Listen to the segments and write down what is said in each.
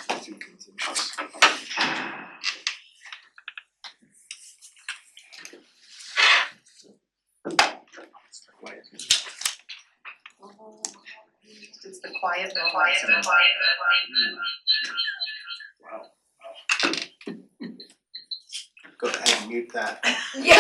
to contentious. It's the quiet. Wow. Go ahead and mute that. Yeah.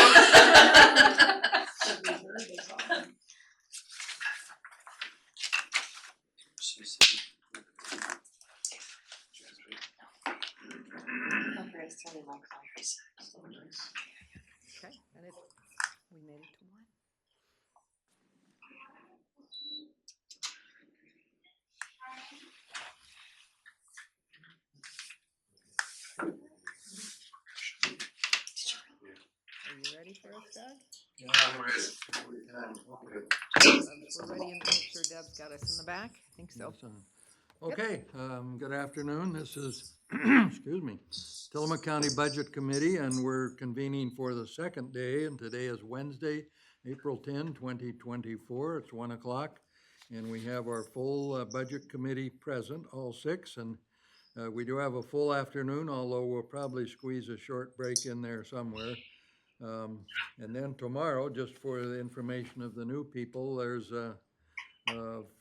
Okay, and we made it to one. Are you ready for us, Doug? Yeah, I'm ready. We're ready and make sure Deb's got us in the back. I think so. Yes, okay, good afternoon. This is, excuse me, Tillamook County Budget Committee, and we're convening for the second day, and today is Wednesday, April 10, 2024. It's 1 o'clock, and we have our full Budget Committee present, all six, and we do have a full afternoon, although we'll probably squeeze a short break in there somewhere. And then tomorrow, just for the information of the new people, there's a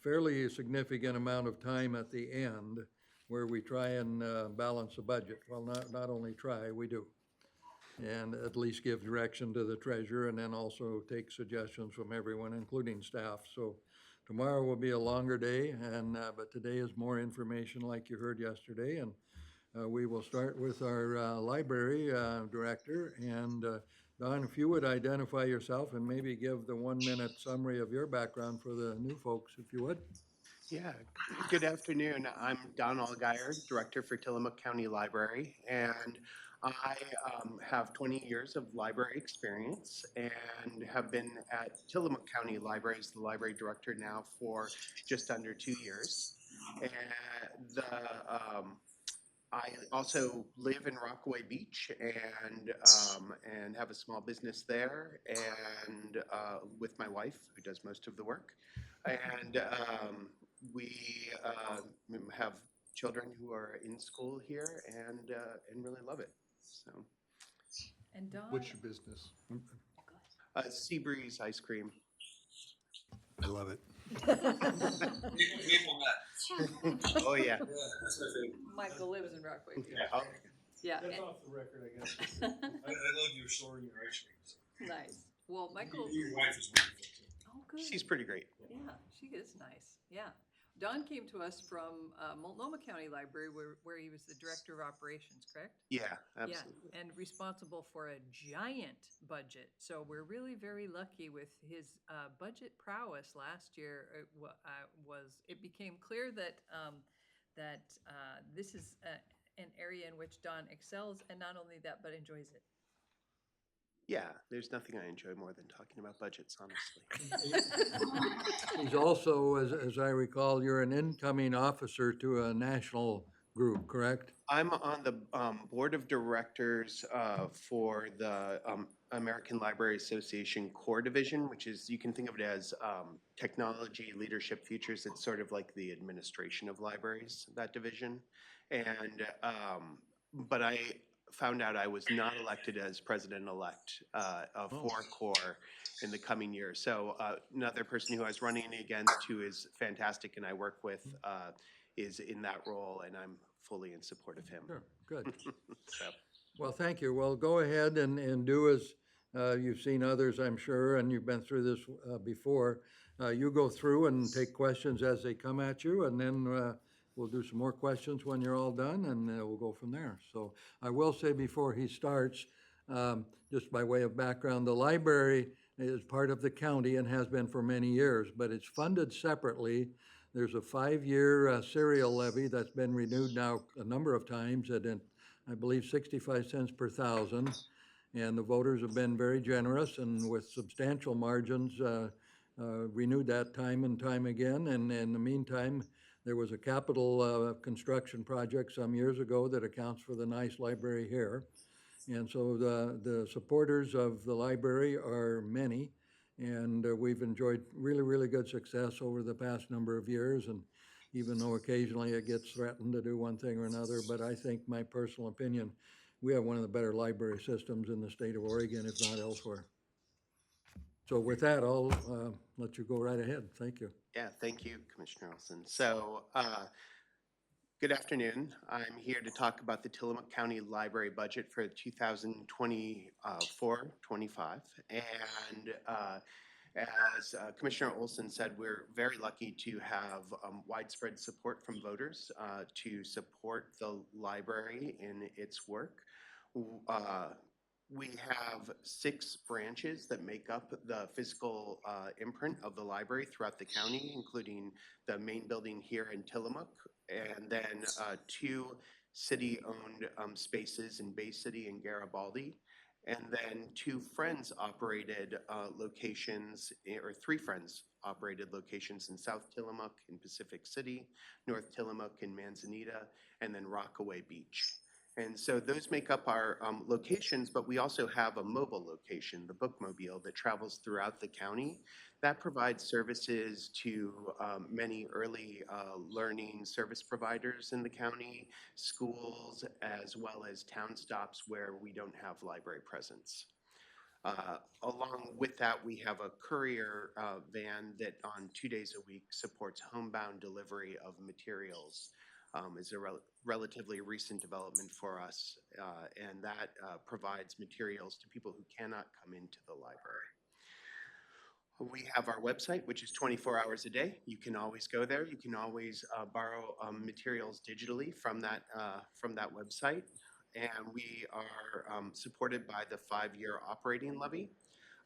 fairly significant amount of time at the end where we try and balance the budget. Well, not only try, we do. And at least give direction to the treasurer and then also take suggestions from everyone, including staff. So tomorrow will be a longer day, and but today is more information like you heard yesterday. And we will start with our library director. And Don, if you would identify yourself and maybe give the 1-minute summary of your background for the new folks, if you would. Yeah, good afternoon. I'm Don Allgaier, Director for Tillamook County Library, and I have 20 years of library experience and have been at Tillamook County Library as the library director now for just under 2 years. And I also live in Rockaway Beach and have a small business there, and with my wife, who does most of the work. And we have children who are in school here and really love it. So, And Don? What's your business? Seabreeze Ice Cream. I love it. Maple nut. Oh yeah. Yeah, that's my favorite. Michael lives in Rockaway. Oh, Yeah, That's off the record, I guess. I love your story and your ice cream. nice. Well, Michael, Your wife is wonderful too. oh, good. she's pretty great. Yeah, she is nice. Yeah. Don came to us from Multnomah County Library where he was the director of operations, correct? Yeah, absolutely. Yeah, and responsible for a giant budget. So we're really very lucky with his budget prowess last year. It became clear that this is an area in which Don excels, and not only that, but enjoys it. Yeah, there's nothing I enjoy more than talking about budgets, honestly. He's also, as I recall, you're an incoming officer to a national group, correct? I'm on the board of directors for the American Library Association Core Division, which is, you can think of it as technology, leadership, futures. It's sort of like the administration of libraries, that division. And, but I found out I was not elected as president-elect for Core in the coming year. So another person who I was running against, who is fantastic and I work with, is in that role, and I'm fully in support of him. Sure, good. So. Well, thank you. Well, go ahead and do as you've seen others, I'm sure, and you've been through this before. You go through and take questions as they come at you, and then we'll do some more questions when you're all done, and we'll go from there. So I will say before he starts, just by way of background, the library is part of the county and has been for many years, but it's funded separately. There's a 5-year serial levy that's been renewed now a number of times at, I believe, 65 cents per thousand. And the voters have been very generous and with substantial margins renewed that time and time again. And in the meantime, there was a capital construction project some years ago that accounts for the nice library here. And so the supporters of the library are many. And we've enjoyed really, really good success over the past number of years. And even though occasionally it gets threatened to do one thing or another. But I think, my personal opinion, we have one of the better library systems in the state of Oregon, if not elsewhere. So with that, I'll let you go right ahead. Thank you. Yeah, thank you, Commissioner Olson. So, good afternoon. I'm here to talk about the Tillamook County Library budget for 2024-25. And as Commissioner Olson said, we're very lucky to have widespread support from voters to support the library in its work. We have 6 branches that make up the physical imprint of the library throughout the county, including the main building here in Tillamook, and then 2 city-owned spaces in Bay City and Garibaldi, and then 2 Friends-operated locations, or 3 Friends-operated locations in South Tillamook, in Pacific City, North Tillamook, in Manzanita, and then Rockaway Beach. And so those make up our locations, but we also have a mobile location, the Bookmobile, that travels throughout the county. That provides services to many early learning service providers in the county, schools, as well as town stops where we don't have library presence. Along with that, we have a courier van that on 2 days a week supports homebound delivery of materials. Is a relatively recent development for us, and that provides materials to people who cannot come into the library. We have our website, which is 24 hours a day. You can always go there. You can always borrow materials digitally from that website. And we are supported by the 5-year operating levy.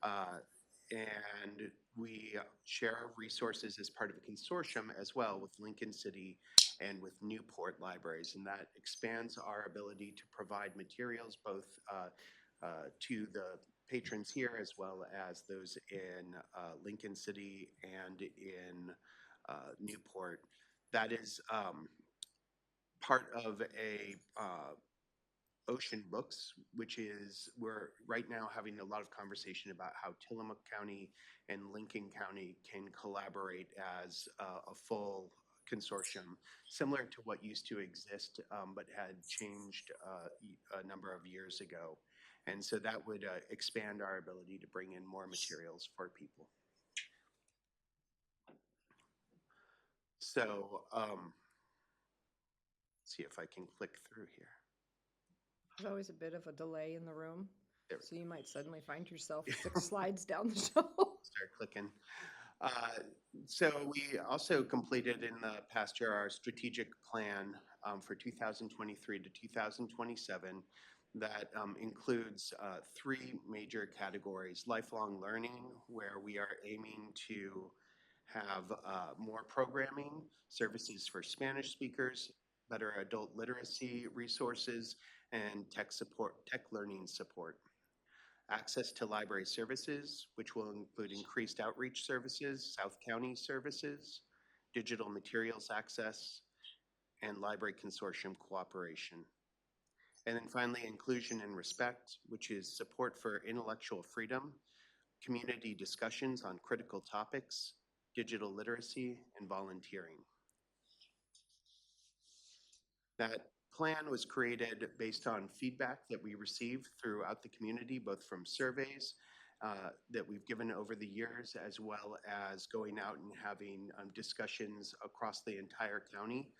And we share resources as part of a consortium as well with Lincoln City and with Newport Libraries. And that expands our ability to provide materials both to the patrons here as well as those in Lincoln City and in Newport. That is part of a Ocean Books, which is, we're right now having a lot of conversation about how Tillamook County and Lincoln County can collaborate as a full consortium, similar to what used to exist, but had changed a number of years ago. And so that would expand our ability to bring in more materials for people. So, see if I can click through here. There's always a bit of a delay in the room, There we so you might suddenly find yourself 6 slides down the show. Start clicking. So we also completed in the past year our strategic plan for 2023 to 2027 that includes 3 major categories. Lifelong learning, where we are aiming to have more programming, services for Spanish speakers, better adult literacy resources, and tech learning support. Access to library services, which will include increased outreach services, South County services, digital materials access, and library consortium cooperation. And then finally, inclusion and respect, which is support for intellectual freedom, community discussions on critical topics, digital literacy, and volunteering. That plan was created based on feedback that we received throughout the community, both from surveys that we've given over the years, as well as going out and having discussions across the entire county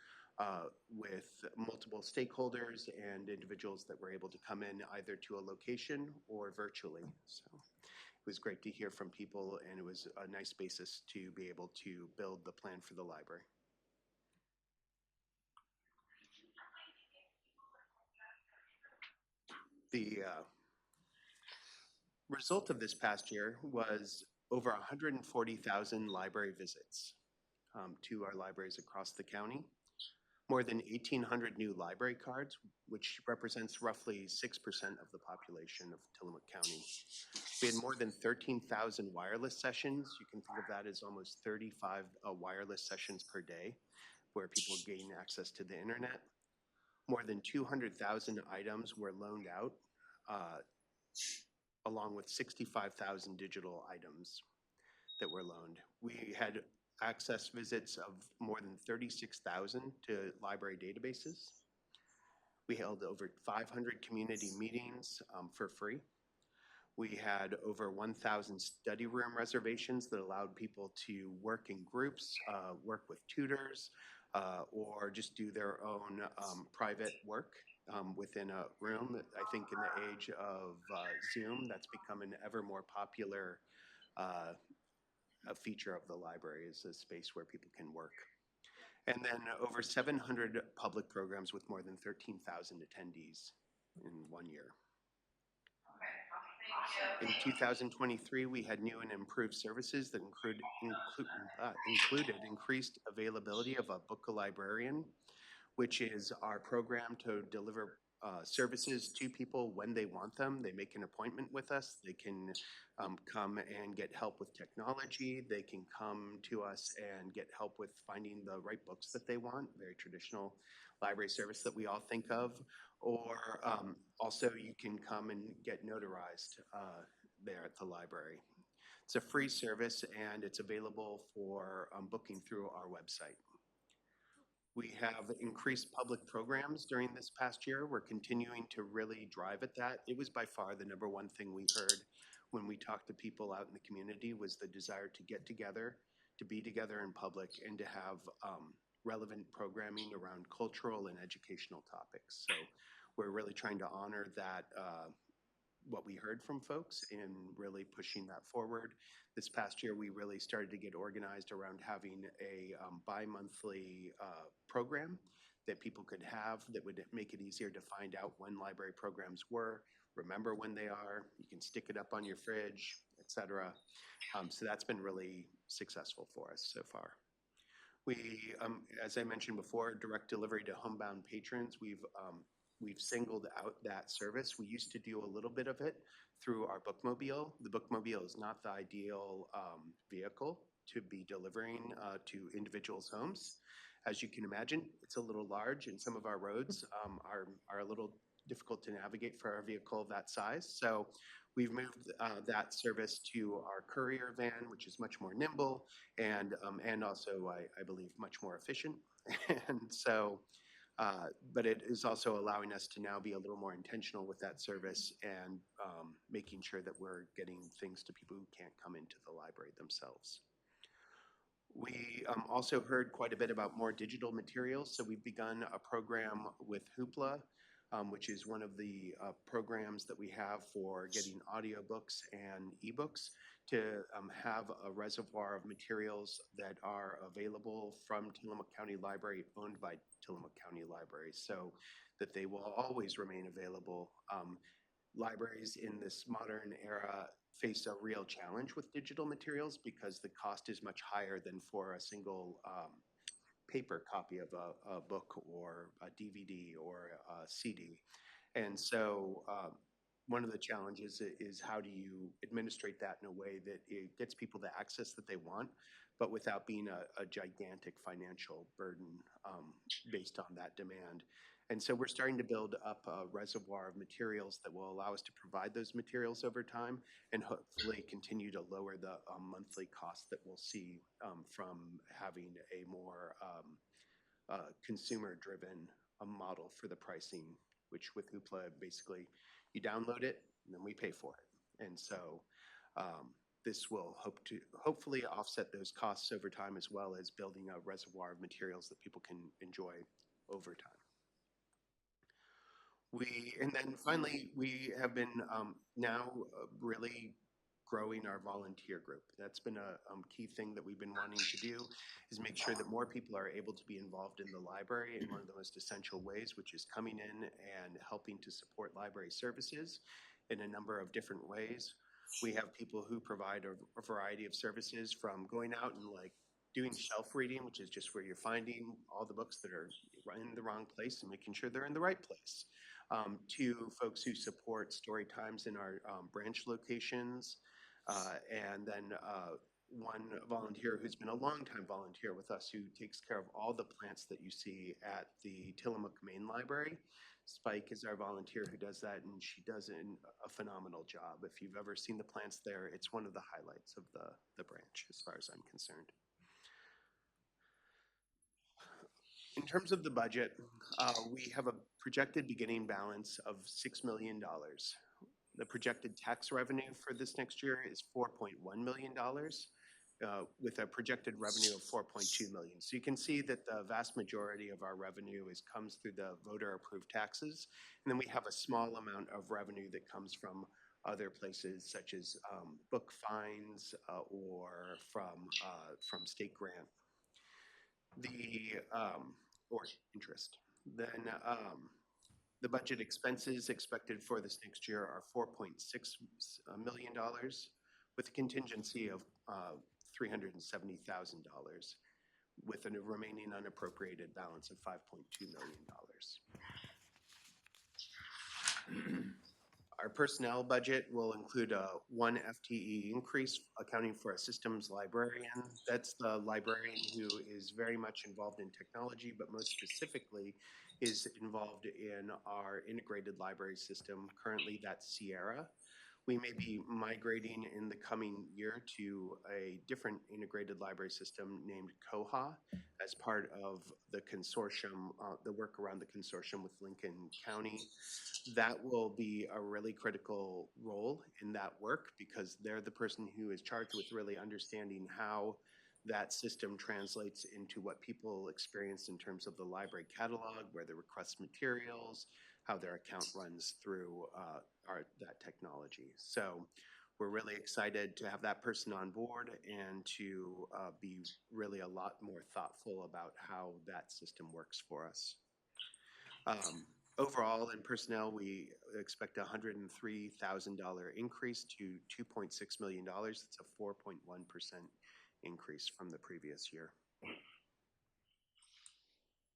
with multiple stakeholders and individuals that were able to come in either to a location or virtually. So it was great to hear from people, and it was a nice basis to be able to build the plan for the library. The result of this past year was over 140,000 library visits to our libraries across the county, more than 1,800 new library cards, which represents roughly 6% of the population of Tillamook County. We had more than 13,000 wireless sessions. You can think of that as almost 35 wireless sessions per day, where people gain access to the internet. More than 200,000 items were loaned out, along with 65,000 digital items that were loaned. We had access visits of more than 36,000 to library databases. We held over 500 community meetings for free. We had over 1,000 study room reservations that allowed people to work in groups, work with tutors, or just do their own private work within a room. I think in the age of Zoom, that's become an ever more popular a feature of the library, is a space where people can work. And then over 700 public programs with more than 13,000 attendees in 1 year. In 2023, we had new and improved services that included increased availability of a Book a Librarian, which is our program to deliver services to people when they want them. They make an appointment with us. They can come and get help with technology. They can come to us and get help with finding the right books that they want, very traditional library service that we all think of. Or also you can come and get notarized there at the library. It's a free service and it's available for booking through our website. We have increased public programs during this past year. We're continuing to really drive at that. It was by far the #1 thing we heard when we talked to people out in the community, was the desire to get together, to be together in public, and to have relevant programming around cultural and educational topics. So we're really trying to honor that, what we heard from folks, and really pushing that forward. This past year, we really started to get organized around having a bi-monthly program that people could have that would make it easier to find out when library programs were, remember when they are, you can stick it up on your fridge, etc. So that's been really successful for us so far. We, as I mentioned before, direct delivery to homebound patrons. We've singled out that service. We used to do a little bit of it through our bookmobile. The bookmobile is not the ideal vehicle to be delivering to individuals' homes. As you can imagine, it's a little large, and some of our roads are a little difficult to navigate for a vehicle of that size. So we've moved that service to our courier van, which is much more nimble and also, I believe, much more efficient. And so, but it is also allowing us to now be a little more intentional with that service and making sure that we're getting things to people who can't come into the library themselves. We also heard quite a bit about more digital materials. So we've begun a program with Hoopla, which is one of the programs that we have for getting audiobooks and ebooks, to have a reservoir of materials that are available from Tillamook County Library, owned by Tillamook County Library, so that they will always remain available. Libraries in this modern era face a real challenge with digital materials because the cost is much higher than for a single paper copy of a book or a DVD or a CD. And so one of the challenges is how do you administrate that in a way that it gets people the access that they want, but without being a gigantic financial burden based on that demand. And so we're starting to build up a reservoir of materials that will allow us to provide those materials over time and hopefully continue to lower the monthly cost that we'll see from having a more consumer-driven model for the pricing, which with Hoopla, basically you download it and then we pay for it. And so this will hopefully offset those costs over time, as well as building a reservoir of materials that people can enjoy over time. And then finally, we have been now really growing our volunteer group. That's been a key thing that we've been wanting to do, is make sure that more people are able to be involved in the library in one of the most essential ways, which is coming in and helping to support library services in a number of different ways. We have people who provide a variety of services, from going out and doing shelf reading, which is just where you're finding all the books that are in the wrong place and making sure they're in the right place, to folks who support story times in our branch locations, and then one volunteer who's been a longtime volunteer with us, who takes care of all the plants that you see at the Tillamook Main Library. Spike is our volunteer who does that, and she does a phenomenal job. If you've ever seen the plants there, it's one of the highlights of the branch, as far as I'm concerned. In terms of the budget, we have a projected beginning balance of $6 million. The projected tax revenue for this next year is $4.1 million, with a projected revenue of $4.2 million. So you can see that the vast majority of our revenue comes through the voter-approved taxes, and then we have a small amount of revenue that comes from other places such as book fines or from state grant. Or interest. Then the budget expenses expected for this next year are $4.6 million, with a contingency of $370,000, with a remaining unappropriated balance of $5.2 million. Our personnel budget will include a 1 FTE increase, accounting for a systems librarian. That's the librarian who is very much involved in technology, but most specifically is involved in our integrated library system. Currently, that's Sierra. We may be migrating in the coming year to a different integrated library system named Koha as part of the consortium, the work around the consortium with Lincoln County. That will be a really critical role in that work because they're the person who is charged with really understanding how that system translates into what people experience in terms of the library catalog, where they request materials, how their account runs through that technology. So we're really excited to have that person on board and to be really a lot more thoughtful about how that system works for us. Overall, in personnel, we expect a $103,000 increase to $2.6 million. It's a 4.1% increase from the previous year.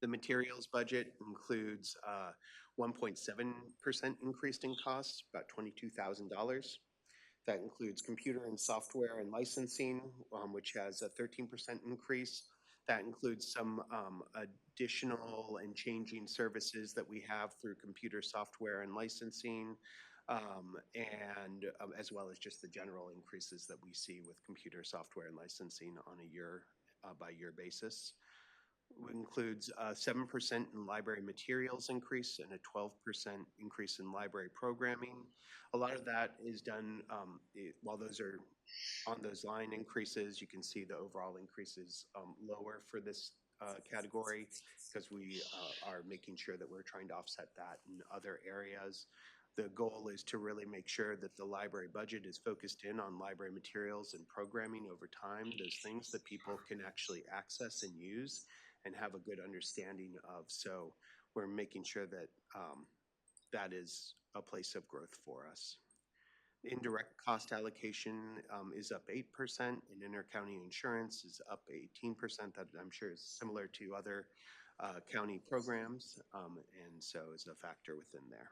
The materials budget includes 1.7% increase in costs, about $22,000. That includes computer and software and licensing, which has a 13% increase. That includes some additional and changing services that we have through computer software and licensing, and as well as just the general increases that we see with computer software and licensing on a year-by-year basis. It includes a 7% in library materials increase and a 12% increase in library programming. A lot of that is done, while those are on those line increases, you can see the overall increase is lower for this category because we are making sure that we're trying to offset that in other areas. The goal is to really make sure that the library budget is focused in on library materials and programming over time, those things that people can actually access and use and have a good understanding of. So we're making sure that that is a place of growth for us. Indirect cost allocation is up 8%, and intercounty insurance is up 18%. That I'm sure is similar to other county programs, and so is a factor within there.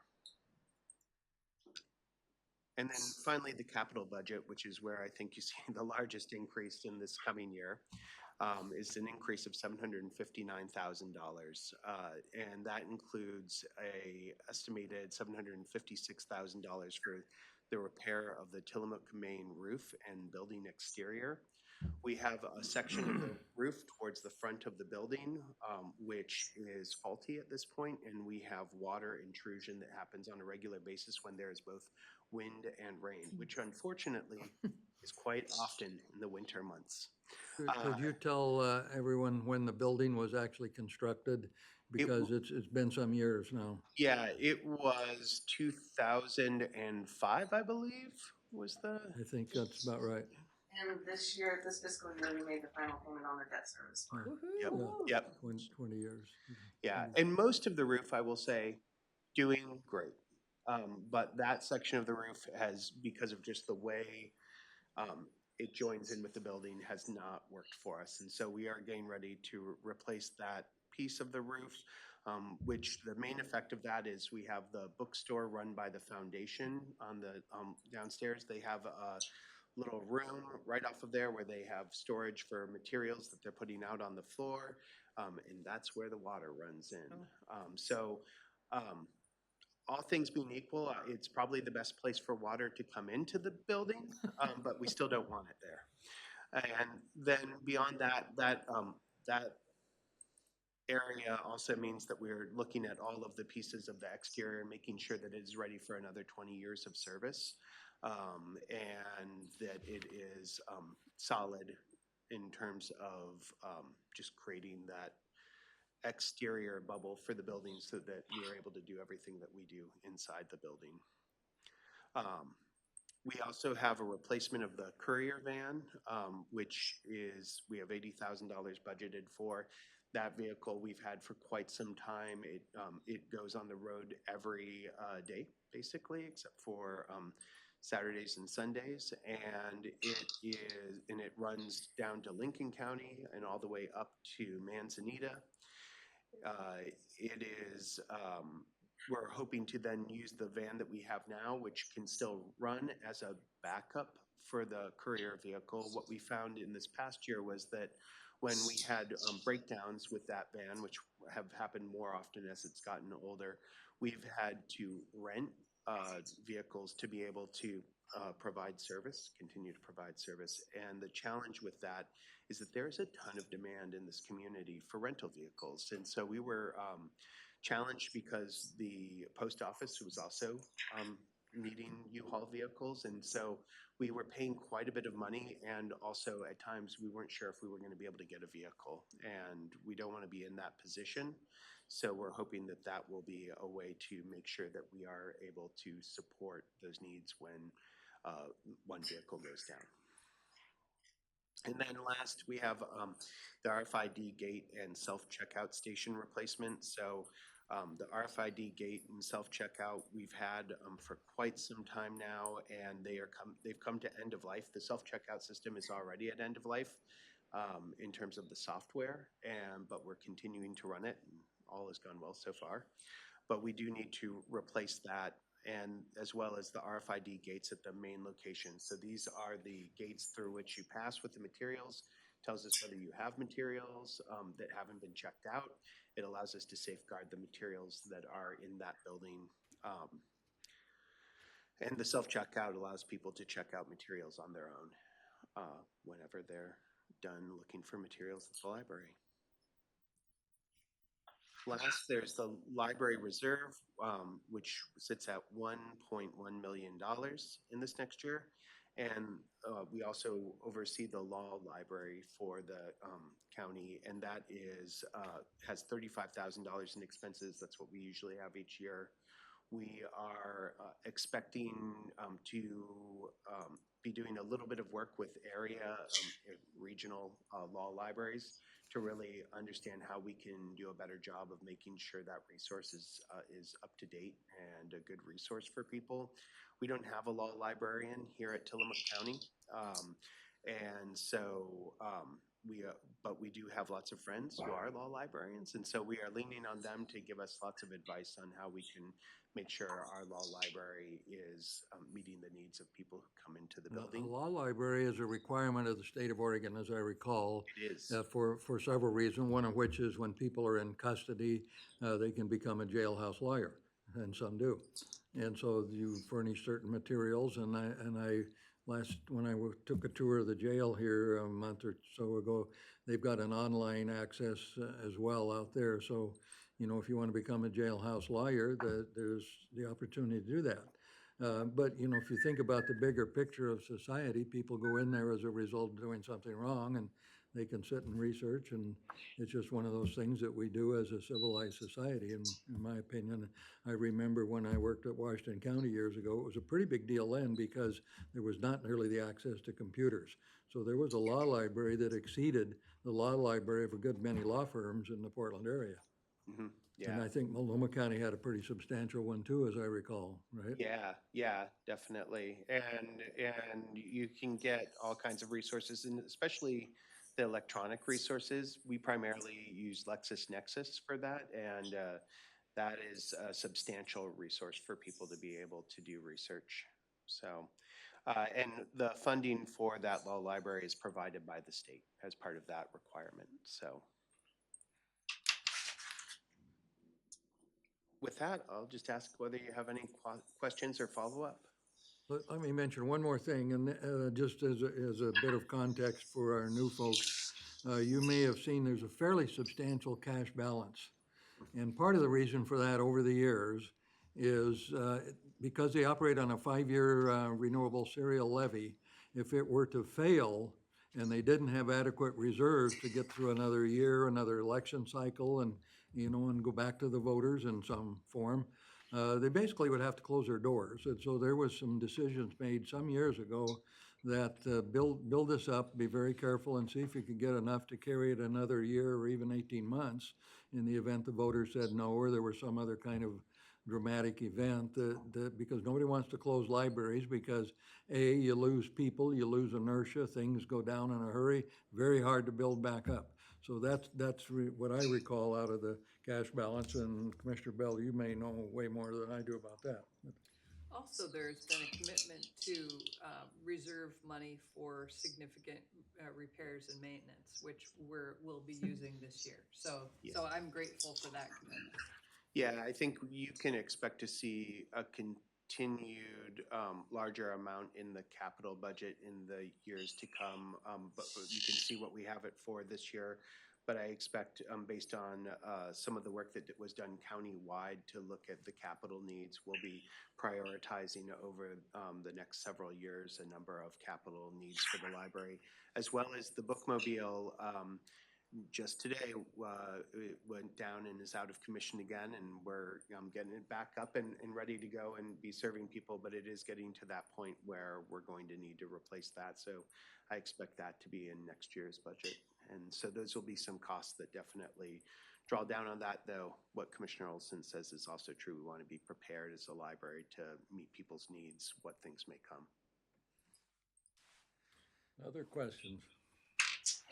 And then finally, the capital budget, which is where I think you see the largest increase in this coming year, is an increase of $759,000, and that includes a estimated $756,000 for the repair of the Tillamook main roof and building exterior. We have a section of the roof towards the front of the building, which is faulty at this point, and we have water intrusion that happens on a regular basis when there is both wind and rain, which unfortunately is quite often in the winter months. Could you tell everyone when the building was actually constructed? Because it's been some years now. Yeah, it was 2005, I believe, was the... I think that's about right. And this year, this fiscal year, we made the final payment on the debt service. Yep, Woohoo. yep. 20 years. Yeah, and most of the roof, I will say, doing great. But that section of the roof has, because of just the way it joins in with the building, has not worked for us. And so we are getting ready to replace that piece of the roof, which the main effect of that is we have the bookstore run by the foundation on the downstairs. They have a little room right off of there where they have storage for materials that they're putting out on the floor, and that's where the water runs in. All things being equal, it's probably the best place for water to come into the building, but we still don't want it there. And then beyond that, that area also means that we're looking at all of the pieces of the exterior and making sure that it is ready for another 20 years of service, and that it is solid in terms of just creating that exterior bubble for the building so that we are able to do everything that we do inside the building. We also have a replacement of the courier van, which is, we have $80,000 budgeted for. That vehicle we've had for quite some time. It goes on the road every day, basically, except for Saturdays and Sundays. And it runs down to Lincoln County and all the way up to Manzanita. It is, we're hoping to then use the van that we have now, which can still run as a backup for the courier vehicle. What we found in this past year was that when we had breakdowns with that van, which have happened more often as it's gotten older, we've had to rent vehicles to be able to provide service, continue to provide service. And the challenge with that is that there's a ton of demand in this community for rental vehicles. And so we were challenged because the post office was also needing U-Haul vehicles. And so we were paying quite a bit of money, and also at times we weren't sure if we were going to be able to get a vehicle. And we don't want to be in that position. So we're hoping that that will be a way to make sure that we are able to support those needs when one vehicle goes down. And then last, we have the RFID gate and self-checkout station replacement. So the RFID gate and self-checkout we've had for quite some time now, and they've come to end of life. The self-checkout system is already at end of life in terms of the software, but we're continuing to run it, and all has gone well so far. But we do need to replace that, and as well as the RFID gates at the main location. So these are the gates through which you pass with the materials. Tells us whether you have materials that haven't been checked out. It allows us to safeguard the materials that are in that building. And the self-checkout allows people to check out materials on their own whenever they're done looking for materials at the library. Last, there's the library reserve, which sits at $1.1 million in this next year. And we also oversee the law library for the county, and that has $35,000 in expenses. That's what we usually have each year. We are expecting to be doing a little bit of work with area regional law libraries to really understand how we can do a better job of making sure that resources is up to date and a good resource for people. We don't have a law librarian here at Tillamook County, and so but we do have lots of friends who are law librarians, and so we are leaning on them to give us lots of advice on how we can make sure our law library is meeting the needs of people who come into the building. A law library is a requirement of the state of Oregon, as I recall. It is. For several reasons, one of which is when people are in custody, they can become a jailhouse lawyer, and some do. And so you furnish certain materials, and when I took a tour of the jail here a month or so ago, they've got an online access as well out there. So, you know, if you want to become a jailhouse lawyer, there's the opportunity to do that. But, you know, if you think about the bigger picture of society, people go in there as a result of doing something wrong, and they can sit and research, and it's just one of those things that we do as a civilized society, in my opinion. I remember when I worked at Washington County years ago, it was a pretty big deal then because there was not nearly the access to computers. So there was a law library that exceeded the law library of a good many law firms in the Portland area. Mm-hmm. Yeah. And I think Multnomah County had a pretty substantial one too, as I recall, right? Yeah, definitely. And you can get all kinds of resources, and especially the electronic resources. We primarily use LexisNexis for that, and that is a substantial resource for people to be able to do research. So, and the funding for that law library is provided by the state as part of that requirement. So. With that, I'll just ask whether you have any questions or follow-up. Let me mention one more thing, and just as a bit of context for our new folks, you may have seen there's a fairly substantial cash balance. And part of the reason for that over the years is because they operate on a 5-year renewable serial levy. If it were to fail and they didn't have adequate reserves to get through another year, another election cycle, and, and go back to the voters in some form, they basically would have to close their doors. And so there was some decisions made some years ago that build this up, be very careful, and see if you could get enough to carry it another year or even 18 months in the event the voters said no, or there was some other kind of dramatic event because nobody wants to close libraries because you lose people, you lose inertia, things go down in a hurry, very hard to build back up. So that's what I recall out of the cash balance, and Commissioner Bell, you may know way more than I do about that. Also, there's been a commitment to reserve money for significant repairs and maintenance, which we'll be using this year. So I'm grateful for that commitment. Yeah, I think you can expect to see a continued larger amount in the capital budget in the years to come. But you can see what we have it for this year. But I expect, based on some of the work that was done county-wide to look at the capital needs, we'll be prioritizing over the next several years a number of capital needs for the library, as well as the bookmobile. Just today, it went down and is out of commission again, and we're getting it back up and ready to go and be serving people, but it is getting to that point where we're going to need to replace that. So I expect that to be in next year's budget. And so those will be some costs that definitely draw down on that, though what Commissioner Olson says is also true. We want to be prepared as a library to meet people's needs, what things may come. Other questions?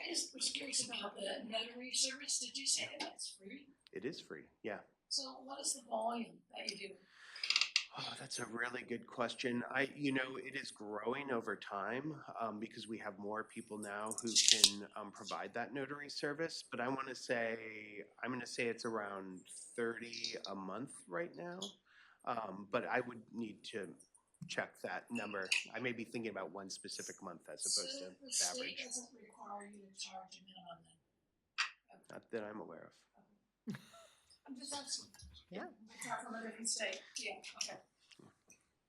I just was curious about the notary service. Did you say that that's free? It is free, yeah. So what is the volume that you do? Oh, that's a really good question. It is growing over time because we have more people now who can provide that notary service. But I'm going to say it's around 30 a month right now. But I would need to check that number. I may be thinking about one specific month as opposed to the state average. doesn't require you to charge a minimum then? Not that I'm aware of. I'm just asking. Yeah. It's not from a different state. Yeah, okay.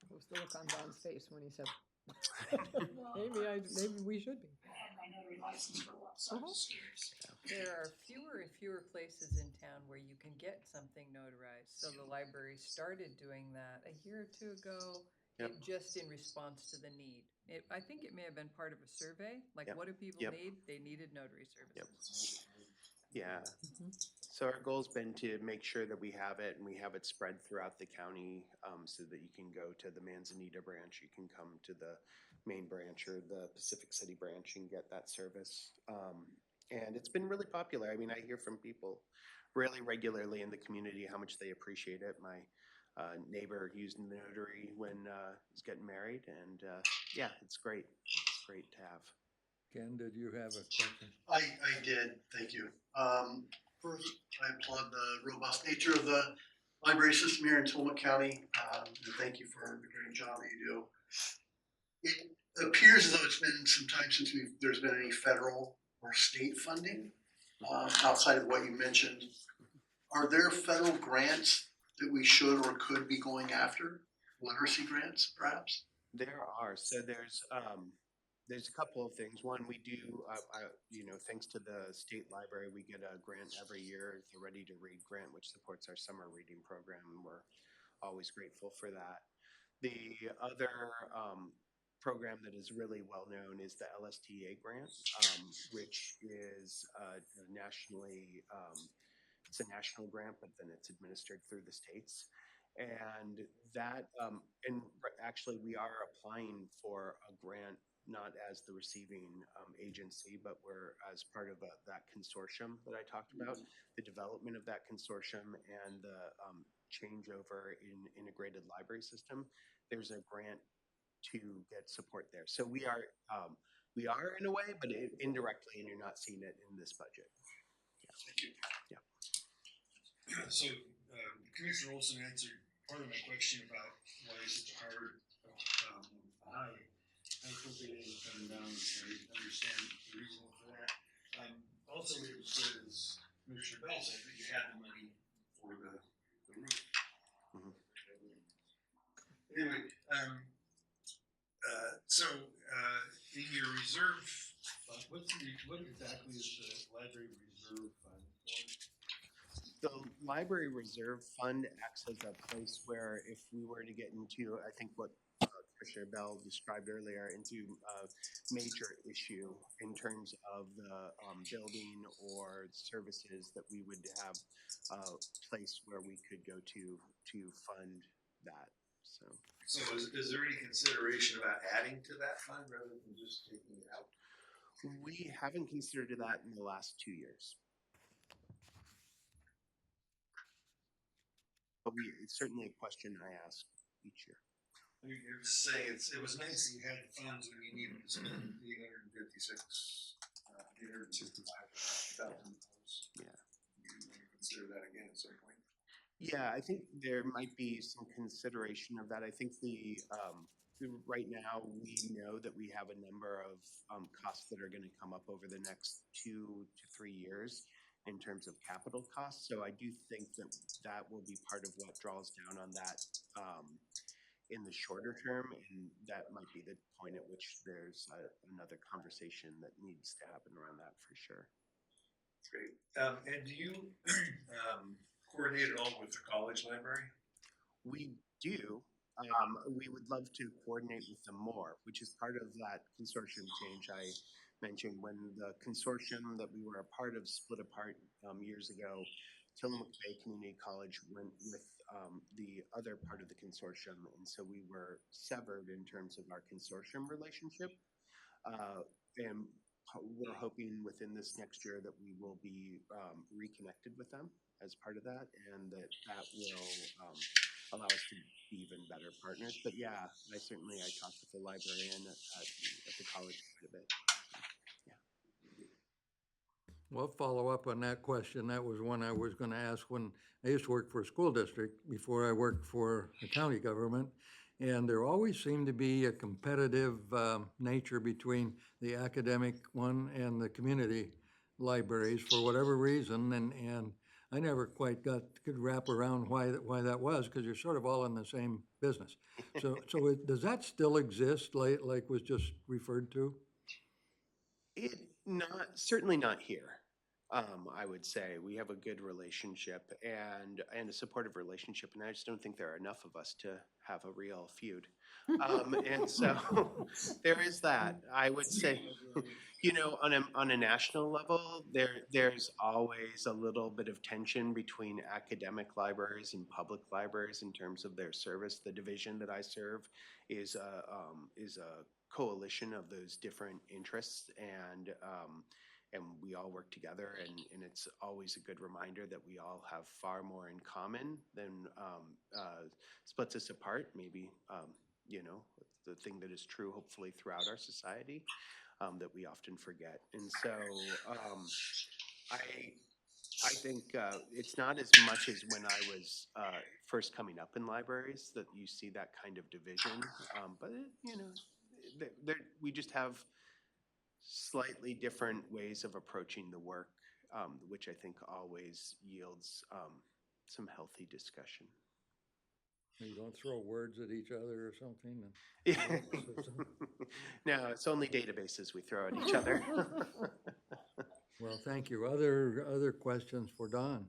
What was the look on Don's face when he said, Well, maybe we should be? I had my notary license for what, so I'm just curious. There are fewer and fewer places in town where you can get something notarized. So the library started doing that a year or two ago, just in response to the need. I think it may have been part of a survey, like what do people need? They needed notary services. Yeah. So our goal's been to make sure that we have it and we have it spread throughout the county so that you can go to the Manzanita branch, you can come to the main branch or the Pacific City branch and get that service. And it's been really popular. I mean, I hear from people really regularly in the community how much they appreciate it. My neighbor used the notary when he was getting married, and it's great. It's great to have. Ken, did you have a question? I did, thank you. First, I applaud the robust nature of the library system here in Tillamook County, and thank you for the great job that you do. It appears as though it's been some time since there's been any federal or state funding outside of what you mentioned. Are there federal grants that we should or could be going after? Literacy grants, perhaps? There are. So there's a couple of things. One, we do, thanks to the state library, we get a grant every year, the Ready to Read grant, which supports our summer reading program, and we're always grateful for that. The other program that is really well known is the LSTA grant, which is nationally, it's a national grant, but then it's administered through the states. And that, and actually we are applying for a grant, not as the receiving agency, but we're as part of that consortium that I talked about, the development of that consortium and the changeover in integrated library system. There's a grant to get support there. So we are in a way, but indirectly, and you're not seeing it in this budget. Yeah. Thank you. Yeah. So Commissioner Olson answered part of my question about why it's such a high appropriate coming down. I understand the reason for that. also it was good as Commissioner Bell said, that you had the money for the roof. Mhm. Anyway, in your reserve fund, what exactly is the library reserve fund for? The library reserve fund acts as a place where if we were to get into, I think what Commissioner Bell described earlier, into a major issue in terms of the building or services, that we would have a place where we could go to fund that. So is there any consideration about adding to that fund rather than just taking it out? We haven't considered that in the last 2 years. But it's certainly a question I ask each year. You're just saying it was nice that you had the funds when you needed to spend $855,000. Yeah. You want to consider that again at some point? Yeah, I think there might be some consideration of that. I think right now we know that we have a number of costs that are going to come up over the next 2 to 3 years in terms of capital costs. So I do think that will be part of what draws down on that in the shorter term, and that might be the point at which there's another conversation that needs to happen around that for sure. Great. And do you coordinate it all with the college library? We do. We would love to coordinate with them more, which is part of that consortium change I mentioned. When the consortium that we were a part of split apart years ago, Tillamook Bay Community College went with the other part of the consortium, and so we were severed in terms of our consortium relationship. And we're hoping within this next year that we will be reconnected with them as part of that, and that will allow us to be even better partners. But yeah, I talked with the librarian at the college quite a bit. Well, follow up on that question. That was one I was going to ask when I used to work for a school district before I worked for the county government. And there always seemed to be a competitive nature between the academic one and the community libraries for whatever reason. And I never quite could wrap around why that was, because you're sort of all in the same business. So does that still exist, like was just referred to? Certainly not here. I would say we have a good relationship and a supportive relationship, and I just don't think there are enough of us to have a real feud. And so there is that. I would say, on a national level, there's always a little bit of tension between academic libraries and public libraries in terms of their service. The division that I serve is a coalition of those different interests, and we all work together, and it's always a good reminder that we all have far more in common than splits us apart. Maybe the thing that is true, hopefully, throughout our society, that we often forget. And so I think it's not as much as when I was first coming up in libraries that you see that kind of division, but we just have slightly different ways of approaching the work, which I think always yields some healthy discussion. You don't throw words at each other or something? No, it's only databases we throw at each other. Well, thank you. Other questions for Don?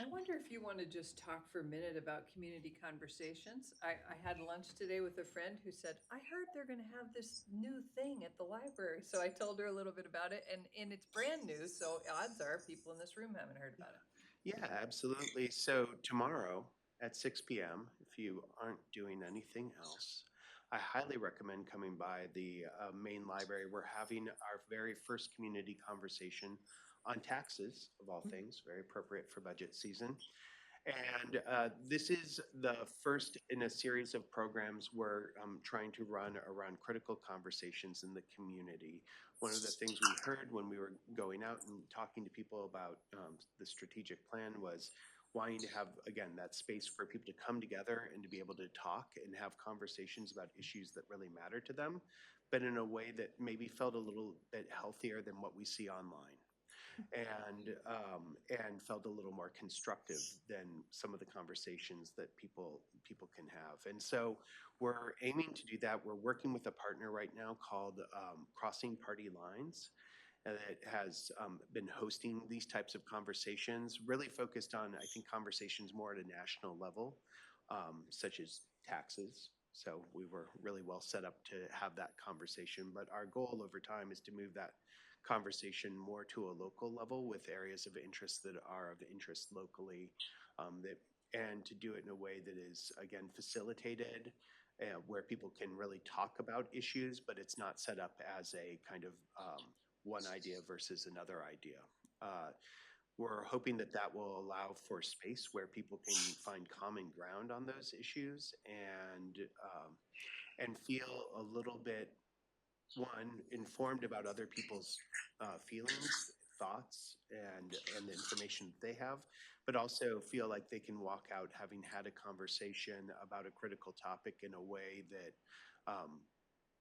I wonder if you want to just talk for a minute about community conversations. I had lunch today with a friend who said, I heard they're going to have this new thing at the library. So I told her a little bit about it, and it's brand new. So odds are people in this room haven't heard about it. Yeah, absolutely. So tomorrow at 6 p.m., if you aren't doing anything else, I highly recommend coming by the main library. We're having our very first community conversation on taxes, of all things, very appropriate for budget season. And this is the first in a series of programs we're trying to run around critical conversations in the community. One of the things we heard when we were going out and talking to people about the strategic plan was wanting to have, again, that space for people to come together and to be able to talk and have conversations about issues that really matter to them. but in a way that maybe felt a little bit healthier than what we see online. And felt a little more constructive than some of the conversations that people can have. And so we're aiming to do that. We're working with a partner right now called Crossing Party Lines that has been hosting these types of conversations, really focused on, I think, conversations more at a national level, such as taxes. So we were really well set up to have that conversation. But our goal over time is to move that conversation more to a local level with areas of interest that are of interest locally, and to do it in a way that is, again, facilitated, where people can really talk about issues, but it's not set up as a kind of one idea versus another idea. We're hoping that that will allow for space where people can find common ground on those issues and feel a little bit, one, informed about other people's feelings, thoughts, and the information that they have, but also feel like they can walk out having had a conversation about a critical topic in a way that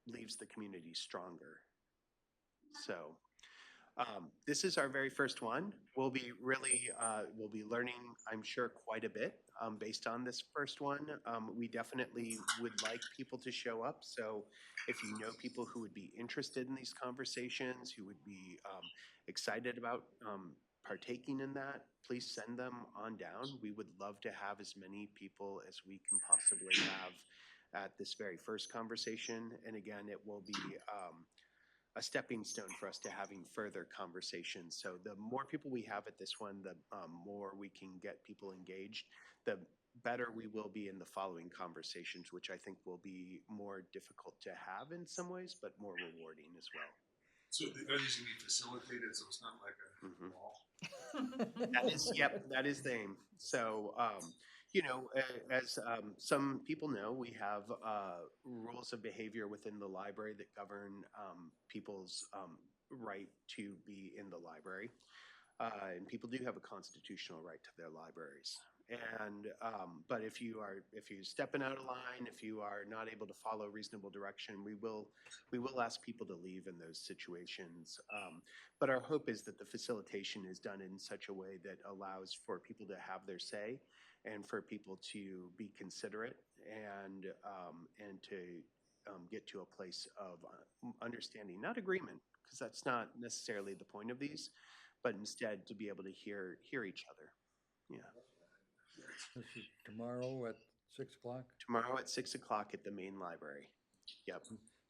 leaves the community stronger. So this is our very first one. We'll be learning, I'm sure, quite a bit based on this first one. We definitely would like people to show up. So if you know people who would be interested in these conversations, who would be excited about partaking in that, please send them on down. We would love to have as many people as we can possibly have at this very first conversation. And again, it will be a stepping stone for us to having further conversations. So the more people we have at this one, the more we can get people engaged, the better we will be in the following conversations, which I think will be more difficult to have in some ways, but more rewarding as well. So are these going to be facilitated, so it's not like a wall? That is, yep, that is the aim. So, you know, as some people know, we have rules of behavior within the library that govern people's right to be in the library. And people do have a constitutional right to their libraries. And but if you're stepping out of line, if you are not able to follow reasonable direction, we will ask people to leave in those situations. But our hope is that the facilitation is done in such a way that allows for people to have their say, and for people to be considerate, and to get to a place of understanding, not agreement, because that's not necessarily the point of these, but instead to be able to hear each other. Yeah. This is tomorrow at 6 o'clock, Tomorrow at 6 o'clock at the main library. Yep.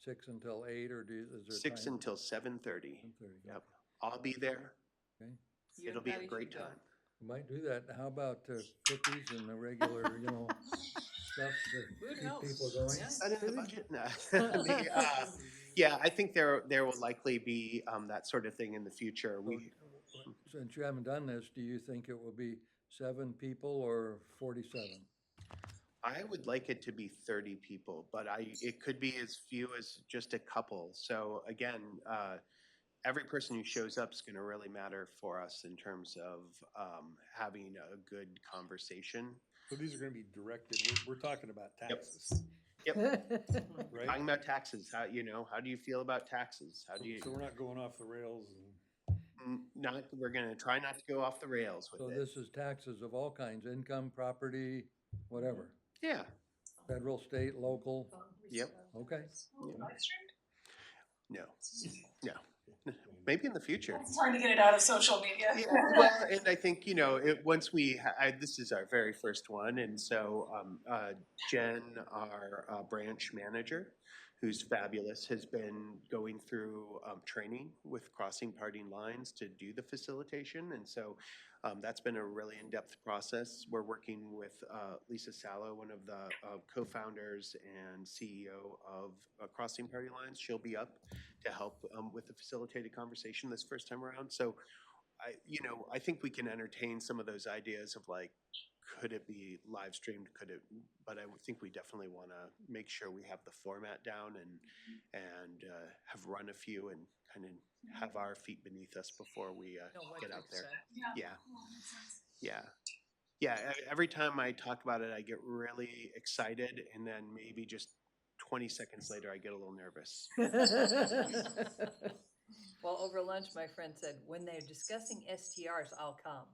6 until 8, or is there 6 time? until 7:30. 7:30, Yep. I'll be there. okay. You It'll and be a Patty great should go. time. We might do that. How about cookies and the regular, stuff to Food keep helps. people going? Yeah. Is that in the budget? No. Yeah, I think there will likely be that sort of thing in the future. Since you haven't done this, do you think it will be 7 people or 47? I would like it to be 30 people, but it could be as few as just a couple. So again, every person who shows up is going to really matter for us in terms of having a good conversation. So these are gonna be directed, we're talking about taxes, Yep. right? Talking about taxes, how do you feel about taxes? How do you? So we're not going off the rails and. We're going to try not to go off the rails with So it. this is taxes of all kinds, income, property, whatever, Yeah. federal, state, local, Yep. okay. No. Maybe in the future. It's trying to get it out of social media. Yeah, well, and I think, once this is our very first one, and so Jen, our branch manager, who's fabulous, has been going through training with Crossing Party Lines to do the facilitation, and so that's been a really in-depth process. We're working with Lisa Sallow, one of the co-founders and CEO of Crossing Party Lines. She'll be up to help with the facilitated conversation this first time around. So, I think we can entertain some of those ideas of like, could it be live streamed? Could it? But I would think we definitely want to make sure we have the format down and have run a few and kind of have our feet beneath us before we Know what get to out there. expect. Yeah. Yeah. Every time I talk about it, I get really excited, and then maybe just 20 seconds later, I get a little nervous. Well, over lunch, my friend said, when they're discussing STRs, I'll come.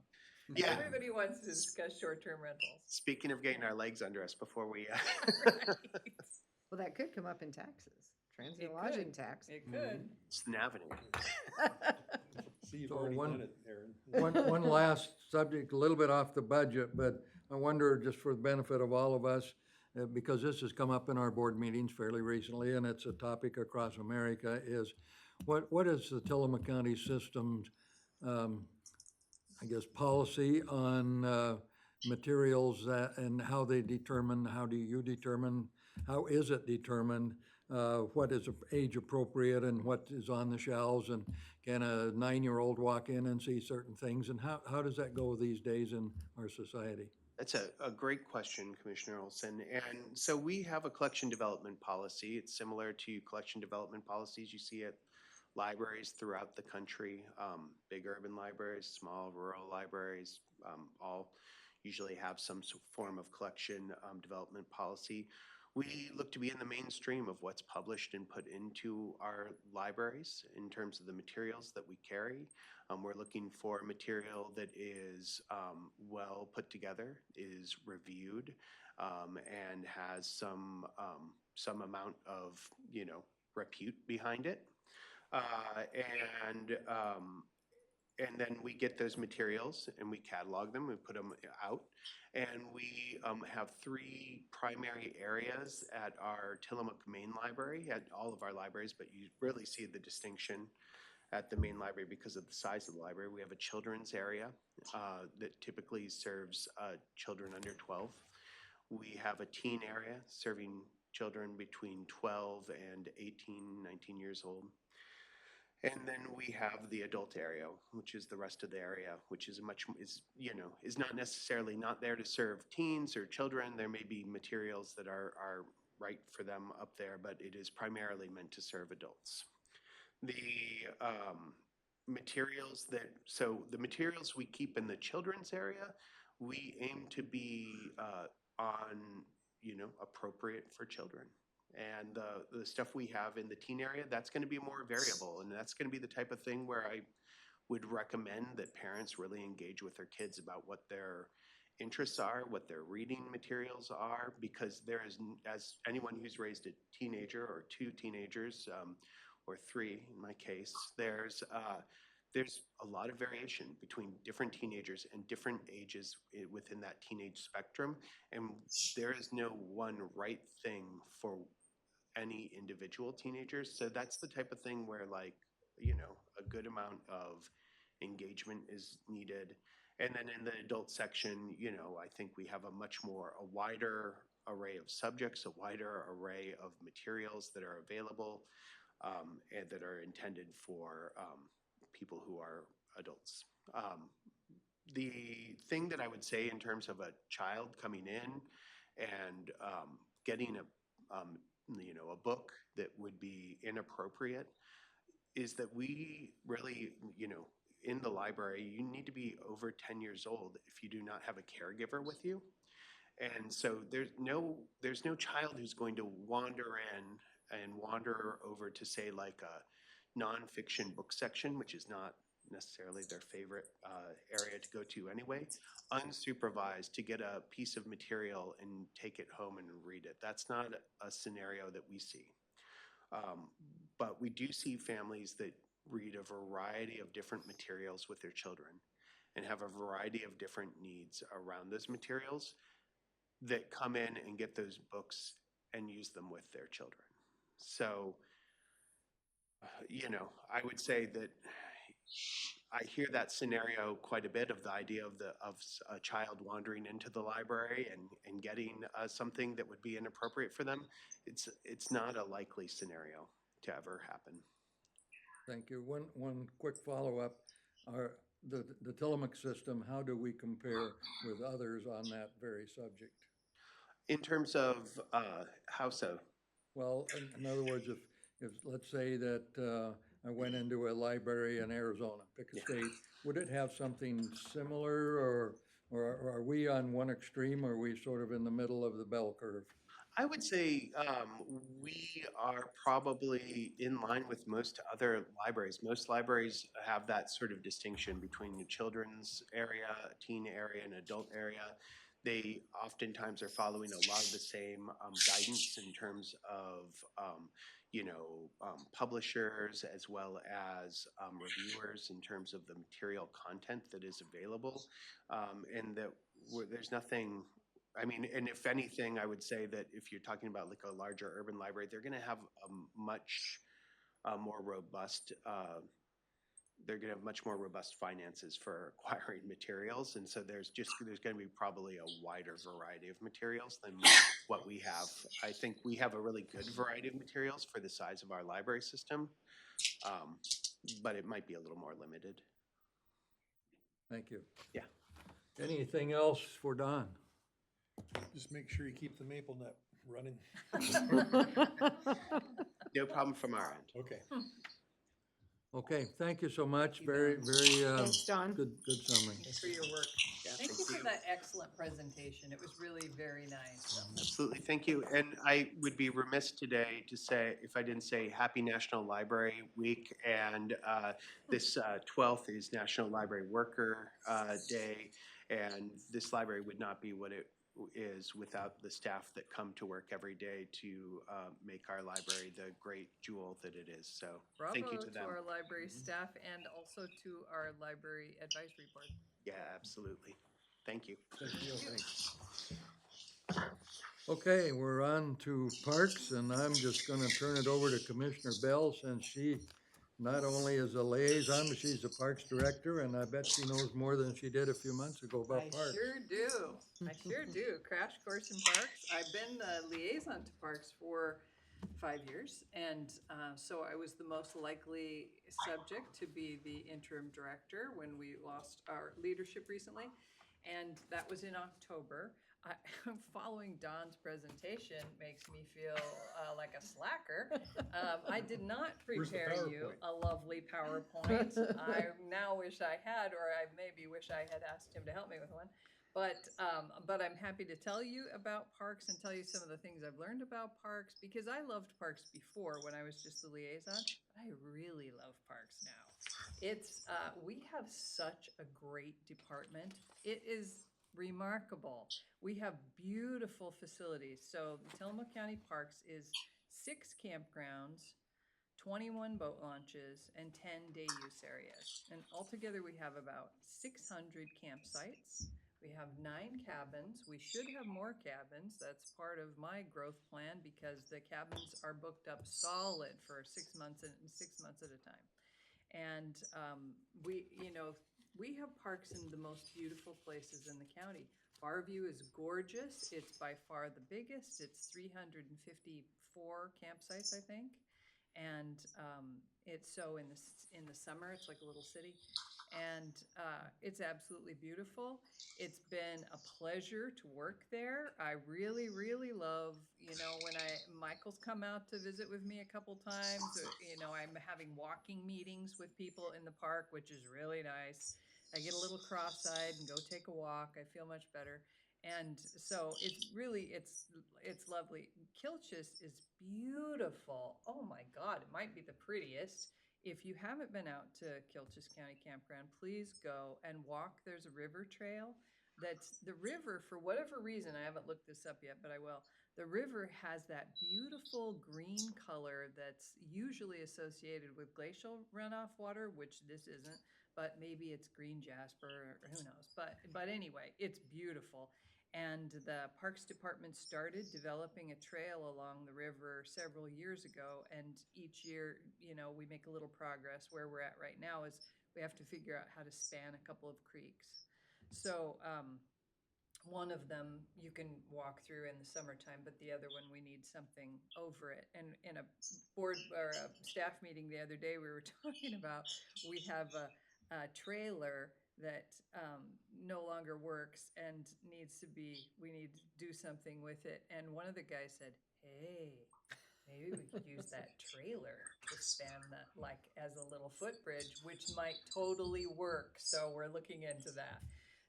Yeah. Everybody wants to discuss short-term rentals. Speaking of getting our legs under us before we, Well, that could come up in taxes, transient It lodging could. tax. It could. it's an avenue. See, you've So already one- done it, Aaron. One last subject, a little bit off the budget, but I wonder, just for the benefit of all of us, because this has come up in our board meetings fairly recently, and it's a topic across America, is what is the Tillamook County system's, I guess, policy on materials that, and how they determine, how do you determine, how is it determined? What is age appropriate and what is on the shelves, and can a 9-year-old walk in and see certain things, and how does that go these days in our society? That's a great question, Commissioner Olson. And so we have a collection development policy. It's similar to collection development policies you see at libraries throughout the country. Big urban libraries, small rural libraries, all usually have some form of collection development policy. We look to be in the mainstream of what's published and put into our libraries in terms of the materials that we carry. We're looking for material that is well put together, is reviewed, and has some amount of, repute behind it. And then we get those materials and we catalog them, we put them out. And we have 3 primary areas at our Tillamook Main Library, at all of our libraries, but you really see the distinction at the main library because of the size of the library. We have a children's area that typically serves children under 12. We have a teen area serving children between 12 and 18, 19 years old. And then we have the adult area, which is the rest of the area, which is is not necessarily not there to serve teens or children. There may be materials that are right for them up there, but it is primarily meant to serve adults. The materials we keep in the children's area, we aim to be appropriate for children. And the stuff we have in the teen area, that's going to be more variable. And that's going to be the type of thing where I would recommend that parents really engage with their kids about what their interests are, what their reading materials are, because there is, as anyone who's raised a teenager or 2 teenagers, or 3 in my case, there's a lot of variation between different teenagers and different ages within that teenage spectrum. And there is no one right thing for any individual teenagers. So that's the type of thing where a good amount of engagement is needed. And then in the adult section, I think we have a wider array of subjects, a wider array of materials that are available and that are intended for people who are adults. The thing that I would say in terms of a child coming in and getting a book that would be inappropriate is that we really, in the library, you need to be over 10 years old if you do not have a caregiver with you. And so there's no child who's going to wander in and wander over to, say, like a nonfiction book section, which is not necessarily their favorite area to go to anyway, unsupervised to get a piece of material and take it home and read it. That's not a scenario that we see. But we do see families that read a variety of different materials with their children and have a variety of different needs around those materials that come in and get those books and use them with their children. So, I would say that I hear that scenario quite a bit, of the idea of a child wandering into the library and getting something that would be inappropriate for them. It's not a likely scenario to ever happen. Thank you. One quick follow-up. The Tillamook system, how do we compare with others on that very subject? In terms of how so? Well, in other words, if let's say that I went into a library in Arizona, pick a state, would it have something similar, or are we on one extreme, or are we sort of in the middle of the bell curve? I would say we are probably in line with most other libraries. Most libraries have that sort of distinction between the children's area, teen area, and adult area. They oftentimes are following a lot of the same guidance in terms of, publishers as well as reviewers in terms of the material content that is available, and that there's nothing. I mean, and if anything, I would say that if you're talking about like a larger urban library, they're going to have a much more robust. They're going to have much more robust finances for acquiring materials, and so there's going to be probably a wider variety of materials than what we have. I think we have a really good variety of materials for the size of our library system, but it might be a little more limited. Thank you. Yeah. Anything else for Don? Just make sure you keep the maple nut running. No problem from our end. Okay. Okay, thank you so much. you, Very, Don. very, Thanks, Don. good summary. Thanks for your work. Yeah, Thank you for that excellent presentation. It was really very nice. Absolutely, thank you. And I would be remiss today to say, if I didn't say Happy National Library Week, and this 12th is National Library Worker Day, and this library would not be what it is without the staff that come to work every day to make our library the great jewel that it is. So thank you Bravo to to them. our library staff and also to our library advisory board. Yeah, absolutely. Thank you. Thank you. Thanks. Okay, we're on to parks, and I'm just gonna turn it over to Commissioner Bell, since she not only is a liaison, but she's a parks director, and I bet she knows more than she did a few months ago about I parks. sure do. I sure do. Crash course in parks. I've been the liaison to parks for 5 years, and so I was the most likely subject to be the interim director when we lost our leadership recently, and that was in October. Following Don's presentation makes me feel like a slacker. I did not Where's the prepare you PowerPoint? a lovely PowerPoint. I now wish I had, or I maybe wish I had asked him to help me with one. But I'm happy to tell you about parks and tell you some of the things I've learned about parks, because I loved parks before when I was just the liaison, but I really love parks now. It's we have such a great department. It is remarkable. We have beautiful facilities. So the Tillamook County Parks is 6 campgrounds, 21 boat launches, and 10 day use areas. And altogether we have about 600 campsites. We have 9 cabins. We should have more cabins. That's part of my growth plan, because the cabins are booked up solid for 6 months and 6 months at a time. And we have parks in the most beautiful places in the county. Farview is gorgeous. It's by far the biggest. It's 354 campsites, I think. And it's so in the summer, it's like a little city. And it's absolutely beautiful. It's been a pleasure to work there. I really, really love, when Michael's come out to visit with me a couple times, I'm having walking meetings with people in the park, which is really nice. I get a little cross-eyed and go take a walk. I feel much better. And so it's really, it's lovely. Kilchis is beautiful. Oh my God, it might be the prettiest. If you haven't been out to Kilchis County Campground, please go and walk. There's a river trail. That's the river, for whatever reason, I haven't looked this up yet, but I will. The river has that beautiful green color that's usually associated with glacial runoff water, which this isn't, but maybe it's green jasper, or who knows. But anyway, it's beautiful. And the Parks Department started developing a trail along the river several years ago. And each year, we make a little progress. Where we're at right now is we have to figure out how to span a couple of creeks. So one of them you can walk through in the summertime, but the other one we need something over it. And in a board or a staff meeting the other day, we were talking about, we have a trailer that no longer works and we need to do something with it. And one of the guys said, hey, maybe we could use that trailer to span that, like as a little footbridge, which might totally work. So we're looking into that.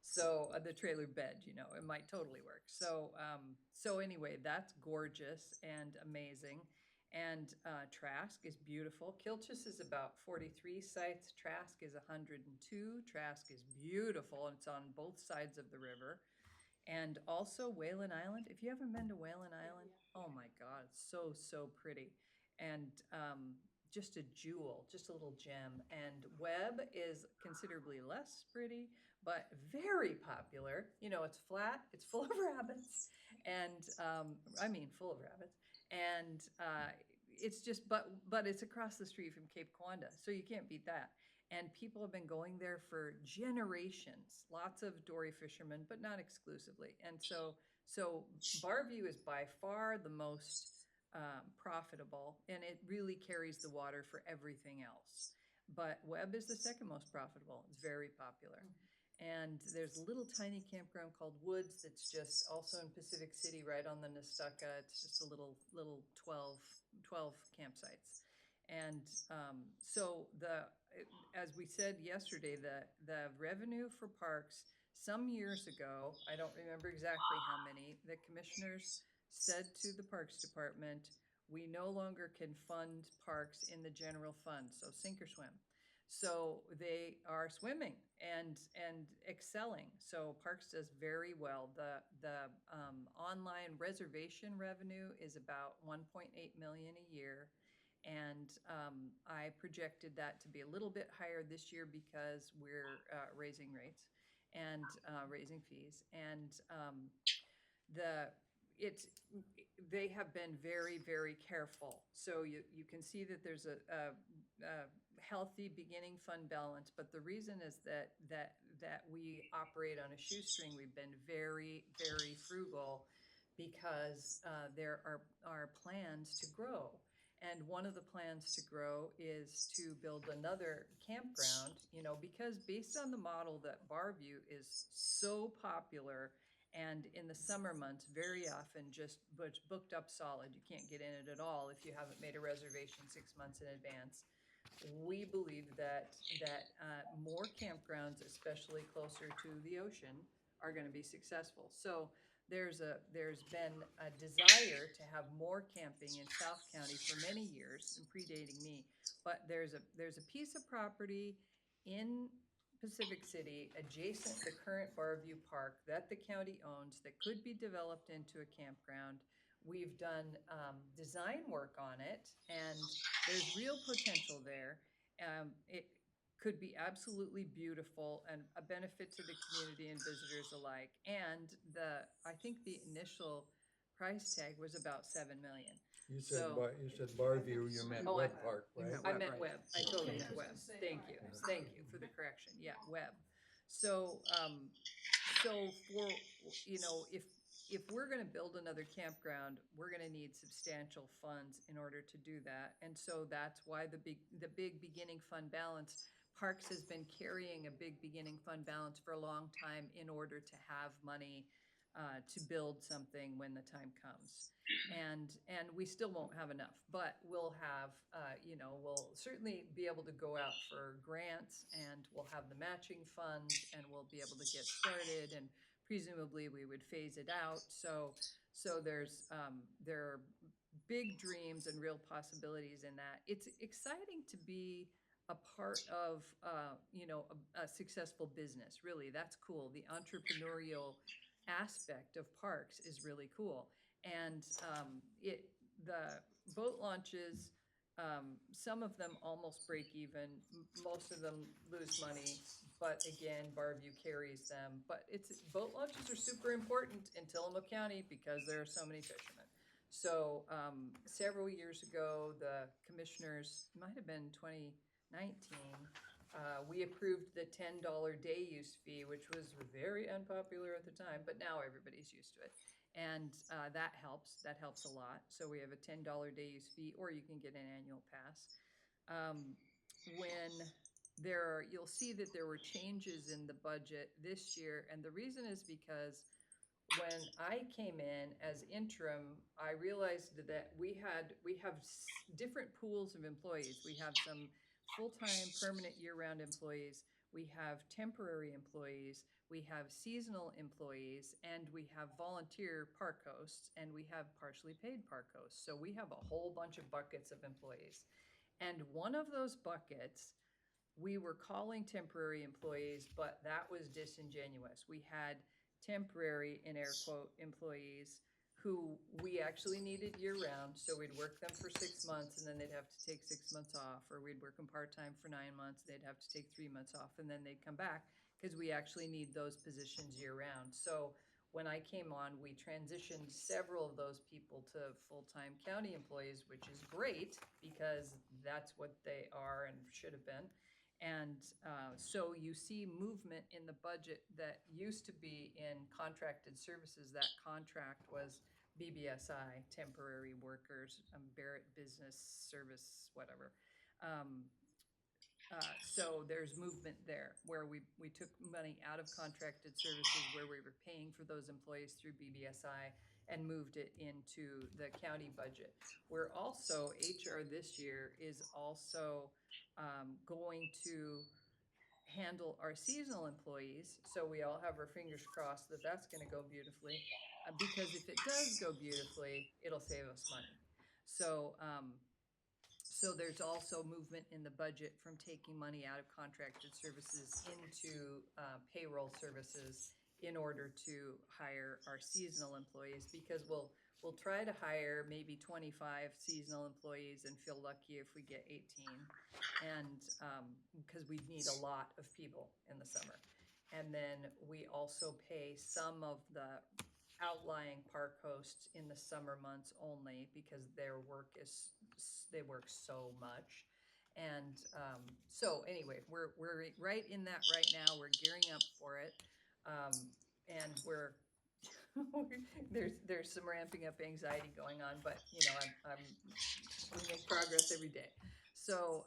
So the trailer bed, you know, it might totally work. So so anyway, that's gorgeous and amazing. And Trask is beautiful. Kilchis is about 43 sites. Trask is 102. Trask is beautiful, and it's on both sides of the river. And also Whalen Island. If you haven't been to Whalen Island, oh my God, it's so, so pretty. And just a jewel, just a little gem. And Webb is considerably less pretty, but very popular. You know, it's flat, it's full of rabbits, and I mean, full of rabbits. And it's just, but it's across the street from Cape Kiwanda, so you can't beat that. And people have been going there for generations. Lots of dory fishermen, but not exclusively. And so Barview is by far the most profitable, and it really carries the water for everything else. But Webb is the second most profitable. It's very popular. And there's a little tiny campground called Woods that's just also in Pacific City, right on the Nestucca. It's just a little 12 campsites. And so as we said yesterday, the revenue for parks, some years ago, I don't remember exactly how many, the commissioners said to the Parks Department, we no longer can fund parks in the general fund, so sink or swim. So they are swimming and excelling. So Parks does very well. The online reservation revenue is about 1.8 million a year. And I projected that to be a little bit higher this year because we're raising rates and raising fees. And they have been very, very careful. So you can see that there's a healthy beginning fund balance, but the reason is that we operate on a shoestring. We've been very, very frugal because there are plans to grow. And one of the plans to grow is to build another campground, you know, because based on the model that Barview is so popular, and in the summer months, very often just booked up solid. You can't get in it at all if you haven't made a reservation 6 months in advance. We believe that more campgrounds, especially closer to the ocean, are going to be successful. So there's been a desire to have more camping in South County for many years, and predating me. But there's a piece of property in Pacific City adjacent to current Barview Park that the county owns that could be developed into a campground. We've done design work on it, and there's real potential there. It could be absolutely beautiful and a benefit to the community and visitors alike. And I think the initial price tag was about 7 million. You said, So- you said Barview, you meant Oh, Webb Park, You right? meant I Webb, meant right. Webb. I totally Okay. meant Webb. Thank you. Thank you for the correction. Yeah, Webb. So, so for, you know, if we're going to build another campground, we're going to need substantial funds in order to do that. And so that's why the big beginning fund balance, Parks has been carrying a big beginning fund balance for a long time in order to have money to build something when the time comes. And we still won't have enough, but we'll have, you know, we'll certainly be able to go out for grants, and we'll have the matching funds, and we'll be able to get started, and presumably we would phase it out. So there are big dreams and real possibilities in that. It's exciting to be a part of, you know, a successful business. Really, that's cool. The entrepreneurial aspect of Parks is really cool. And the boat launches, some of them almost break even, most of them lose money, but again, Barview carries them. But boat launches are super important in Tillamook County because there are so many fishermen. So several years ago, the commissioners, might have been 2019, we approved the $10 day use fee, which was very unpopular at the time, but now everybody's used to it. And that helps a lot. So we have a $10 day use fee, or you can get an annual pass. You'll see that there were changes in the budget this year, and the reason is because when I came in as interim, I realized that we have different pools of employees. We have some full-time, permanent, year-round employees. We have temporary employees. we have seasonal employees, and we have volunteer park hosts, and we have partially paid park hosts. So we have a whole bunch of buckets of employees. And one of those buckets, we were calling temporary employees, but that was disingenuous. We had temporary, in air quote, employees who we actually needed year round. So we'd work them for 6 months and then they'd have to take 6 months off, or we'd work them part-time for 9 months. They'd have to take 3 months off and then they'd come back because we actually need those positions year round. So when I came on, we transitioned several of those people to full-time county employees, which is great because that's what they are and should have been. And so you see movement in the budget that used to be in contracted services. That contract was BBSI, temporary workers, Barrett Business Service, whatever. So there's movement there where we took money out of contracted services where we were paying for those employees through BBSI and moved it into the county budget. We're also, HR this year is also going to handle our seasonal employees. So we all have our fingers crossed that that's going to go beautifully, because if it does go beautifully, it'll save us money. So, so there's also movement in the budget from taking money out of contracted services into payroll services in order to hire our seasonal employees, because we'll try to hire maybe 25 seasonal employees and feel lucky if we get 18, and because we need a lot of people in the summer. And then we also pay some of the outlying park hosts in the summer months only because their work is, they work so much. And so anyway, we're right in that right now. We're gearing up for it. And we're there's some ramping up anxiety going on, but you know, we make progress every day. So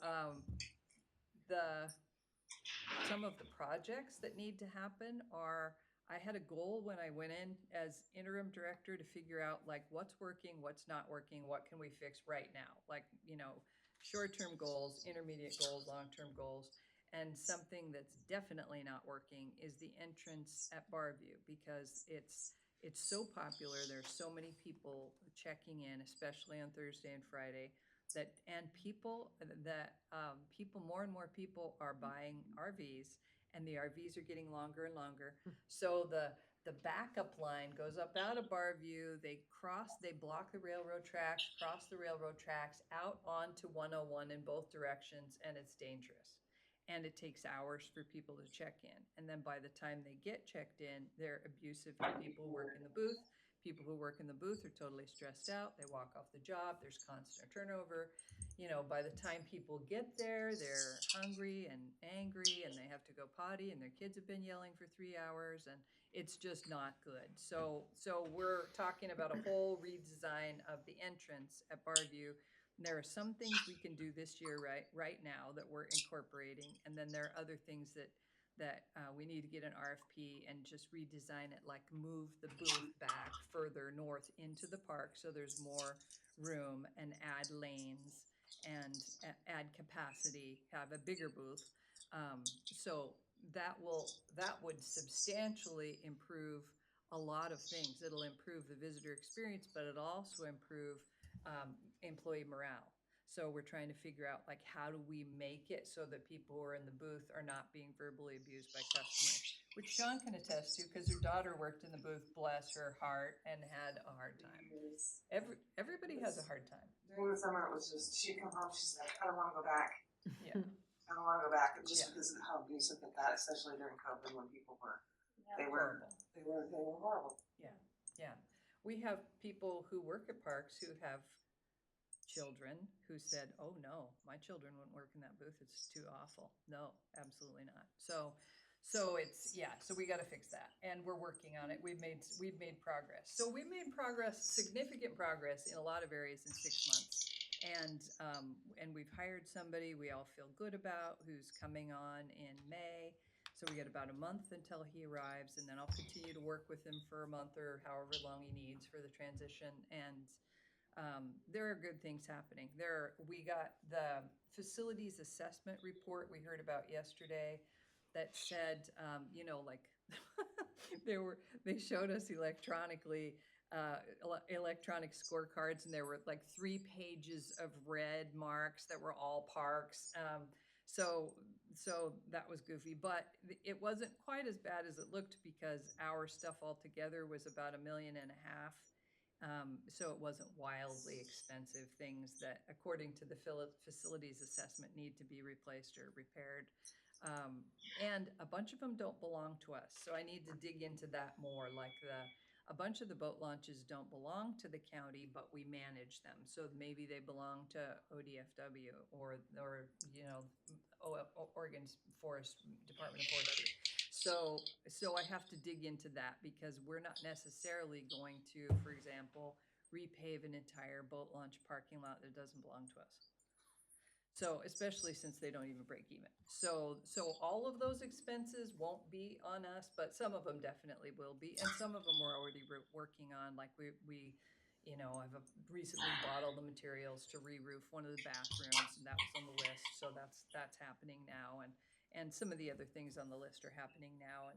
some of the projects that need to happen are, I had a goal when I went in as interim director to figure out like what's working, what's not working, what can we fix right now? Like, you know, short-term goals, intermediate goals, long-term goals. And something that's definitely not working is the entrance at Barview, because it's so popular. There's so many people checking in, especially on Thursday and Friday, people more and more people are buying RVs, and the RVs are getting longer and longer. So the backup line goes up out of Barview, they block the railroad tracks, cross the railroad tracks out onto 101 in both directions, and it's dangerous. And it takes hours for people to check in. And then by the time they get checked in, they're abusive to people who work in the booth. People who work in the booth are totally stressed out. They walk off the job. There's constant turnover. You know, by the time people get there, they're hungry and angry, and they have to go potty, and their kids have been yelling for 3 hours, and it's just not good. So we're talking about a whole redesign of the entrance at Barview. There are some things we can do this year right now that we're incorporating, and then there are other things that we need to get an RFP and just redesign it, like move the booth back further north into the park so there's more room, and add lanes and add capacity, have a bigger booth. So that would substantially improve a lot of things. It'll improve the visitor experience, but it'll also improve employee morale. So we're trying to figure out, like, how do we make it so that people who are in the booth are not being verbally abused by customers, which Sean can attest to because her daughter worked in the booth, bless her heart, and had a hard time. Everybody has a hard time. During the summer, it was just, she'd come home, she's like, I don't wanna go back. Yeah. I don't wanna go back, just Yeah. because of how abusive it got, especially during COVID when people were, they were horrible. Yeah. We have people who work at parks who have children who said, oh no, my children wouldn't work in that booth. It's too awful. No, absolutely not. So it's, so we got to fix that, and we're working on it. We've made progress. So we've made significant progress in a lot of areas in 6 months. And we've hired somebody we all feel good about, who's coming on in May. So we got about a month until he arrives, and then I'll continue to work with him for a month or however long he needs for the transition. And there are good things happening. We got the facilities assessment report we heard about yesterday that said, like They showed us electronically, electronic scorecards, and there were like 3 pages of red marks that were all parks. So that was goofy, but it wasn't quite as bad as it looked because our stuff altogether was about $1.5 million. So it wasn't wildly expensive things that, according to the facilities assessment, need to be replaced or repaired. And a bunch of them don't belong to us, so I need to dig into that more. Like a bunch of the boat launches don't belong to the county, but we manage them. So maybe they belong to ODFW or Oregon Department of Forestry. So I have to dig into that because we're not necessarily going to, for example, repave an entire boat launch parking lot that doesn't belong to us. So especially since they don't even break even. So all of those expenses won't be on us, but some of them definitely will be. And some of them we're already working on. Like I've recently bought all the materials to re-roof one of the bathrooms, and that was on the list. So that's happening now. And some of the other things on the list are happening now.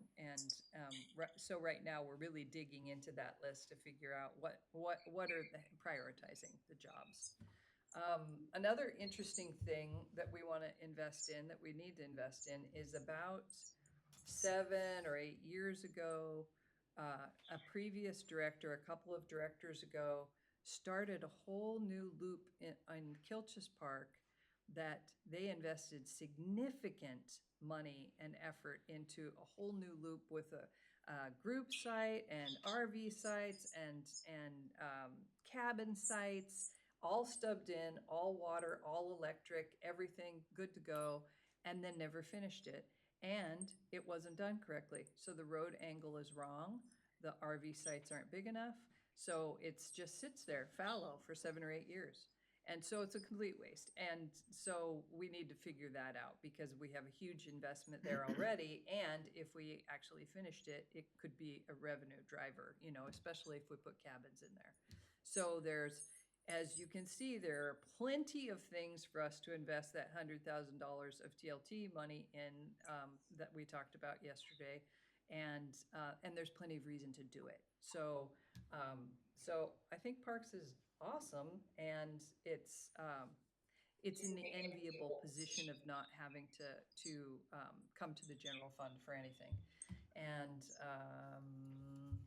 So right now we're really digging into that list to figure out what are prioritizing the jobs. Another interesting thing that we want to invest in, that we need to invest in, is about 7 or 8 years ago, a previous director, a couple of directors ago, started a whole new loop in Kilchis Park that they invested significant money and effort into a whole new loop with a group site and RV sites and cabin sites, all stubbed in, all water, all electric, everything good to go, and then never finished it. And it wasn't done correctly. So the road angle is wrong. The RV sites aren't big enough. So it just sits there fallow for 7 or 8 years. And so it's a complete waste. And so we need to figure that out because we have a huge investment there already. And if we actually finished it, it could be a revenue driver, especially if we put cabins in there. So as you can see, there are plenty of things for us to invest that $100,000 of TLT money in that we talked about yesterday, and there's plenty of reason to do it. So I think Parks is awesome, and it's in the enviable position of not having to come to the general fund for anything. And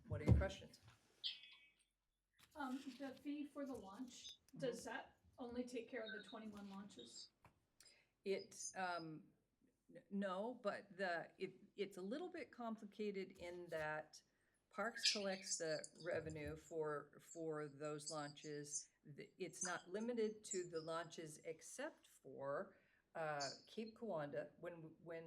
what are your questions? The fee for the launch, does that only take care of the 21 launches? No, but it's a little bit complicated in that Parks collects the revenue for those launches. It's not limited to the launches except for Cape Kiwanda. When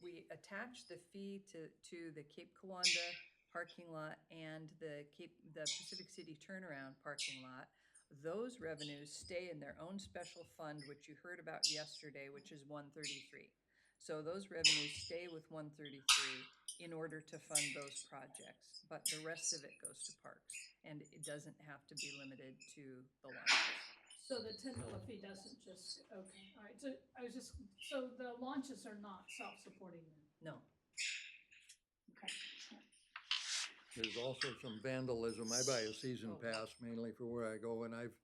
we attach the fee to the Cape Kiwanda parking lot and the Pacific City turnaround parking lot, those revenues stay in their own special fund, which you heard about yesterday, which is 133. So those revenues stay with 133 in order to fund those projects, but the rest of it goes to Parks, and it doesn't have to be limited to the launches. So the $10 fee doesn't just, okay, all right, so the launches are not self-supporting then? No. Okay. There's also some vandalism. I buy a season pass mainly for where I go, and I've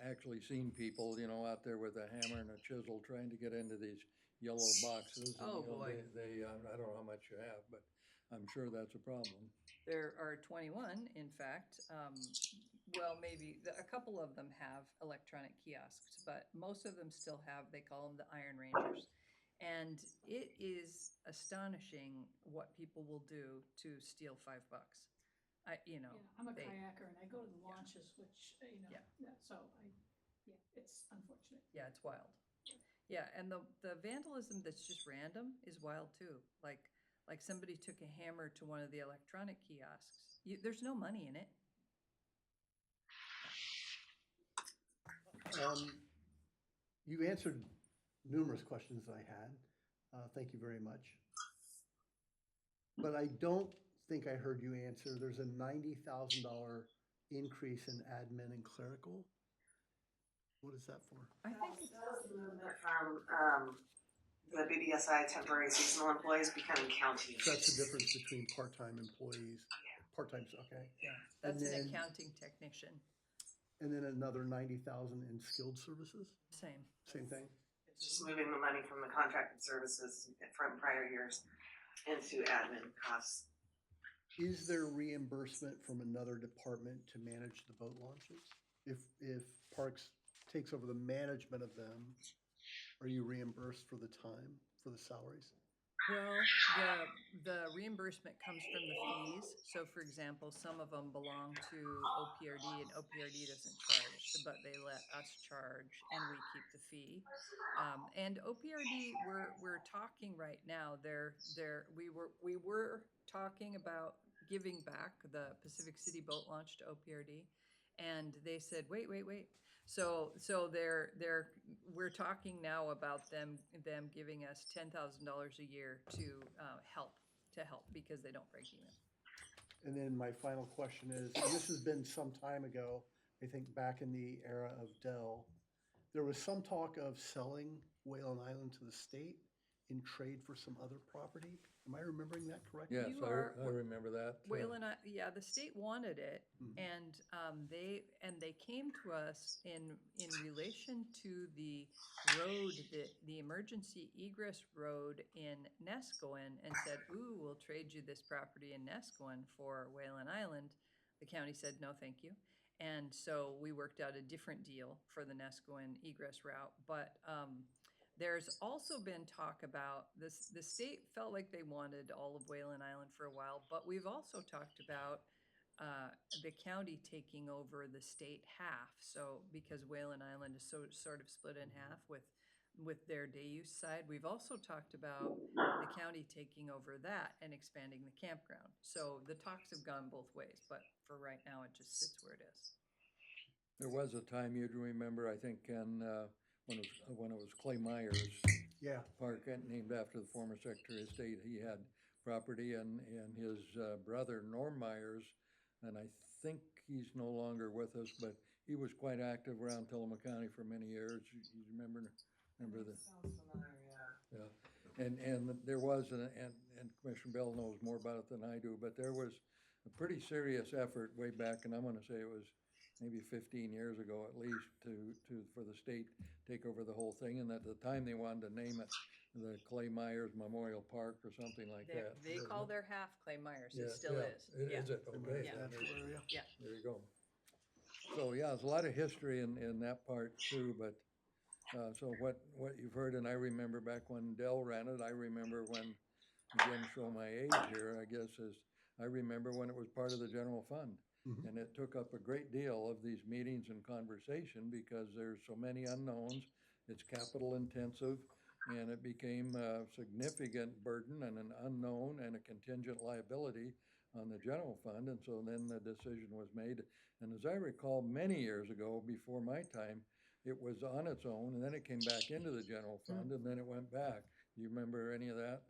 actually seen people, out there with a hammer and a chisel trying to get into these yellow boxes. And, boy. They I don't know how much you have, but I'm sure that's a problem. There are 21, in fact. Well, maybe a couple of them have electronic kiosks, but most of them still have, they call them the Iron Rangers. And it is astonishing what people will do to steal $5. Yeah, I'm a kayaker and I go to the launches, which, it's unfortunate. Yeah, it's wild. Yeah, and the vandalism that's just random is wild too. Like somebody took a hammer to one of the electronic kiosks. There's no money in it. You answered numerous questions I had. Thank you very much. But I don't think I heard you answer. There's a $90,000 increase in admin and clerical. What is that for? I think That was the movement from the BDSI temporary seasonal employees becoming county. So that's the difference between part-time employees, part-time, okay. That's And an then- accounting technician, And then another 90,000 in skilled services, same. same thing? It's just moving the money from the contracted services from prior years into admin costs. Is there reimbursement from another department to manage the boat launches? If Parks takes over the management of them, are you reimbursed for the time, for the salaries? Well, the reimbursement comes from the fees. So for example, some of them belong to OPRD and OPRD doesn't charge, but they let us charge and we keep the fee. And OPRD, we're talking right now, we were talking about giving back the Pacific City boat launch to OPRD. And they said, wait. So we're talking now about them giving us $10,000 a year to help because they don't break even. And then my final question is, and this has been some time ago, I think back in the era of Dell, there was some talk of selling Whalen Island to the state in trade for some other property. Am I remembering that correctly? Yes, You are- I remember that. Whalen, yeah, the state wanted it, Mhm. and they came to us in relation to the road, the emergency egress road in Nescoin, and said, "Ooh, we'll trade you this property in Nescoin for Whalen Island." The county said, "No, thank you." And so we worked out a different deal for the Nescoin egress route, but there's also been talk about this. The state felt like they wanted all of Whalen Island for a while, but we've also talked about the county taking over the state half. So because Whalen Island is sort of split in half with their day use side, we've also talked about the county taking over that and expanding the campground. So the talks have gone both ways, but for right now, it just sits where it is. There was a time you'd remember, I think, Ken, when it was Clay Myers Yeah, Park, named after the former Secretary of State. He had property, and his brother Norm Myers, and I think he's no longer with us, but he was quite active around Tillamook County for many years. You remember the, Sounds familiar, yeah. yeah. And there was, and Commissioner Bell knows more about it than I do, but there was a pretty serious effort way back, and I'm gonna say it was maybe 15 years ago at least, for the state take over the whole thing, and at the time they wanted to name it the Clay Myers Memorial Park or something like that. They call their half Clay Myers. Yeah, It still yeah. is. Is it? Okay. Yeah. that's where, yeah. There you go. So, yeah, there's a lot of history in that part too, but, so what you've heard, and I remember back when Dell ran it, I remember when, again, show my age here, I guess, is, I remember when it was part of the general fund. Mhm. And it took up a great deal of these meetings and conversation because there's so many unknowns. It's capital intensive, and it became a significant burden and an unknown and a contingent liability on the general fund. And so then the decision was made. And as I recall, many years ago, before my time, it was on its own, and then it came back into the general fund, and then it went back. Do you remember any of that?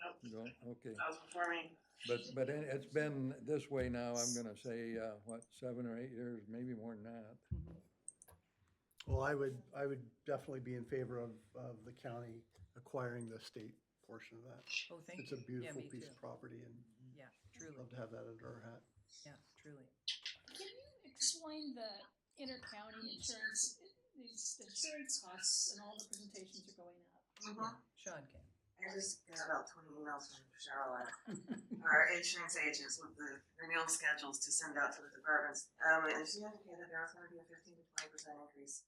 Nope. You don't? Okay. That was before me. But it's been this way now, I'm gonna say, 7 or 8 years, maybe more than that. Well, I would definitely be in favor of the county acquiring the state portion of that. Oh, thank you. It's a beautiful me piece too. of property, and Yeah, I'd truly. love to have that under our hat. Yeah, truly. Can you explain the inter-county insurance, the insurance costs and all the presentations are going up? Sean can. I just got about 20 emails from Charlotte, our insurance agents, with the renewal schedules to send out to the departments. And she indicated there was going to be a 15 to 20% increase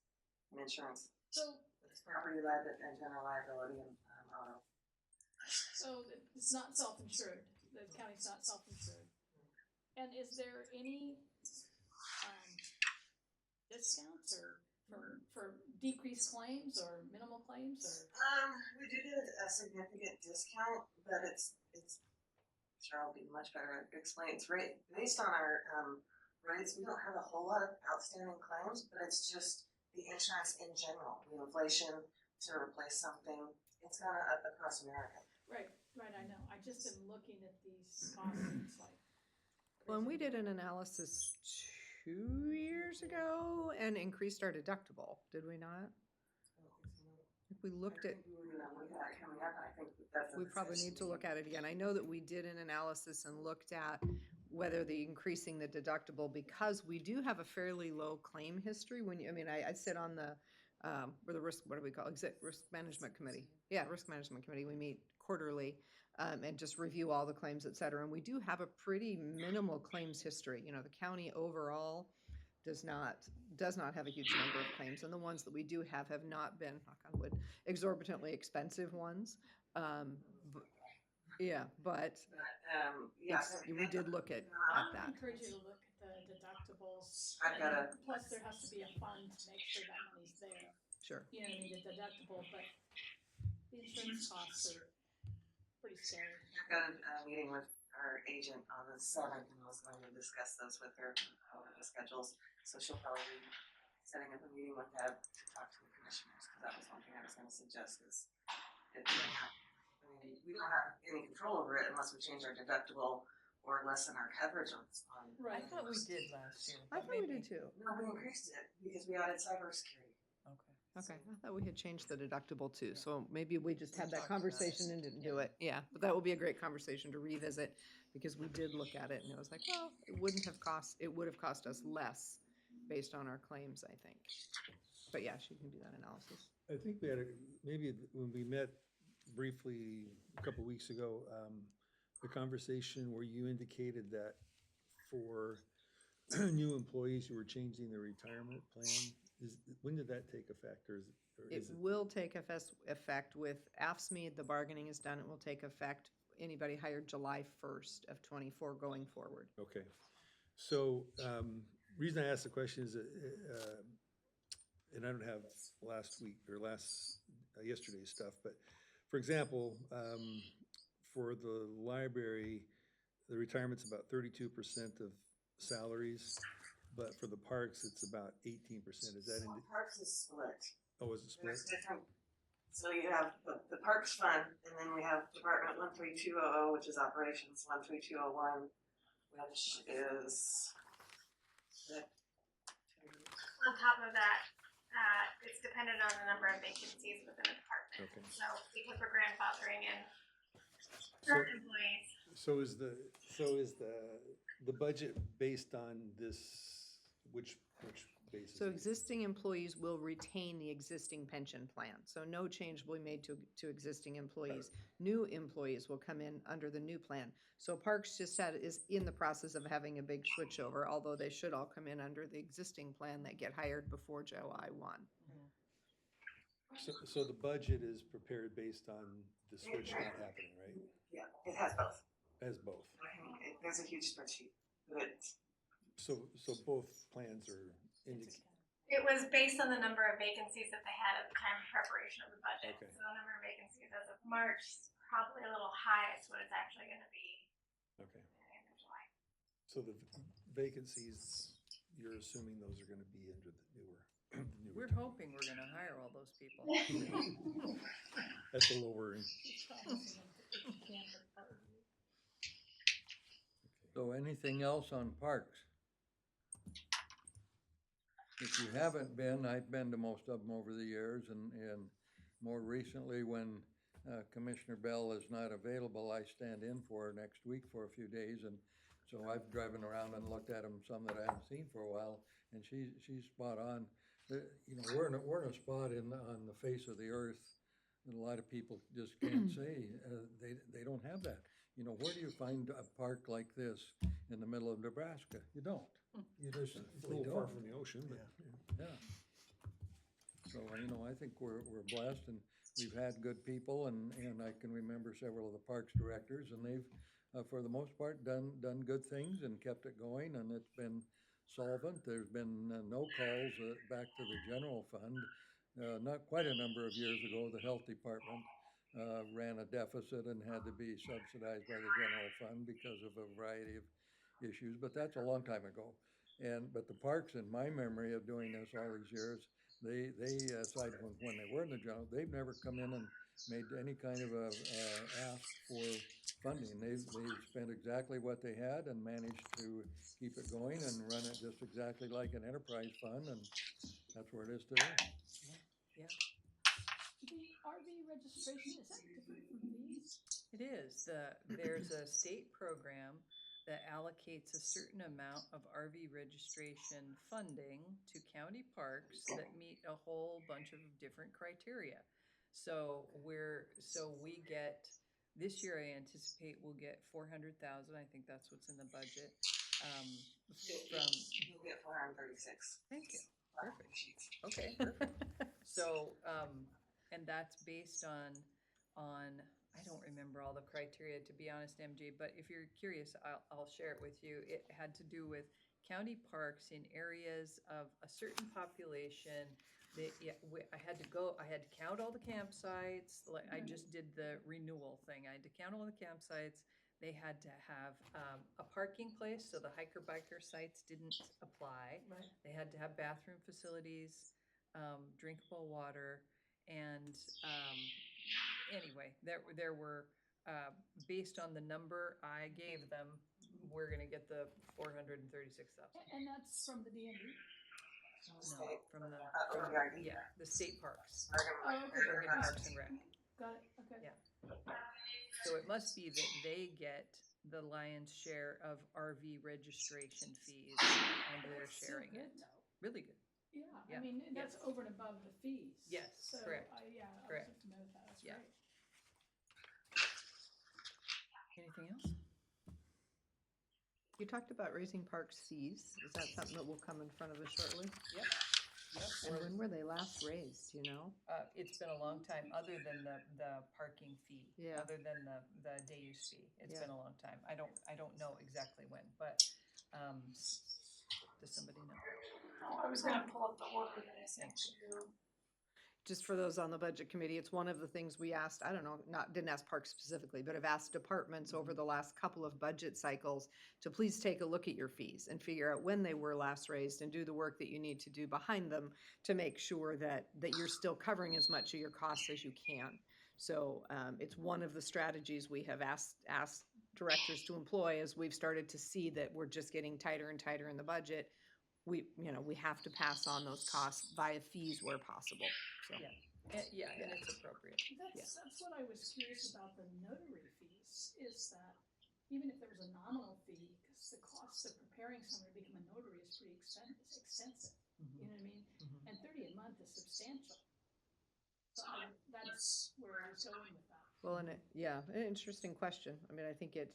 in insurance. So, It's property liability and general liability and auto. so it's not self-insured, the county's not self-insured. And is there any, discounts or for decreased claims or minimal claims or? We do get a significant discount, but it's Cheryl will be much better at explaining. It's based on our rates. We don't have a whole lot of outstanding claims, but it's just the insurance in general. The inflation to replace something, it's gone up across America. Right, I know. I just am looking at these costs and it's like. Well, and we did an analysis 2 years ago and increased our deductible, did we not? we looked at, I think we were gonna look at that coming up, and I think that's a we probably need to discussion. look at it again. I know that we did an analysis and looked at whether the increasing the deductible, because we do have a fairly low claim history when you, I mean, I sit on the, or the risk, what do we call, risk management committee. Yeah, risk management committee. We meet quarterly, and just review all the claims, et cetera. And we do have a pretty minimal claims history. You know, the county overall does not have a huge number of claims, and the ones that we do have not been, knock on wood, exorbitantly expensive ones. Yeah, but Yeah. we did look at I would that. encourage you to look at the deductibles. I've got and Plus, there has to be a fund to make sure that money's there. Sure. You know, what I mean, the deductible, but the insurance costs are pretty scary. I've got a meeting with our agent on the 7th, and I was going to discuss those with her, the schedules. So she'll probably be setting up a meeting with Deb to talk to the commissioners, because that was one thing I was gonna suggest is we don't have any control over it unless we change our deductible or lessen our coverage on. I thought we did last year. I but thought we maybe- did too. No, we increased it because we added cybersecurity. Okay. Okay, I thought we had changed the deductible too, so maybe we just had that talked about it. conversation and didn't do it. Yeah, but that will be a great conversation to revisit, because we did look at it and it was like, well, it would have cost us less based on our claims, I think. But yeah, she can do that analysis. I think we had, maybe when we met briefly a couple weeks ago, the conversation where you indicated that for new employees who were changing their retirement plan, when did that take effect, or is It will take effect with AFSCME, the bargaining is done, it will take effect, anybody hired July 1st of '24 going forward. Okay, so, reason I asked the question is, and I don't have yesterday's stuff, but for example, for the library, the retirement's about 32% of salaries, but for the parks, it's about 18%. Is that in? Parks is split. Oh, is it split? There's different, so you have the Parks Fund, and then we have Department 13200, which is operations, 13201, which is On top of that, it's dependent on the number of vacancies within a department. Okay. So because we're grandfathering in So, certain employees, so is the budget based on this, which basis? So existing employees will retain the existing pension plan, so no change will be made to existing employees. New employees will come in under the new plan. So Parks just is in the process of having a big switchover, although they should all come in under the existing plan that get hired before July 1. So the budget is prepared based on the switch not happening, right? yeah, it has both. As both. There's a huge spreadsheet, but So both plans are it was based on the number of vacancies that they had at the time of preparation of the budget. Okay. So the number of vacancies as of March is probably a little high as to what it's actually gonna be okay. at the end of July. So the vacancies, you're assuming those are gonna be under the newer. We're hoping we're gonna hire all those people. That's a lower. It's promising if you can, but probably. So anything else on parks? If you haven't been, I've been to most of them over the years, and more recently, when Commissioner Bell is not available, I stand in for her next week for a few days, and so I've driven around and looked at them, some that I haven't seen for a while, and she's spot on. You know, we're in a spot on the face of the earth that a lot of people just can't say. They don't have that. You know, where do you find a park like this in the middle of Nebraska? You don't. You just It's a simply little far don't. from the ocean, but. Yeah. So, you know, I think we're blessed, and we've had good people, and I can remember several of the parks directors, and they've, for the most part, done good things and kept it going, and it's been solvent. There's been no calls back to the general fund. Not quite a number of years ago, the health department ran a deficit and had to be subsidized by the general fund because of a variety of issues, but that's a long time ago. But the parks, in my memory of doing this all these years, they aside from when they were in the general, they've never come in and made any kind of a ask for funding. They've spent exactly what they had and managed to keep it going and run it just exactly like an enterprise fund, and that's where it is today. Yeah. The RV registration, is that different from these? It is. There's a state program that allocates a certain amount of RV registration funding to county parks that meet a whole bunch of different criteria. So we get, this year I anticipate we'll get 400,000. I think that's what's in the budget. From, You'll get 436. thank you. Perfect. Okay, perfect. So, and that's based on, I don't remember all the criteria, to be honest, MJ, but if you're curious, I'll share it with you. It had to do with county parks in areas of a certain population. I had to count all the campsites, like I just did the renewal thing. I had to count all the campsites. They had to have a parking place, so the hiker-biker sites didn't apply. Right. They had to have bathroom facilities, drinkable water, and anyway, there were, based on the number I gave them, we're gonna get the 436,000. And that's from the DMV? No, from the, ORD. yeah, the state parks, Oh, okay. Oregon Parks and Rec. Got it, okay. Yeah. So it must be that they get the lion's share of RV registration fees, and they're That's still sharing good, it. though. Really good. Yeah, Yeah. I mean, that's over and above the fees. Yes, So, correct, yeah, I correct. was familiar with that, that's Yeah. great. Anything else? You talked about raising parks fees. Is that something that will come in front of us shortly? Yep. And when were they last raised, you know? It's been a long time, other than the parking fee. Yeah. Other than the day use fee. It's Yeah. been a long time. I don't know exactly when, but, does somebody know? I was gonna pull up the order that I sent you. Just for those on the budget committee, it's one of the things we asked, I don't know, didn't ask parks specifically, but have asked departments over the last couple of budget cycles to please take a look at your fees and figure out when they were last raised and do the work that you need to do behind them to make sure that you're still covering as much of your costs as you can. So it's one of the strategies we have asked directors to employ as we've started to see that we're just getting tighter and tighter in the budget. We have to pass on those costs via fees where possible, so. Yeah, and it's appropriate. That's what I was curious about the notary fees, is that even if there was a nominal fee, because the cost of preparing someone to become a notary is pretty extensive, you know what I mean? Mhm. And 30 a month is substantial. So that's where I was going with that. Well, an interesting question. I mean, I think It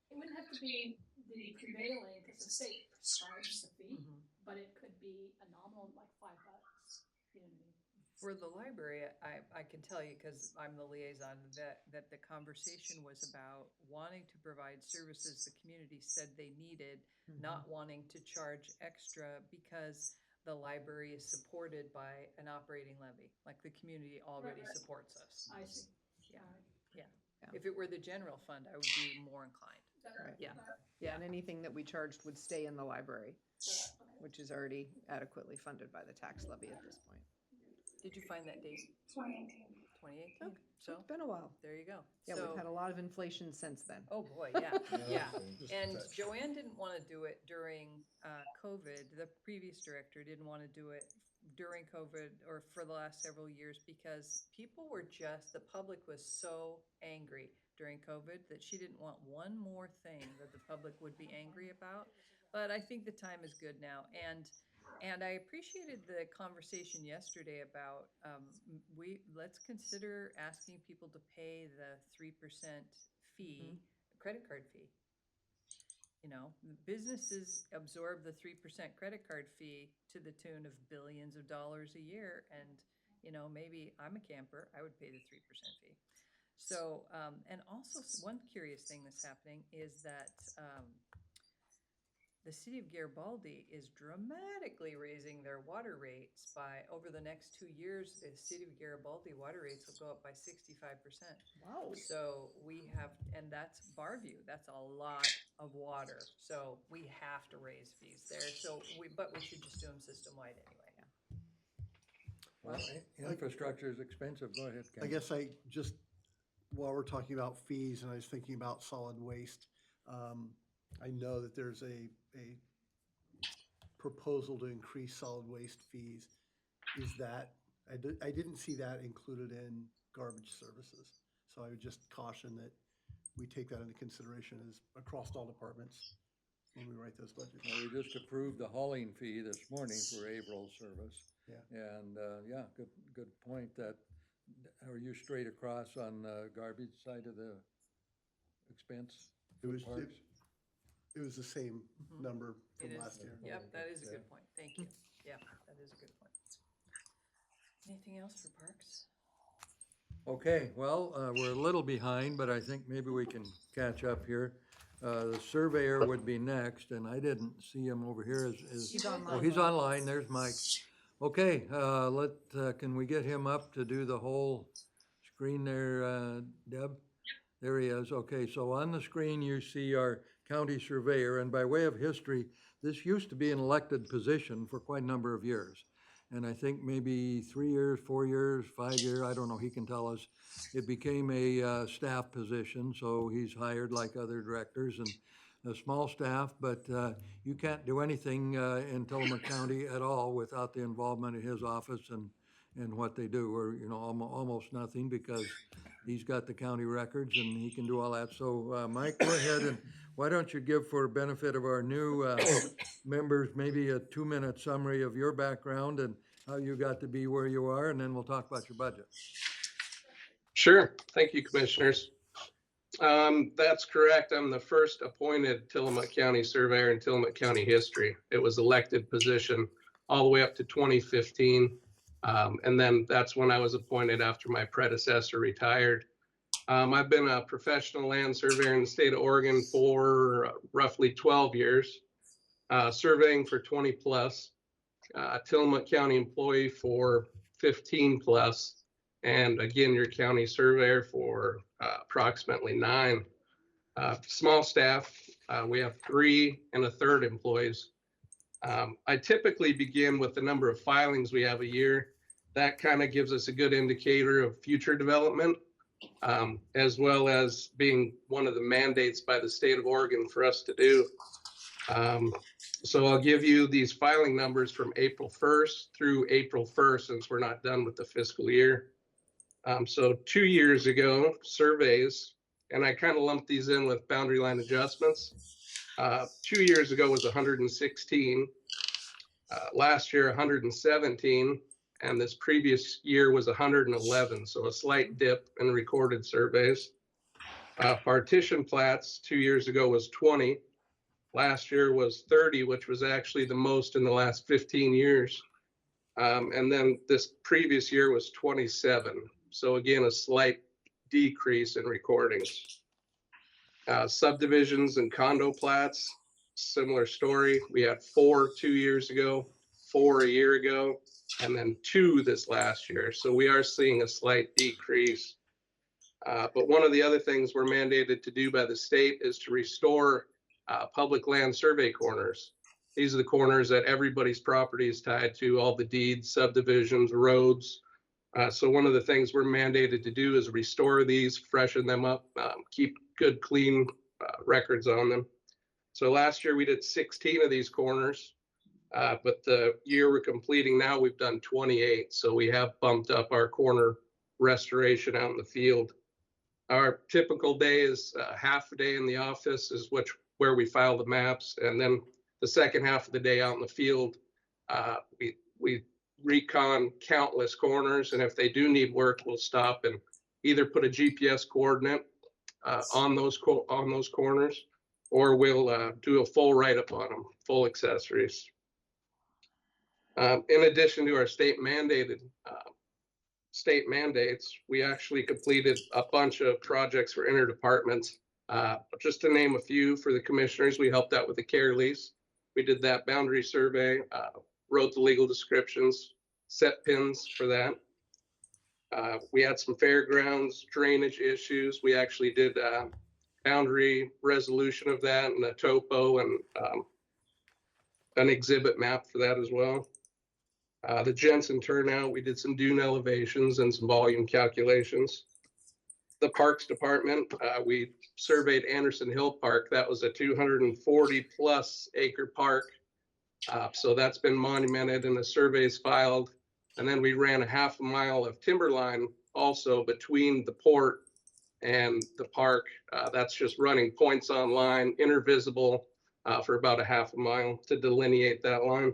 wouldn't have to be the prevailing, because the state prescribes the fee, Mhm. but it could be a nominal, like $5, you know what I mean? For the library, I can tell you, because I'm the liaison, that the conversation was about wanting to provide services the community said they needed, not wanting to charge extra because the library is supported by an operating levy, like the community already Right. supports us. I see. Yeah. All right. If it were the general fund, I would be more inclined. Right. Yeah. and anything that we charged would stay in the library, Okay. which is already adequately funded by the tax levy at this point. Did you find that date? 2018. 2018? So, It's been a while. there you go. Yeah, So- we've had a lot of inflation since then. Oh, boy, yeah, yeah. Just And touch. Joanne didn't want to do it during COVID. The previous director didn't want to do it during COVID or for the last several years because people were the public was so angry during COVID that she didn't want one more thing that the public would be angry about. But I think the time is good now. And I appreciated the conversation yesterday about, let's consider asking people to pay the 3% fee, credit card fee. You know, businesses absorb the 3% credit card fee to the tune of billions of dollars a year. And, maybe I'm a camper, I would pay the 3% fee. So, and also one curious thing that's happening is that, the city of Garibaldi is dramatically raising their water rates over the next 2 years, the city of Garibaldi water rates will go up by 65%. Wow. So and that's Barview, that's a lot of water, so we have to raise fees there, but we should just do them system-wide anyway. Well, infrastructure is expensive. Go ahead, Ken. I guess while we're talking about fees, and I was thinking about solid waste, I know that there's a proposal to increase solid waste fees. Is that I didn't see that included in garbage services. So I would just caution that we take that into consideration as across all departments when we write those budgets. Well, we just approved the hauling fee this morning for April service. Yeah. And, yeah, good point that, are you straight across on the garbage side of the expense? It was, Parks? it was the same Mhm. number It from is, last year. yep, that is a Yeah. good point, thank you, yeah, that is a good point. Anything else for parks? Okay, well, we're a little behind, but I think maybe we can catch up here. The surveyor would be next, and I didn't see him over here. He's Oh, online. he's online, there's Mike. Okay, can we get him up to do the whole screen there, Deb? There he is, okay, so on the screen you see our county surveyor, and by way of history, this used to be an elected position for quite a number of years. And I think maybe 3 years, 4 years, 5 years, I don't know, he can tell us. It became a staff position, so he's hired like other directors and a small staff, but you can't do anything in Tillamook County at all without the involvement of his office and what they do, or, you know, almost nothing, because he's got the county records and he can do all that. So Mike, go ahead, and why don't you give, for benefit of our new members, maybe a 2-minute summary of your background and how you got to be where you are, and then we'll talk about your budget. Sure. Thank you, commissioners. That's correct. I'm the first appointed Tillamook County surveyor in Tillamook County history. It was elected position all the way up to 2015. And then that's when I was appointed after my predecessor retired. I've been a professional land surveyor in the state of Oregon for roughly 12 years, surveying for 20 plus, Tillamook County employee for 15 plus. And again, your county surveyor for approximately 9. Small staff, we have 3 1/3 employees. I typically begin with the number of filings we have a year. That kind of gives us a good indicator of future development, as well as being one of the mandates by the state of Oregon for us to do. So I'll give you these filing numbers from April 1st through April 1st, since we're not done with the fiscal year. So 2 years ago, surveys, and I kind of lumped these in with boundary line adjustments. 2 years ago was 116. Last year, 117. And this previous year was 111. So a slight dip in recorded surveys. Partition plats 2 years ago was 20. Last year was 30, which was actually the most in the last 15 years. And then this previous year was 27. So again, a slight decrease in recordings. Subdivisions and condo plats, similar story. We had 4 2 years ago, 4 a year ago, and then 2 this last year. So we are seeing a slight decrease. But one of the other things we're mandated to do by the state is to restore public land survey corners. These are the corners that everybody's property is tied to, all the deeds, subdivisions, roads. So one of the things we're mandated to do is restore these, freshen them up, keep good, clean records on them. So last year we did 16 of these corners, but the year we're completing now, we've done 28. So we have bumped up our corner restoration out in the field. Our typical day is half a day in the office is where we file the maps. And then the second half of the day out in the field, we recon countless corners, and if they do need work, we'll stop and either put a GPS coordinate on those corners, or we'll do a full write-up on them, full accessories. In addition to our state mandates, we actually completed a bunch of projects for interdepartments. Just to name a few for the commissioners, we helped out with the care lease. We did that boundary survey, wrote the legal descriptions, set pins for that. We had some fairgrounds drainage issues. We actually did boundary resolution of that and a topo and an exhibit map for that as well. The Jensen turnout, we did some dune elevations and some volume calculations. The Parks Department, we surveyed Anderson Hill Park. That was a 240 plus acre park. So that's been monumented and the surveys filed. And then we ran a half a mile of timber line also between the port and the park. That's just running points on line, intervisible, for about a half a mile to delineate that line.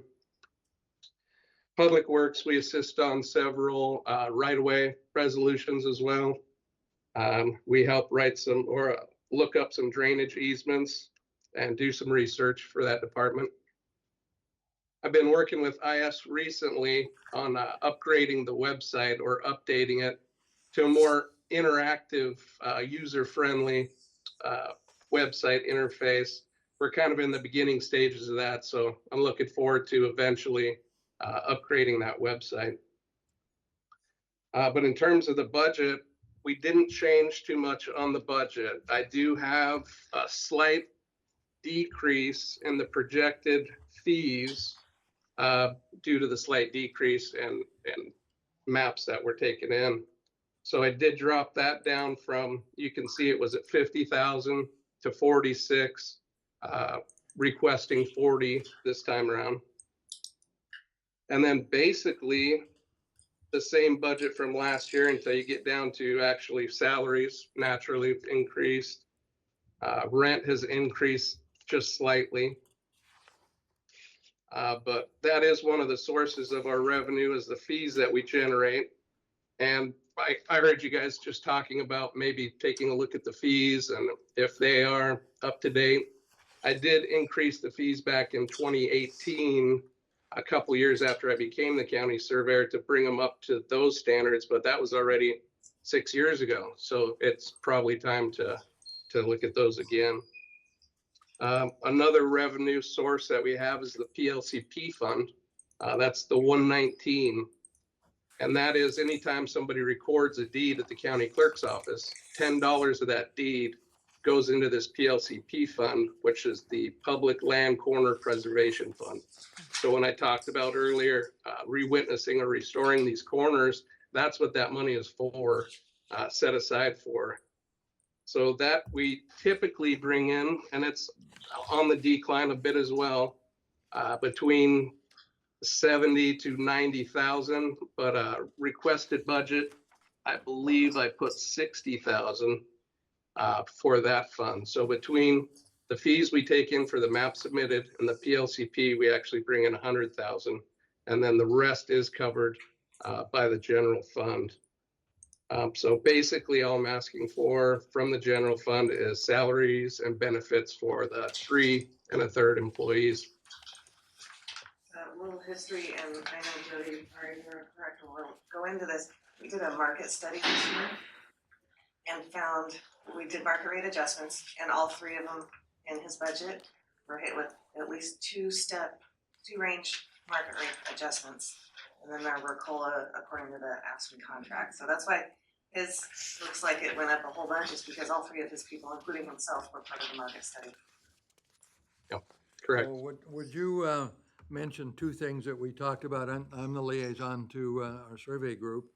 Public Works, we assist on several right-of-way resolutions as well. We help write some or look up some drainage easements and do some research for that department. I've been working with IS recently on upgrading the website or updating it to a more interactive, user-friendly website interface. We're kind of in the beginning stages of that, so I'm looking forward to eventually upgrading that website. But in terms of the budget, we didn't change too much on the budget. I do have a slight decrease in the projected fees due to the slight decrease in maps that were taken in. So I did drop that down from, you can see it was at 50,000 to 46, requesting 40 this time around. And then basically the same budget from last year until you get down to actually salaries naturally have increased. Rent has increased just slightly. But that is one of the sources of our revenue is the fees that we generate. And I heard you guys just talking about maybe taking a look at the fees and if they are up to date. I did increase the fees back in 2018, a couple years after I became the county surveyor, to bring them up to those standards, but that was already 6 years ago. So it's probably time to look at those again. Another revenue source that we have is the PLCP fund. That's the 119. And that is anytime somebody records a deed at the county clerk's office, $10 of that deed goes into this PLCP fund, which is the Public Land Corner Preservation Fund. So when I talked about earlier, re-witnessing or restoring these corners, that's what that money is for, set aside for. So that we typically bring in, and it's on the decline a bit as well, between 70 to 90,000, but requested budget, I believe I put 60,000 for that fund. So between the fees we take in for the map submitted and the PLCP, we actually bring in 100,000, and then the rest is covered by the general fund. So basically all I'm asking for from the general fund is salaries and benefits for the 3 1/3 employees. A little history, and I know Jody, you're correct, we'll go into this. We did a market study this year and found we did market rate adjustments, and all 3 of them in his budget were hit with at least 2 range market rate adjustments. And then there were COLA according to the ASPE contract. So that's why his looks like it went up a whole bunch, is because all 3 of his people, including himself, were part of the market study. Yep, correct. So would you mention 2 things that we talked about? I'm the liaison to our survey group.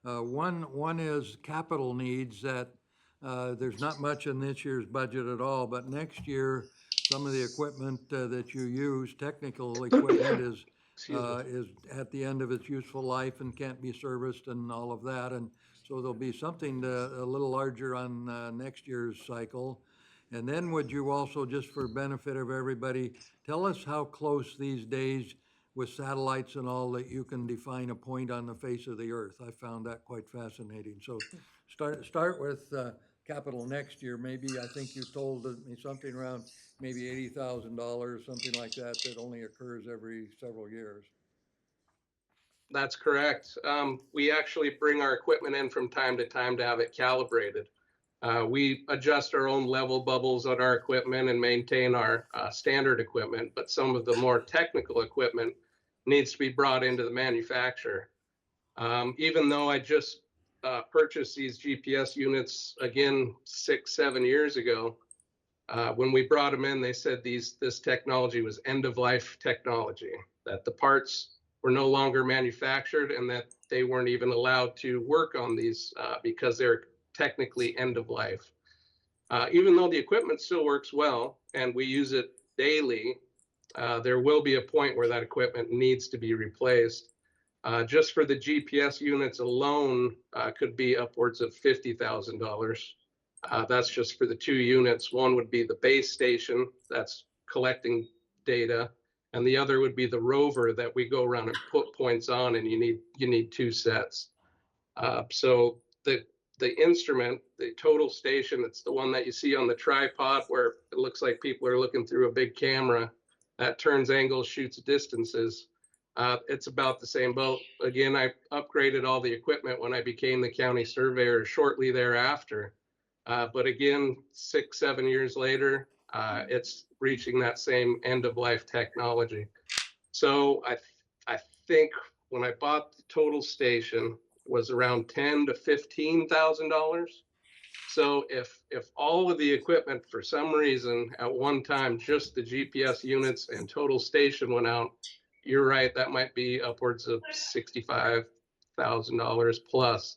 One is capital needs that there's not much in this year's budget at all, but next year, some of the equipment that you use, technical equipment is at the end of its useful life and can't be serviced and all of that. And so there'll be something a little larger on next year's cycle. And then would you also, just for benefit of everybody, tell us how close these days with satellites and all that you can define a point on the face of the earth? I found that quite fascinating. So start with capital next year. Maybe, I think you told me something around maybe $80,000, something like that, that only occurs every several years. That's correct. We actually bring our equipment in from time to time to have it calibrated. We adjust our own level bubbles on our equipment and maintain our standard equipment, but some of the more technical equipment needs to be brought into the manufacturer. Even though I just purchased these GPS units again 6-7 years ago, when we brought them in, they said this technology was end-of-life technology, that the parts were no longer manufactured and that they weren't even allowed to work on these because they're technically end of life. Even though the equipment still works well and we use it daily, there will be a point where that equipment needs to be replaced. Just for the GPS units alone, could be upwards of $50,000. That's just for the 2 units. One would be the base station that's collecting data, and the other would be the rover that we go around and put points on, and you need 2 sets. So the instrument, the total station, it's the one that you see on the tripod where it looks like people are looking through a big camera that turns angles, shoots distances. It's about the same boat. Again, I upgraded all the equipment when I became the county surveyor shortly thereafter. But again, 6-7 years later, it's reaching that same end of life technology. So I think when I bought the total station was around $10,000 to $15,000. So if all of the equipment for some reason at one time, just the GPS units and total station went out, you're right, that might be upwards of $65,000 plus,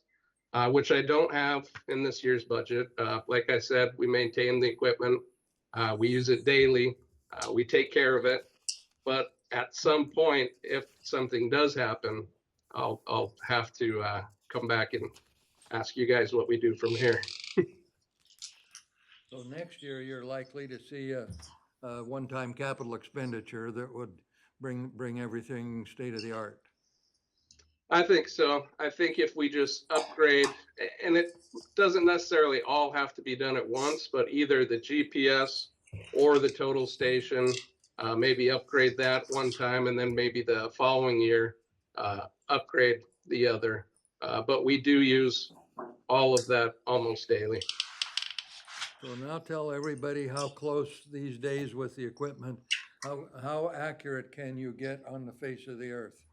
which I don't have in this year's budget. Like I said, we maintain the equipment. We use it daily. We take care of it. But at some point, if something does happen, I'll have to come back and ask you guys what we do from here. So next year, you're likely to see a one-time capital expenditure that would bring everything state of the art. I think so. I think if we just upgrade, and it doesn't necessarily all have to be done at once, but either the GPS or the total station, maybe upgrade that one time, and then maybe the following year upgrade the other. But we do use all of that almost daily. So now tell everybody how close these days with the equipment, how accurate can you get on the face of the earth?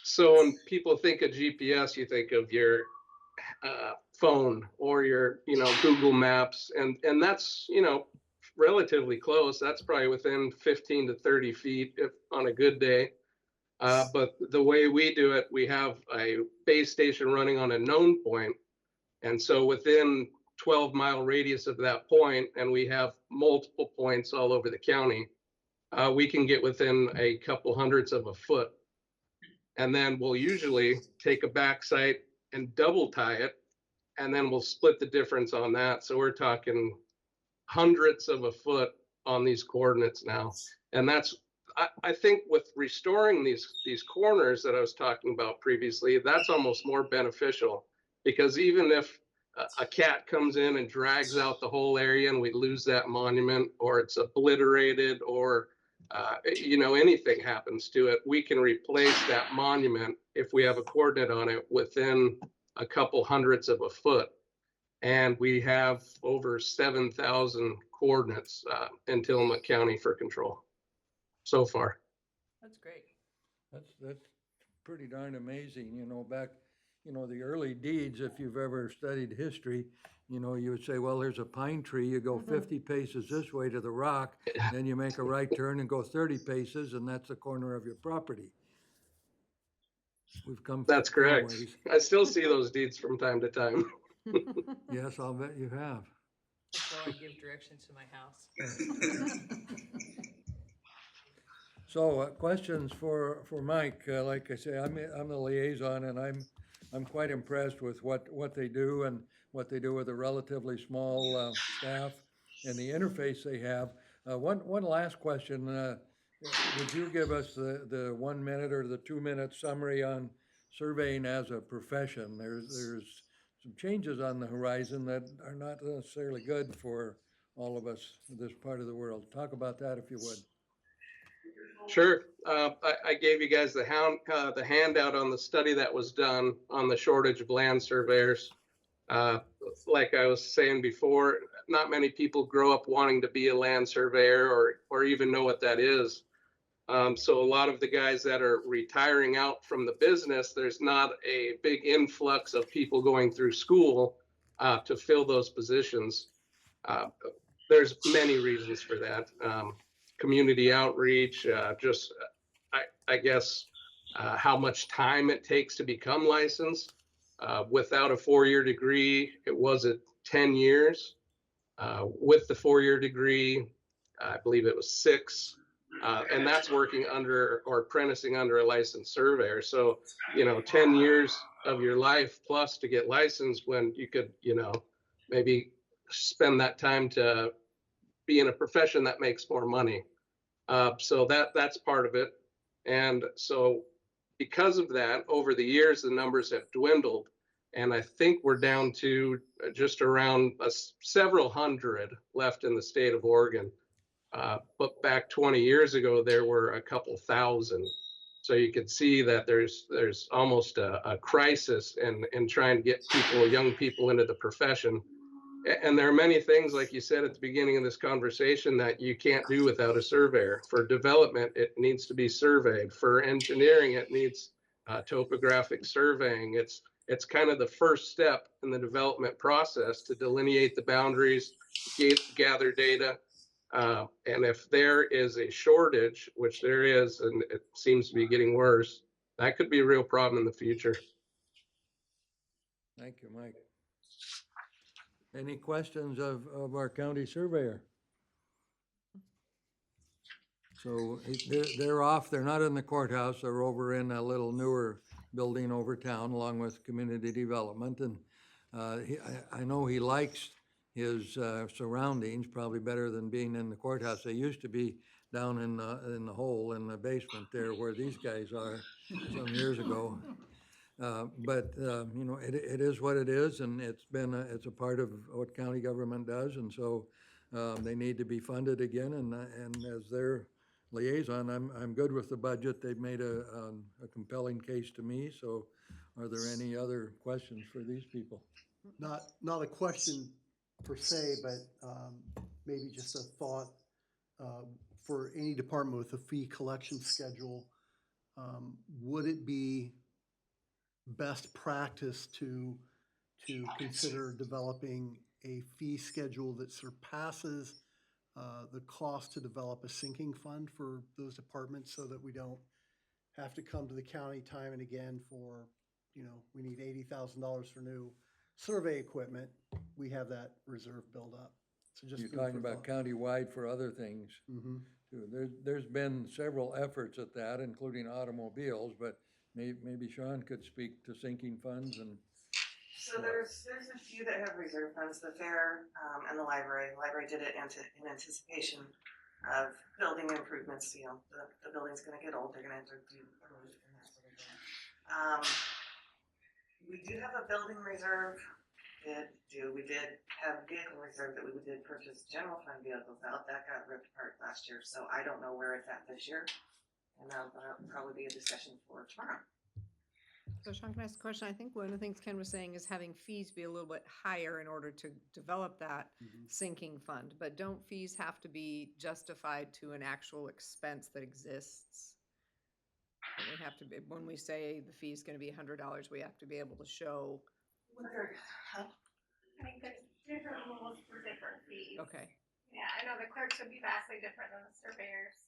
So when people think of GPS, you think of your phone or your, Google Maps, and that's, relatively close. That's probably within 15 to 30 feet if on a good day. But the way we do it, we have a base station running on a known point. And so within 12-mile radius of that point, and we have multiple points all over the county, we can get within a couple hundredths of a foot. And then we'll usually take a back sight and double tie it, and then we'll split the difference on that. So we're talking hundredths of a foot on these coordinates now. And that's, I think with restoring these corners that I was talking about previously, that's almost more beneficial, because even if a cat comes in and drags out the whole area and we lose that monument, or it's obliterated, or anything happens to it, we can replace that monument if we have a coordinate on it within a couple hundredths of a foot. And we have over 7,000 coordinates in Tillamook County for control so far. That's great. That's pretty darn amazing, back, the early deeds, if you've ever studied history, you would say, well, there's a pine tree, you go 50 paces this way to the rock, then you make a right turn and go 30 paces, and that's the corner of your property. We've come. That's correct. Ways. I still see those deeds from time to time. Yes, I'll bet you have. That's how I give directions to my house. So questions for Mike, like I say, I'm the liaison, and I'm quite impressed with what they do and what they do with a relatively small staff and the interface they have. One last question, would you give us the 1 minute or the 2 minute summary on surveying as a profession? There's some changes on the horizon that are not necessarily good for all of us in this part of the world. Talk about that if you would. Sure. I gave you guys the handout on the study that was done on the shortage of land surveyors. Like I was saying before, not many people grow up wanting to be a land surveyor or even know what that is. So a lot of the guys that are retiring out from the business, there's not a big influx of people going through school to fill those positions. There's many reasons for that. Community outreach, I guess how much time it takes to become licensed. Without a 4-year degree, it was at 10 years. With the 4-year degree, I believe it was 6. And that's working under or apprenticing under a licensed surveyor. So, 10 years of your life plus to get licensed when you could, maybe spend that time to be in a profession that makes more money. So that's part of it. And so because of that, over the years, the numbers have dwindled. And I think we're down to just around several hundred left in the state of Oregon. But back 20 years ago, there were a couple thousand. So you could see that there's almost a crisis in trying to get young people into the profession. And there are many things, like you said at the beginning of this conversation, that you can't do without a surveyor. For development, it needs to be surveyed. For engineering, it needs topographic surveying. It's kind of the first step in the development process to delineate the boundaries, gather data. And if there is a shortage, which there is, and it seems to be getting worse, that could be a real problem in the future. Thank you, Mike. Any questions of our county surveyor? So they're off, they're not in the courthouse, they're over in a little newer building over town along with community development. And I know he likes his surroundings probably better than being in the courthouse. They used to be down in the hole in the basement there where these guys are some years ago. But it is what it is, and it's a part of what county government does, and so they need to be funded again. And as their liaison, I'm good with the budget. They've made a compelling case to me. So, are there any other questions for these people? Not a question per se, but maybe just a thought for any department with a fee collection schedule. Would it be best practice to consider developing a fee schedule that surpasses the cost to develop a sinking fund for those departments, so that we don't have to come to the county time and again for, we need $80,000 for new survey equipment. We have that reserve build up. So just You're food talking for about thought. countywide for other things Mhm. too. There's been several efforts at that, including automobiles, but maybe Sean could speak to sinking funds and. So there's a few that have reserve funds, the fair, and the library. The library did it in anticipation of building improvements, the building's gonna get old, they're gonna have to do a roof and that sort of thing. We do have a building reserve, we did have vehicle reserve that we did purchase general fund vehicles out, that got ripped apart last year, so I don't know where it's at this year. And that'll probably be a discussion for tomorrow. So Sean, can I ask a question? I think one of the things Ken was saying is having fees be a little bit higher in order to develop that sinking fund. But don't fees have to be justified to an actual expense that exists? And we have to be, when we say the fee is going to be $100, we have to be able to show. I think there's different rules for different fees. Okay. Yeah, I know the clerks would be vastly different than the surveyors.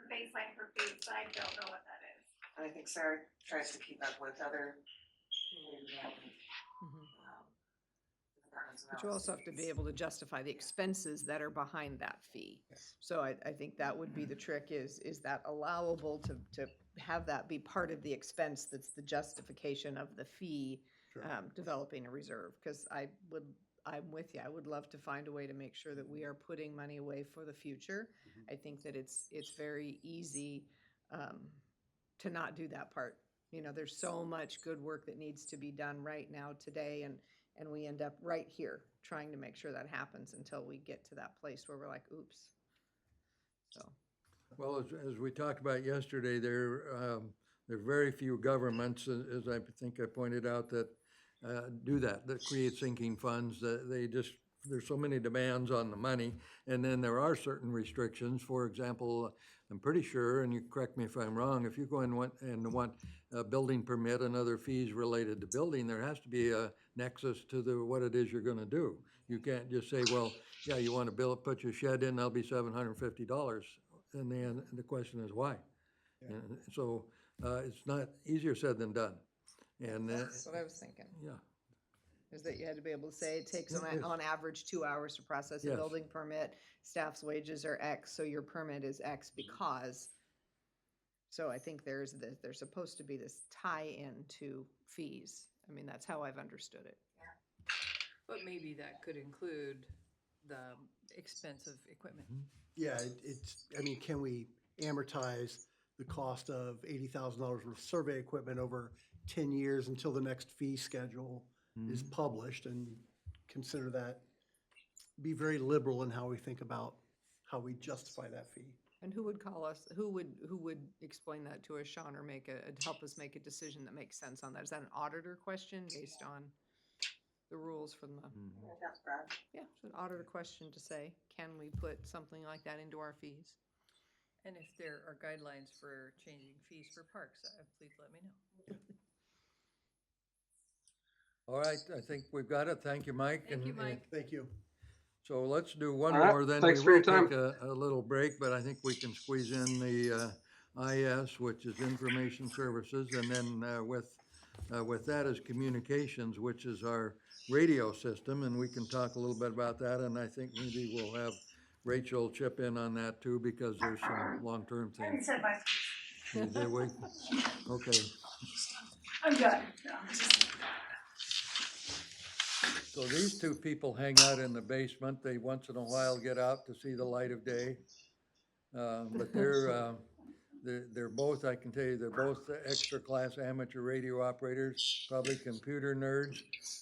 Baseline for fees, but I don't know what that is. And I think Sarah tries to keep up with other community development. Departments and But you also have to be able to justify the expenses that are behind that fee. So I think that would be the trick is that allowable to have that be part of the expense that's the justification of the fee, developing a reserve? Because I'm with you. I would love to find a way to make sure that we are putting money away for the future. I think that it's very easy to not do that part. There's so much good work that needs to be done right now today, and we end up right here trying to make sure that happens until we get to that place where we're like, oops. So. Well, as we talked about yesterday, there are very few governments, as I think I pointed out, that do that create sinking funds. There's so many demands on the money, and then there are certain restrictions. For example, I'm pretty sure, and you correct me if I'm wrong, if you go and want a building permit and other fees related to building, there has to be a nexus to what it is you're going to do. You can't just say, well, yeah, you want to put your shed in, that'll be $750, and then the question is why. Yeah. And so it's not easier said than done. And that's what I was thinking. Yeah. is that you had to be able to say it takes Yes. on average 2 hours to process a Yes. building permit, staff's wages are X, so your permit is X because. So I think there's supposed to be this tie-in to fees. I mean, that's how I've understood it. But maybe that could include the expensive equipment. Yeah, I mean, can we amortize the cost of $80,000 worth of survey equipment over 10 years until the next fee schedule is published, and consider that, be very liberal in how we think about how we justify that fee. And who would call us, who would explain that to us, Sean, or help us make a decision that makes sense on that? Is that an auditor question based on the rules from the? That's Brad. Yeah, it's an auditor question to say, can we put something like that into our fees? And if there are guidelines for changing fees for parks, please let me know. All right, I think we've got it. Thank you, Mike. Thank you, And- Mike. Thank you. So let's do one All right, more, then we thanks for will your time. take a little break, but I think we can squeeze in the IS, which is Information Services, and then with that is Communications, which is our radio system, and we can talk a little bit about that, and I think maybe we'll have Rachel chip in on that too, because there's some long-term I already things. said bye. Did we? Okay. I'm done. So these two people hang out in the basement. They once in a while get out to see the light of day. But they're both, I can tell you, they're both extra class amateur radio operators, probably computer nerds.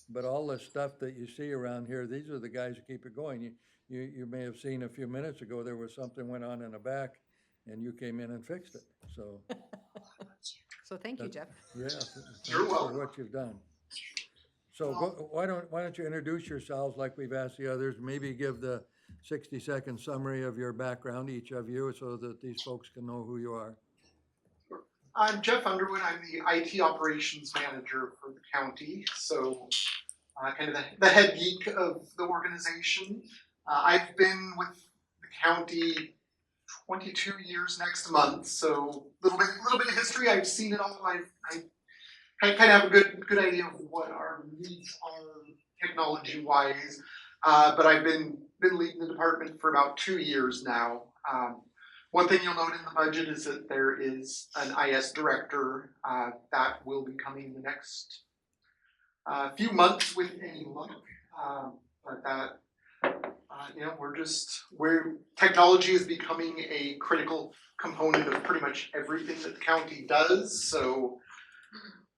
But all the stuff that you see around here, these are the guys who keep it going. You may have seen a few minutes ago, there was something went on in the back and you came in and fixed it. So, So thank you, Jeff. yeah, thanks for what you've done. So why don't you introduce yourselves like we've asked the others, maybe give the 60-second summary of your background, each of you, so that these folks can know who you are. I'm Jeff Underwood. I'm the IT operations manager for the county, so kind of the head geek of the organization. I've been with the county 22 years next month, so a little bit of history. I've seen it all. I kind of have a good idea of what our needs are technology-wise, but I've been leading the department for about 2 years now. One thing you'll note in the budget is that there is an IS director that will be coming in the next few months with any luck. But that, technology is becoming a critical component of pretty much everything that the county does. So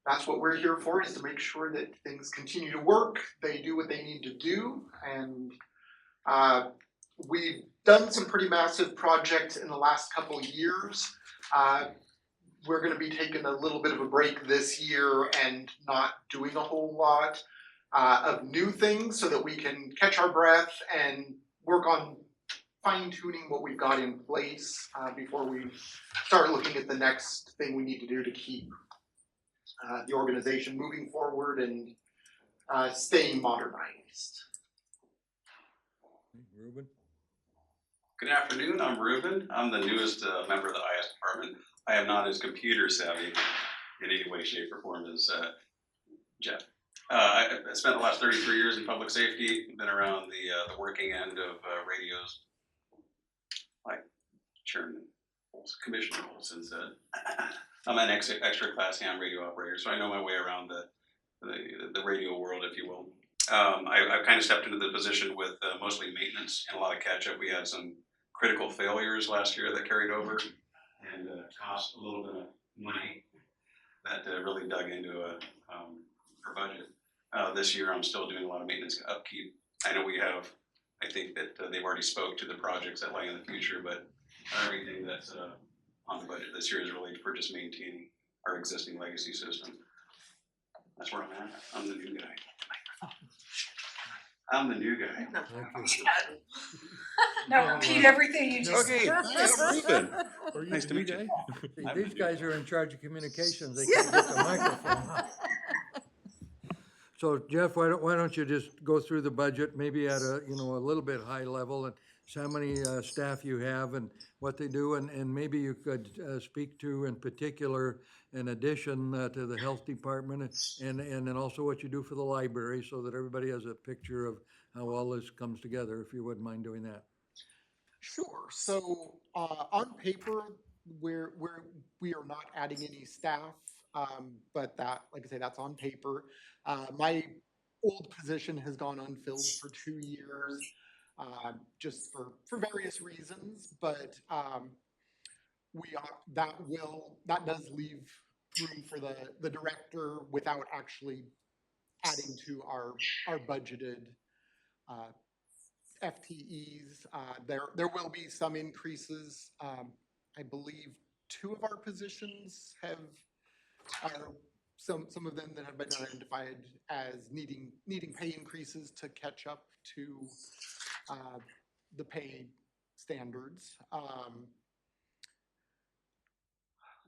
that's what we're here for, is to make sure that things continue to work, they do what they need to do, and we've done some pretty massive projects in the last couple of years. We're going to be taking a little bit of a break this year and not doing a whole lot of new things so that we can catch our breath and work on fine-tuning what we've got in place before we start looking at the next thing we need to do to keep the organization moving forward and staying modernized. Ruben? Good afternoon, I'm Ruben. I'm the newest member of the IS department. I am not as computer savvy in any way, shape, or form as Jeff. I spent the last 33 years in public safety, been around the working end of radios, like Chairman Commissioner Olson said. I'm an extra class ham radio operator, so I know my way around the radio world, if you will. I've kind of stepped into the position with mostly maintenance and a lot of catch up. We had some critical failures last year that carried over and cost a little bit of money that really dug into our budget. This year I'm still doing a lot of maintenance upkeep. I know we have, I think that they've already spoke to the projects that lie in the future, but everything that's on the budget this year is really for just maintaining our existing legacy system. That's where I'm at. I'm the new guy. I'm the new guy. Thank you. Now repeat everything you just. Okay, Ruben. Nice to meet you. See, these guys are in charge of communications, they can't get the microphone. So Jeff, why don't you just go through the budget, maybe at a little bit high level, and how many staff you have and what they do, and maybe you could speak to in particular, in addition to the health department, and then also what you do for the library, so that everybody has a picture of how all this comes together, if you wouldn't mind doing that. Sure. So on paper, we are not adding any staff, but that, like I say, that's on paper. My old position has gone unfilled for 2 years, just for various reasons. But that does leave room for the director without actually adding to our budgeted FTEs. There will be some increases. I believe 2 of our positions have some of them that have been identified as needing pay increases to catch up to the pay standards. Let's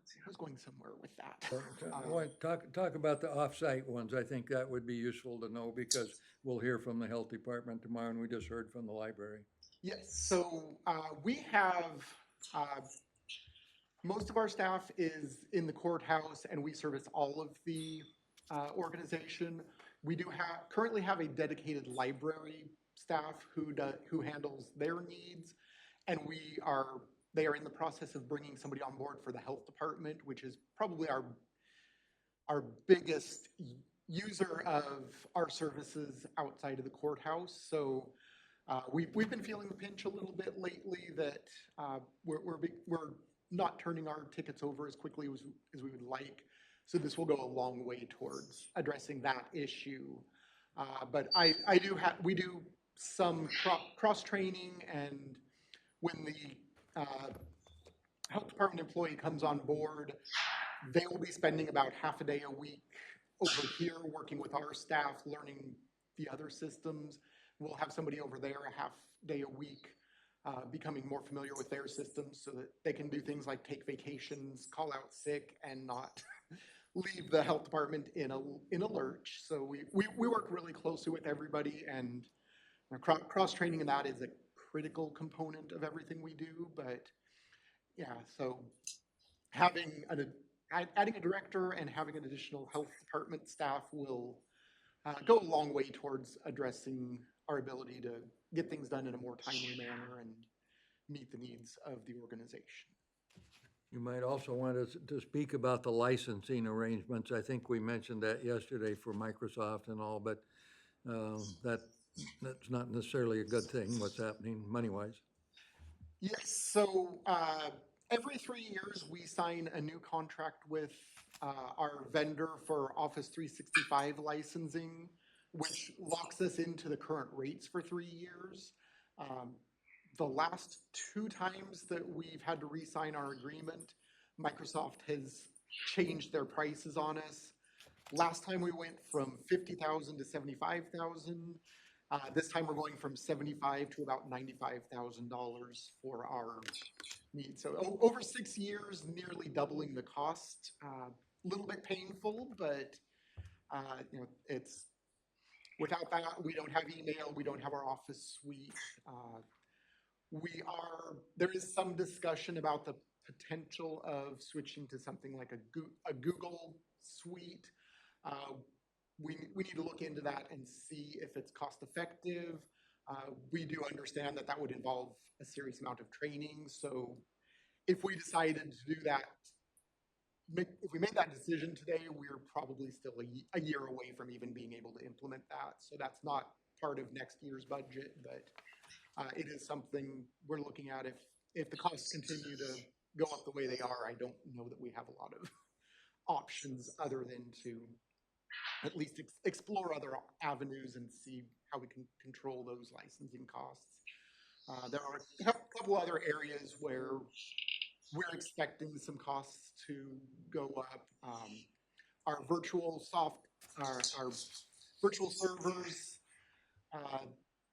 see, I was going somewhere with that. I want to talk about the off-site ones. I think that would be useful to know, because we'll hear from the health department tomorrow, and we just heard from the library. Yes, so we have most of our staff is in the courthouse, and we service all of the organization. We do currently have a dedicated library staff who handles their needs, and they are in the process of bringing somebody on board for the health department, which is probably our biggest user of our services outside of the courthouse. So we've been feeling the pinch a little bit lately that we're not turning our tickets over as quickly as we would like. So this will go a long way towards addressing that issue. But we do some cross training, and when the health department employee comes on board, they will be spending about half a day a week over here working with our staff, learning the other systems. We'll have somebody over there a half day a week, becoming more familiar with their systems so that they can do things like take vacations, call out sick, and not leave the health department in a lurch. So we work really closely with everybody, and cross-training in that is a critical component of everything we do. But yeah, so adding a director and having an additional health department staff will go a long way towards addressing our ability to get things done in a more timely manner and meet the needs of the organization. You might also want us to speak about the licensing arrangements. I think we mentioned that yesterday for Microsoft and all, but that's not necessarily a good thing, what's happening money-wise. Yes, so every 3 years we sign a new contract with our vendor for Office 365 licensing, which locks us into the current rates for 3 years. The last 2 times that we've had to re-sign our agreement, Microsoft has changed their prices on us. Last time we went from $50,000 to $75,000. This time we're going from $75,000 to about $95,000 for our needs. So over 6 years, nearly doubling the cost. A little bit painful, but it's without that, we don't have email, we don't have our Office suite. There is some discussion about the potential of switching to something like a Google suite. We need to look into that and see if it's cost effective. We do understand that would involve a serious amount of training. So if we decided to do that, if we made that decision today, we're probably still a year away from even being able to implement that. So that's not part of next year's budget, but it is something we're looking at. If the costs continue to go up the way they are, I don't know that we have a lot of options other than to at least explore other avenues and see how we can control those licensing costs. There are a couple other areas where we're expecting some costs to go up. Our virtual servers,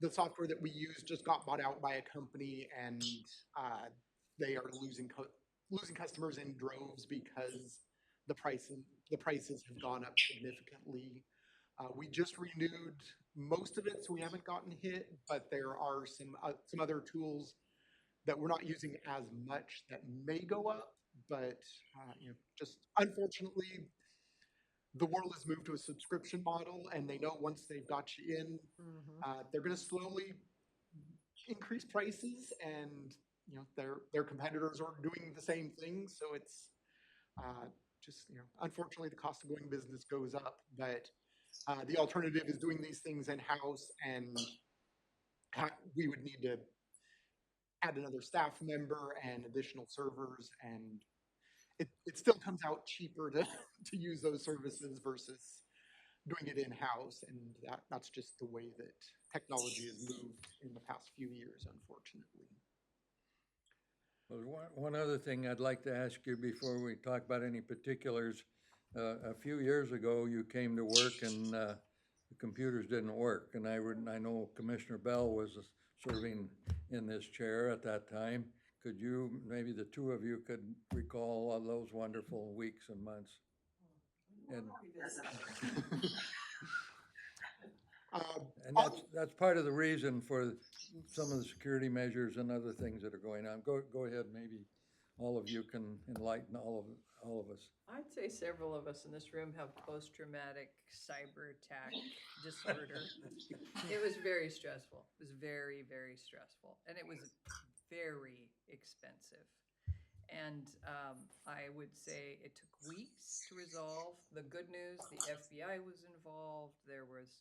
the software that we use just got bought out by a company, and they are losing customers in droves because the prices have gone up significantly. We just renewed most of it, so we haven't gotten hit, but there are some other tools that we're not using as much that may go up, but just unfortunately, the world has moved to a subscription model, and they know once they've got you in, they're going to slowly increase prices, and their competitors are doing the same thing. So it's just unfortunately, the cost of doing business goes up, but the alternative is doing these things in house, and we would need to add another staff member and additional servers, and it still comes out cheaper to use those services versus doing it in-house, and that's just the way that technology has moved in the past few years, unfortunately. Well, one other thing I'd like to ask you before we talk about any particulars. A few years ago, you came to work and the computers didn't work, and I know Commissioner Bell was serving in this chair at that time. Could you, maybe the two of you could recall all those wonderful weeks and months? And that's part of the reason for some of the security measures and other things that are going on. Go ahead, maybe all of you can enlighten all of us. I'd say several of us in this room have post-traumatic cyber attack disorder. It was very stressful. It was very, very stressful. And it was very expensive. And I would say it took weeks to resolve. The good news, the FBI was involved. There was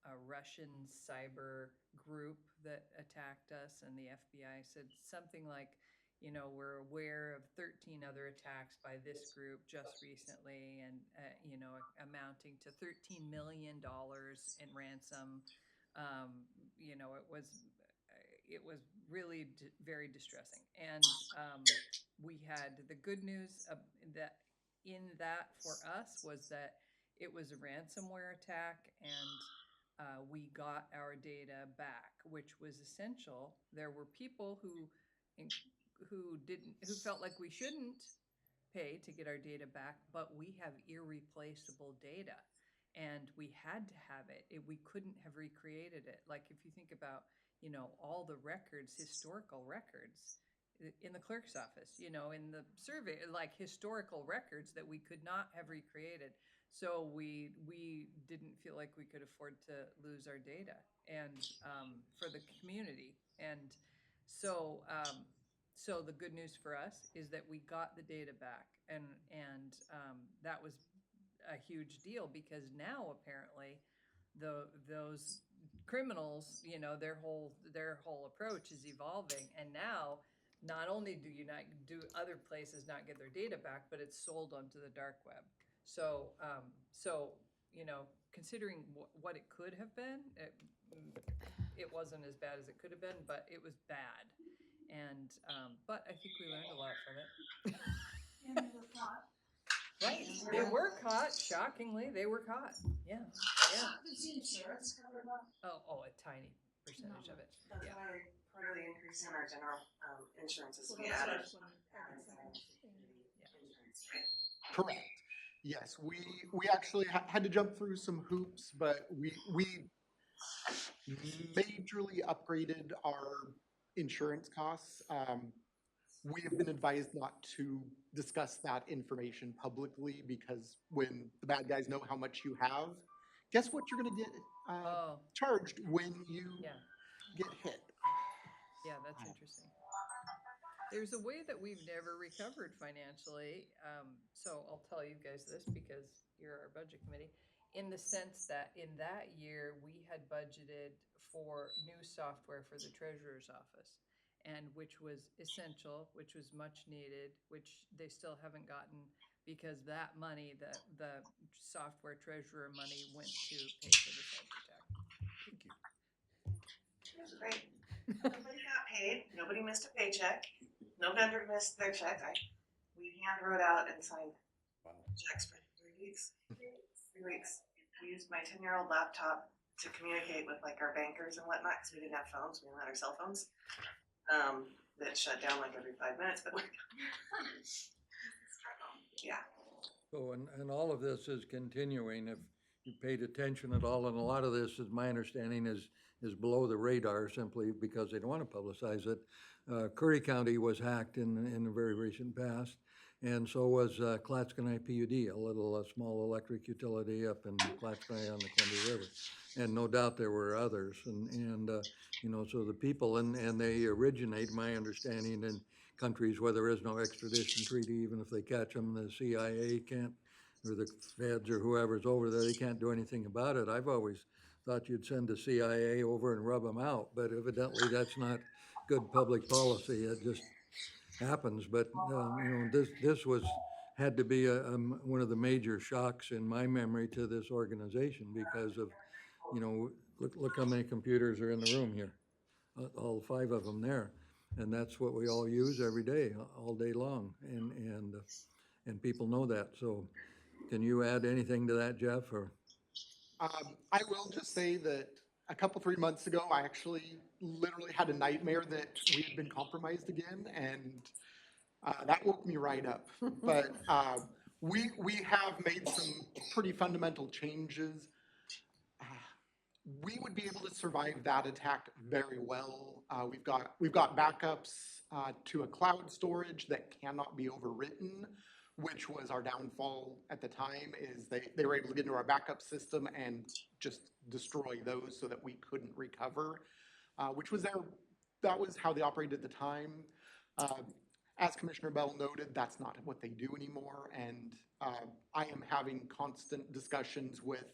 a Russian cyber group that attacked us, and the FBI said something like, we're aware of 13 other attacks by this group just recently, and amounting to $13 million in ransom. It was really very distressing, and we had the good news that for us was that it was a ransomware attack, and we got our data back, which was essential. There were people who felt like we shouldn't pay to get our data back, but we have irreplaceable data, and we had to have it. We couldn't have recreated it. Like if you think about all the records, historical records in the clerk's office, in the survey, like historical records that we could not have recreated. So we didn't feel like we could afford to lose our data, and for the community. And so the good news for us is that we got the data back, and that was a huge deal, because now apparently those criminals, their whole approach is evolving, and now not only do other places not get their data back, but it's sold onto the dark web. So considering what it could have been, it wasn't as bad as it could have been, but it was bad. And but I think we learned a lot from it. And they were caught. Right, they were caught. Shockingly, they were caught. Yeah. Does the insurance cover that? Oh, a tiny percentage of it. That's Yeah. why part of the increase in our general insurance is Well, we that's added just when insurance, right? Correct. Yes, we actually had to jump through some hoops, but we majorly upgraded our insurance costs. We have been advised not to discuss that information publicly, because when the bad guys know how much you have, guess what you're going to get charged when you get hit. Yeah, that's interesting. There's a way that we've never recovered financially. So I'll tell you guys this because you're our budget committee, in the sense that in that year we had budgeted for new software for the treasurer's office, and which was essential, which was much needed, which they still haven't gotten, because that money, the software treasurer money, went to pay for the cyber attack. Thank you. It was great. Nobody got paid. Nobody missed a paycheck. No vendor missed their check. We hand wrote out and signed checks for 3 weeks. 3 weeks. We used my 10-year-old laptop to communicate with like our bankers and whatnot, because we didn't have phones. We didn't have our cell phones. That shut down like every 5 minutes, but yeah. So, and all of this is continuing, if you paid attention at all, and a lot of this is, my understanding is below the radar simply because they don't want to publicize it. Curry County was hacked in the very recent past, and so was Clatskanie PUD, a small electric utility up in Clatskanie on the Columbia River. And no doubt there were others, and you know, so the people, and they originate, my understanding, in countries where there is no extradition treaty. Even if they catch them, the CIA can't, or the feds or whoever's over there, they can't do anything about it. I've always thought you'd send the CIA over and rub them out, but evidently that's not good public policy. It just happens. But you know, this had to be one of the major shocks in my memory to this organization because of, you know, look how many computers are in the room here, all 5 of them there. And that's what we all use every day, all day long, and people know that. So, can you add anything to that, Jeff? Or I will just say that a couple, 3 months ago, I actually literally had a nightmare that we had been compromised again, and that woke me right up. But we have made some pretty fundamental changes. We would be able to survive that attack very well. We've got backups to a cloud storage that cannot be overwritten, which was our downfall at the time. Is they were able to get into our backup system and just destroy those so that we couldn't recover, that was how they operated at the time. As Commissioner Bell noted, that's not what they do anymore, and I am having constant discussions with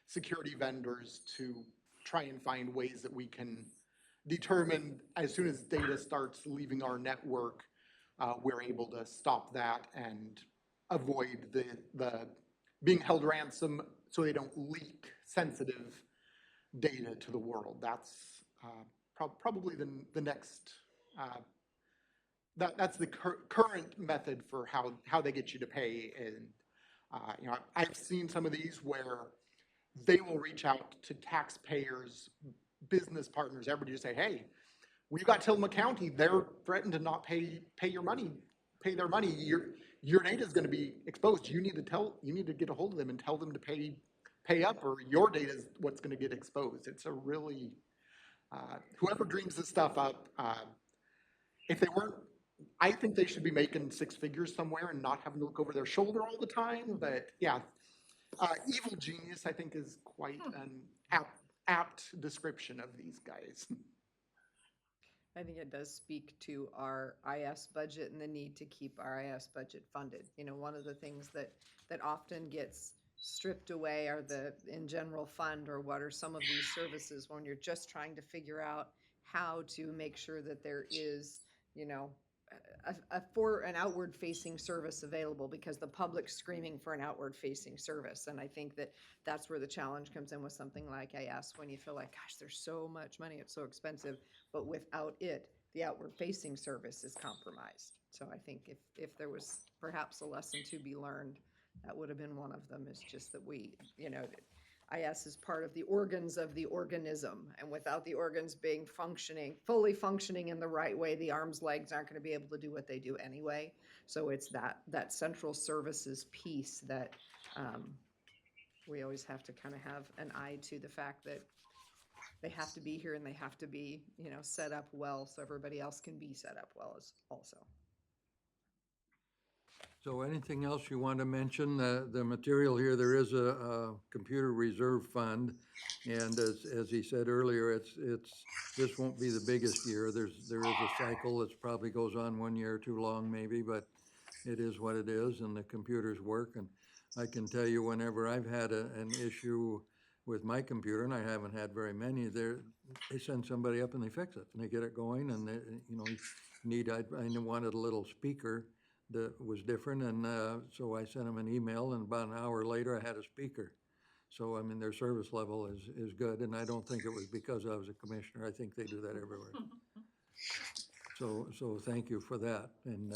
security vendors to try and find ways that we can determine as soon as data starts leaving our network, we're able to stop that and avoid the being held ransom so they don't leak sensitive data to the world. That's probably the next, that's the current method for how they get you to pay. And you know, I've seen some of these where they will reach out to taxpayers, business partners, everybody to say, hey, we've got Tillamook County, they're threatened to not pay their money. Your data is going to be exposed. You need to get a hold of them and tell them to pay up, or your data is what's going to get exposed. It's a really, whoever dreams this stuff up, if they weren't, I think they should be making 6 figures somewhere and not having to look over their shoulder all the time. But yeah, evil genius, I think, is quite an apt description of these guys. I think it does speak to our IS budget and the need to keep our IS budget funded. You know, one of the things that often gets stripped away are the in general fund, or what are some of these services when you're just trying to figure out how to make sure that there is, you know, for an outward facing service available, because the public's screaming for an outward facing service. And I think that's where the challenge comes in with something like IS, when you feel like, gosh, there's so much money, it's so expensive, but without it, the outward facing service is compromised. So I think if there was perhaps a lesson to be learned, that would have been one of them, is just that we, you know, IS is part of the organs of the organism, and without the organs being fully functioning in the right way, the arms, legs aren't going to be able to do what they do anyway. So it's that central services piece that we always have to kind of have an eye to the fact that they have to be here and they have to be, you know, set up well so everybody else can be set up well as also. so anything else you want to mention? The material here, there is a computer reserve fund, and as he said earlier, this won't be the biggest year. There is a cycle that probably goes on 1 year too long maybe, but it is what it is, and the computers work. And I can tell you, whenever I've had an issue with my computer, and I haven't had very many, they send somebody up and they fix it and they get it going. And they, you know, I wanted a little speaker that was different, and so I sent them an email, and about an hour later I had a speaker. So I mean, their service level is good, and I don't think it was because I was a commissioner. I think they do that everywhere. So thank you for that. And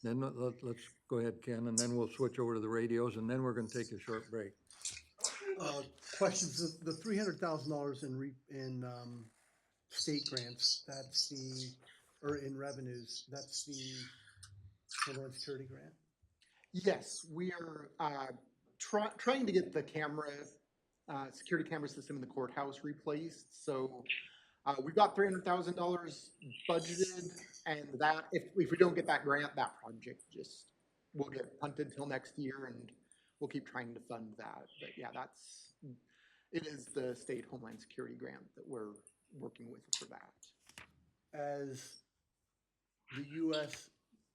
then let's go ahead, Ken, and then we'll switch over to the radios, and then we're going to take a short break. Questions, the $300,000 in state grants, or in revenues, that's the Homeland Security grant? Yes, we are trying to get the security camera system in the courthouse replaced. So we've got $300,000 budgeted, and that if we don't get that grant, that project just will get punted till next year, and we'll keep trying to fund that. But yeah, it is the state Homeland Security grant that we're working with for that. As the US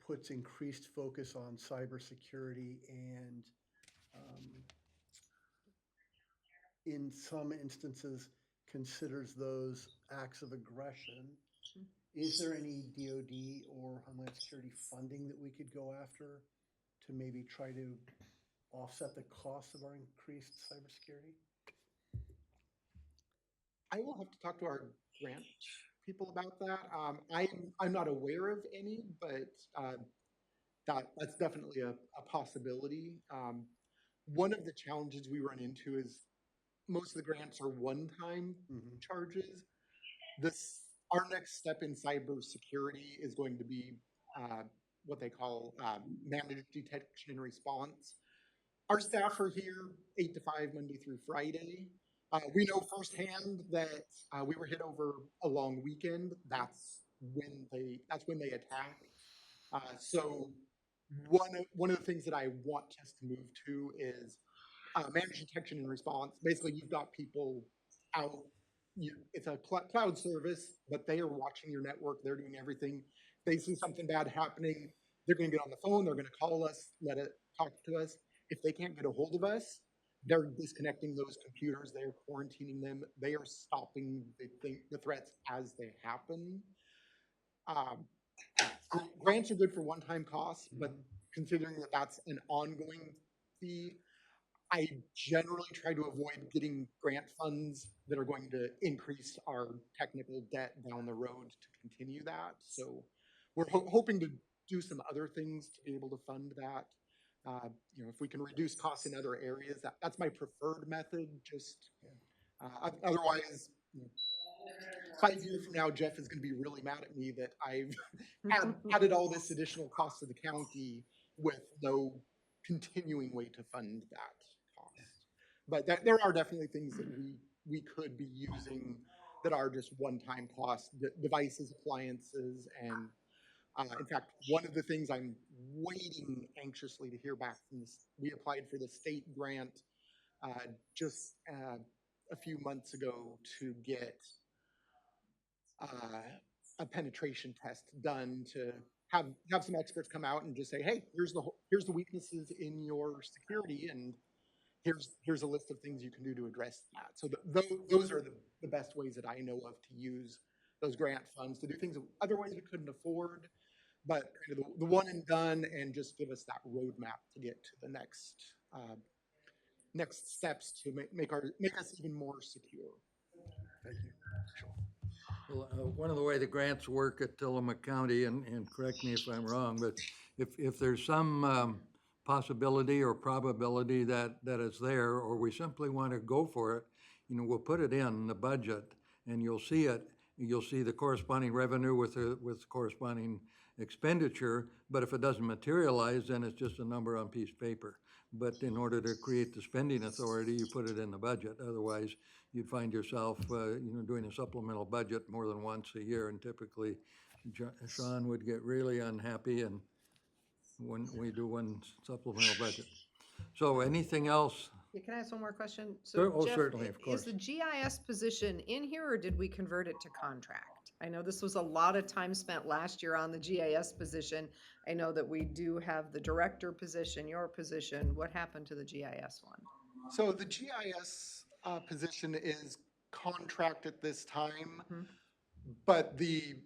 puts increased focus on cybersecurity and in some instances considers those acts of aggression, is there any DoD or Homeland Security funding that we could go after to maybe try to offset the cost of our increased cybersecurity? I will have to talk to our grant people about that. I'm not aware of any, but that's definitely a possibility. One of the challenges we run into is most of the grants are one-time charges. Our next step in cybersecurity is going to be what they call managed detection and response. Our staff are here 8 to 5 Monday through Friday. We know firsthand that we were hit over a long weekend. That's when they attack. So one of the things that I want us to move to is managed detection and response. Basically, you've got people out. It's a cloud service, but they are watching your network. They're doing everything. They see something bad happening, they're going to get on the phone. They're going to call us, talk to us. If they can't get a hold of us, they're disconnecting those computers. They're quarantining them. They are stopping the threats as they happen. Grants are good for one-time costs, but considering that that's an ongoing fee, I generally try to avoid getting grant funds that are going to increase our technical debt down the road to continue that. So we're hoping to do some other things to be able to fund that. If we can reduce costs in other areas, that's my preferred method. Otherwise, 5 years from now, Jeff is going to be really mad at me that I've added all this additional cost to the county with no continuing way to fund that cost. But there are definitely things that we could be using that are just one-time costs, devices, appliances, and in fact, one of the things I'm waiting anxiously to hear back from we applied for the state grant just a few months ago to get a penetration test done to have some experts come out and just say, hey, here's the weaknesses in your security, and here's a list of things you can do to address that. So those are the best ways that I know of to use those grant funds to do things that otherwise we couldn't afford, but kind of the one and done, and just give us that roadmap to get to the next steps to make us even more secure. Thank you. Well, one of the way the grants work at Tillamook County, and correct me if I'm wrong, but if there's some possibility or probability that it's there, or we simply want to go for it, we'll put it in the budget, and you'll see it. You'll see the corresponding revenue with corresponding expenditure. But if it doesn't materialize, then it's just a number on a piece of paper. But in order to create the spending authority, you put it in the budget. Otherwise, you'd find yourself, doing a supplemental budget more than once a year, and typically, Sean would get really unhappy, and when we do one supplemental budget. So, anything else? Yeah, can I ask one more question? Sure. Oh, Jeff, certainly, of course. Is the GIS position in here, or did we convert it to contract? I know this was a lot of time spent last year on the GIS position. I know that we do have the director position, your position. What happened to the GIS one? So the GIS position is contract at this time, but the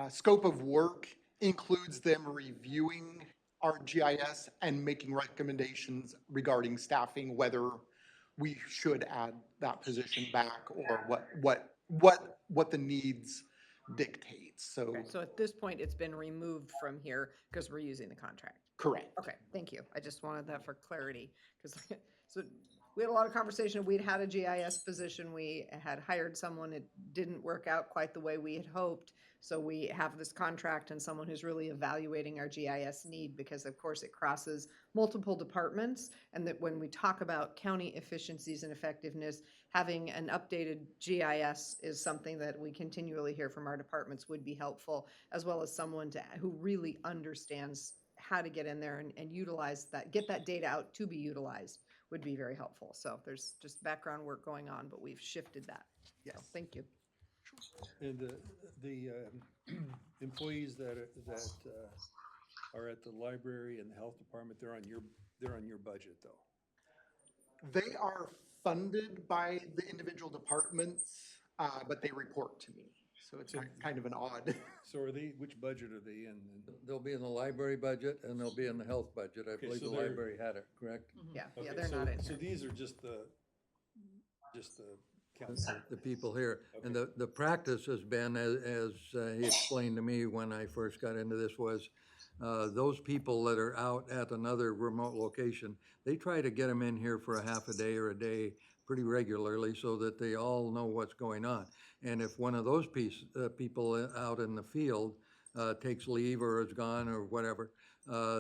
scope of work includes them reviewing our GIS and making recommendations regarding staffing, whether we should add that position back or what the needs dictates. So, Okay, so at this point, it's been removed from here because we're using the contract. correct. Okay, thank you. I just wanted that for clarity, because so we had a lot of conversation. We'd had a GIS position. We had hired someone. It didn't work out quite the way we had hoped. So we have this contract and someone who's really evaluating our GIS need because of course it crosses multiple departments. And that when we talk about county efficiencies and effectiveness, having an updated GIS is something that we continually hear from our departments would be helpful, as well as someone who really understands how to get in there and utilize that, get that data out to be utilized would be very helpful. So there's just background work going on, but we've shifted that. Yes. So, thank you. And the employees that are at the library and the health department, they're on your budget though. They are funded by the individual departments, but they report to me. So it's kind of an odd. So which budget are they in? They'll be in the library budget and they'll be in the health budget. I believe so the they're- library had it, correct? Yeah, Okay, they're not in So here. these are just the council. The people here. And the practice has been, as he explained to me when I first got into this, was those people that are out at another remote location, they try to get them in here for a half a day or a day pretty regularly so that they all know what's going on. And if one of those people out in the field takes leave or is gone or whatever,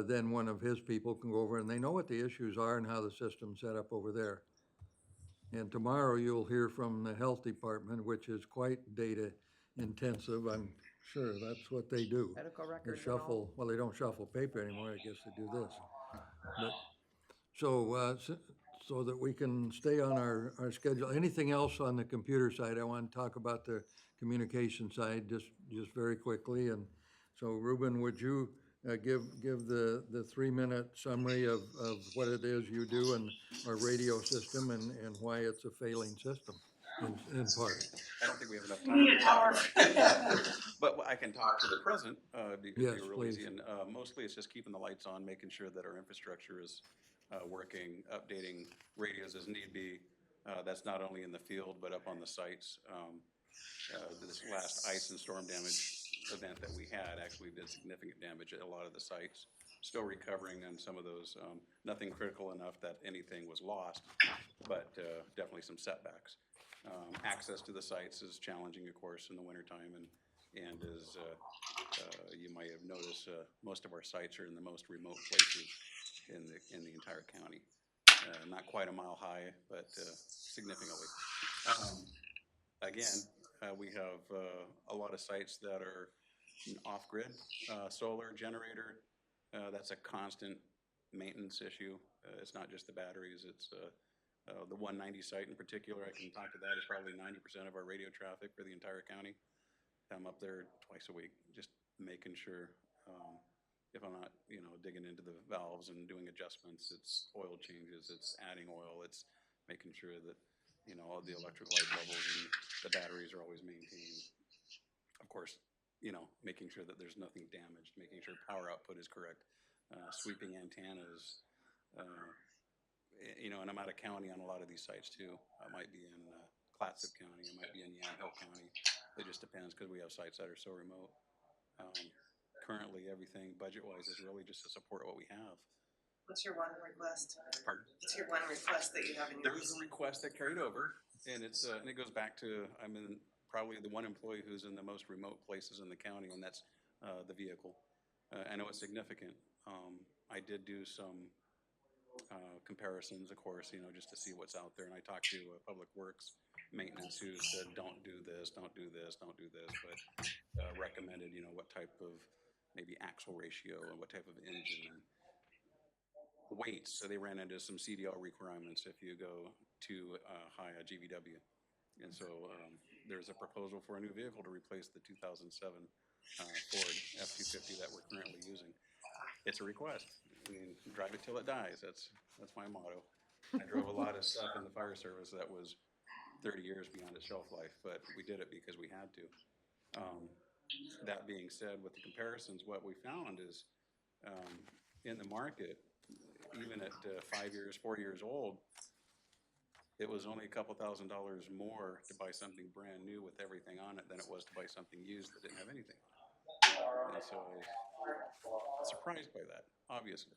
then one of his people can go over and they know what the issues are and how the system's set up over there. And tomorrow you'll hear from the health department, which is quite data intensive. I'm sure that's what they do. Medical They records and all. shuffle, well, they don't shuffle paper anymore, I guess they do this. But, so that we can stay on our schedule. Anything else on the computer side? I want to talk about the communication side just very quickly. And so Ruben, would you give the 3-minute summary of what it is you do in our radio system and why it's a failing system in part? I don't think we have enough time to talk. But I can talk to the present, be Yes, real please. easy. And mostly it's just keeping the lights on, making sure that our infrastructure is working, updating radios as need be. That's not only in the field, but up on the sites. This last ice and storm damage event that we had actually did significant damage at a lot of the sites. Still recovering on some of those, nothing critical enough that anything was lost, but definitely some setbacks. Access to the sites is challenging, of course, in the wintertime, and as you might have noticed, most of our sites are in the most remote places in the entire county. Not quite a mile high, but significantly. Again, we have a lot of sites that are off-grid, solar generator. That's a constant maintenance issue. It's not just the batteries, it's the 190 site in particular. I can talk to that. It's probably 90% of our radio traffic for the entire county. I'm up there twice a week, just making sure, if I'm not, digging into the valves and doing adjustments, it's oil changes, it's adding oil, it's making sure that, all the electric light levels and the batteries are always maintained. Of course, making sure that there's nothing damaged, making sure power output is correct, sweeping antennas, and I'm out of county on a lot of these sites too. I might be in Clatsop County, I might be in Yamhill County. It just depends because we have sites that are so remote. Currently, everything budget-wise is really just to support what we have. What's your one request? Pardon? What's your one request that you have in your? There was a request that carried over, and it goes back to, I'm in probably the one employee who's in the most remote places in the county, and that's the vehicle. I know it's significant. I did do some comparisons, of course, just to see what's out there, and I talked to Public Works Maintenance who said, don't do this, don't do this, don't do this, but recommended, what type of maybe axle ratio and what type of engine and weight. So they ran into some CDL requirements if you go too high a GVW. And so there's a proposal for a new vehicle to replace the 2007 Ford F-250 that we're currently using. It's a request. I mean, drive it till it dies. That's my motto. I drove a lot of stuff in the fire service that was 30 years beyond its shelf life, but we did it because we had to. That being said, with the comparisons, what we found is in the market, even at 5 years, 4 years old, it was only a couple $1,000s more to buy something brand new with everything on it than it was to buy something used that didn't have anything on it. And so I was surprised by that, obviously.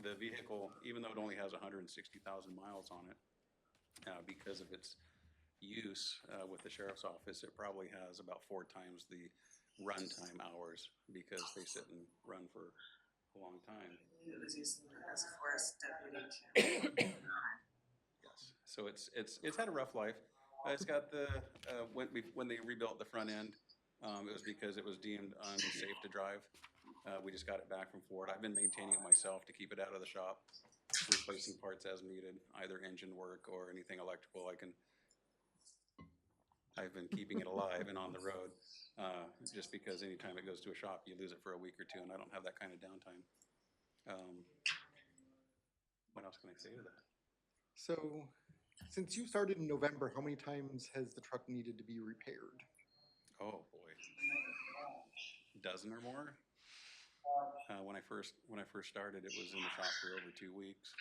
the vehicle, even though it only has 160,000 miles on it, because of its use with the sheriff's office, it probably has about 4 times the runtime hours because they sit and run for a long time. It was used as a forest deputy too. Yes, so it's had a rough life. It's got the when they rebuilt the front end, it was because it was deemed unsafe to drive. We just got it back from Ford. I've been maintaining it myself to keep it out of the shop, replacing parts as needed, either engine work or anything electrical. I've been keeping it alive and on the road, just because anytime it goes to a shop, you lose it for a week or two, and I don't have that kind of downtime. What else can I say to that? So, since you started in November, how many times has the truck needed to be repaired? Oh boy, a dozen or more. When I first started, it was in the shop for over 2 weeks.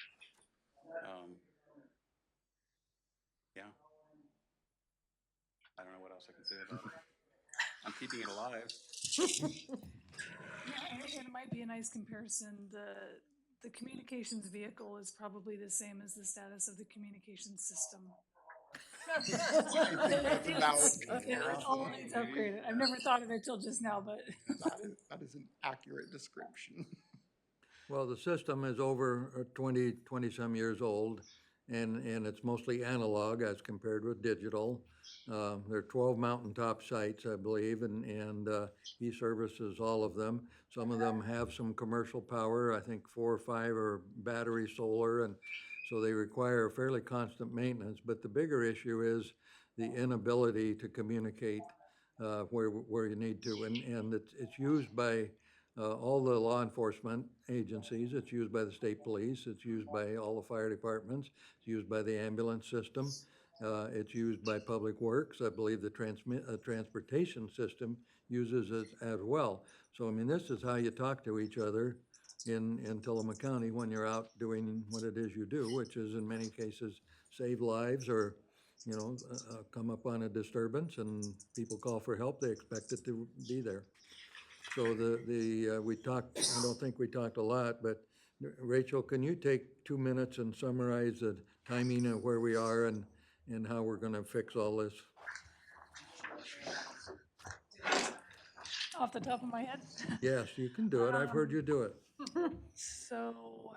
Yeah, I don't know what else I can say about it. I'm keeping it alive. Yeah, and it might be a nice comparison. The communications vehicle is probably the same as the status of the communications system. that's a valid It's always upgraded. I've never thought of it till just now, but That is an accurate description. Well, the system is over 20-some years old, and it's mostly analog as compared with digital. There are 12 mountaintop sites, I believe, and he services all of them. Some of them have some commercial power. I think 4 or 5 are battery solar, and so they require fairly constant maintenance. But the bigger issue is the inability to communicate where you need to, and it's used by all the law enforcement agencies. It's used by the state police. It's used by all the fire departments. It's used by the ambulance system. It's used by Public Works. I believe the transportation system uses it as well. So, I mean, this is how you talk to each other in Tillamook County when you're out doing what it is you do, which is in many cases save lives or, come up on a disturbance and people call for help. They expect it to be there. So we talked, I don't think we talked a lot, but Rachel, can you take 2 minutes and summarize the timing of where we are and how we're gonna fix all this? off the top of my head. Yes, you can do it. I've heard you do it. So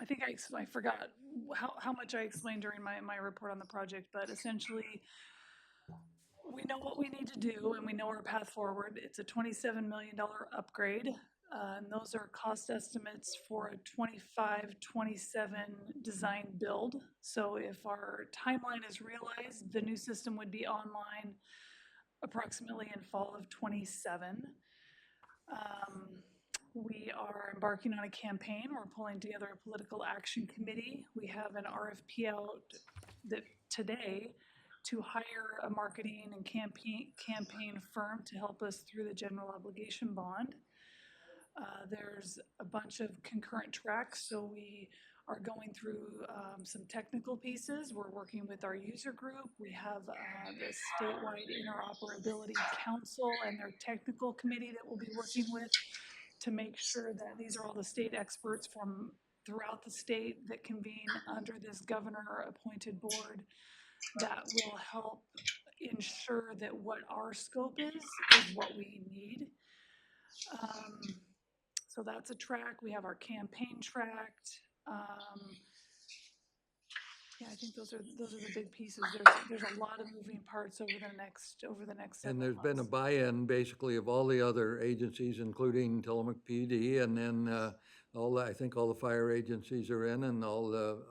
I think I forgot how much I explained during my report on the project, but essentially we know what we need to do and we know our path forward. It's a $27 million upgrade. And those are cost estimates for a 25-27 design build. So if our timeline is realized, the new system would be online approximately in fall of 27. We are embarking on a campaign. We're pulling together a political action committee. We have an RFP out today to hire a marketing and campaign firm to help us through the general obligation bond. There's a bunch of concurrent tracks, so we are going through some technical pieces. We're working with our user group. We have the statewide interoperability council and their technical committee that we'll be working with to make sure that these are all the state experts from throughout the state that convene under this governor appointed board that will help ensure that what our scope is what we need. So that's a track. We have our campaign tracked. Yeah, I think those are the big pieces. There's a lot of moving parts over the next And there's several been a months. buy-in basically of all the other agencies, including Tillamook PD, and then I think all the fire agencies are in, and all the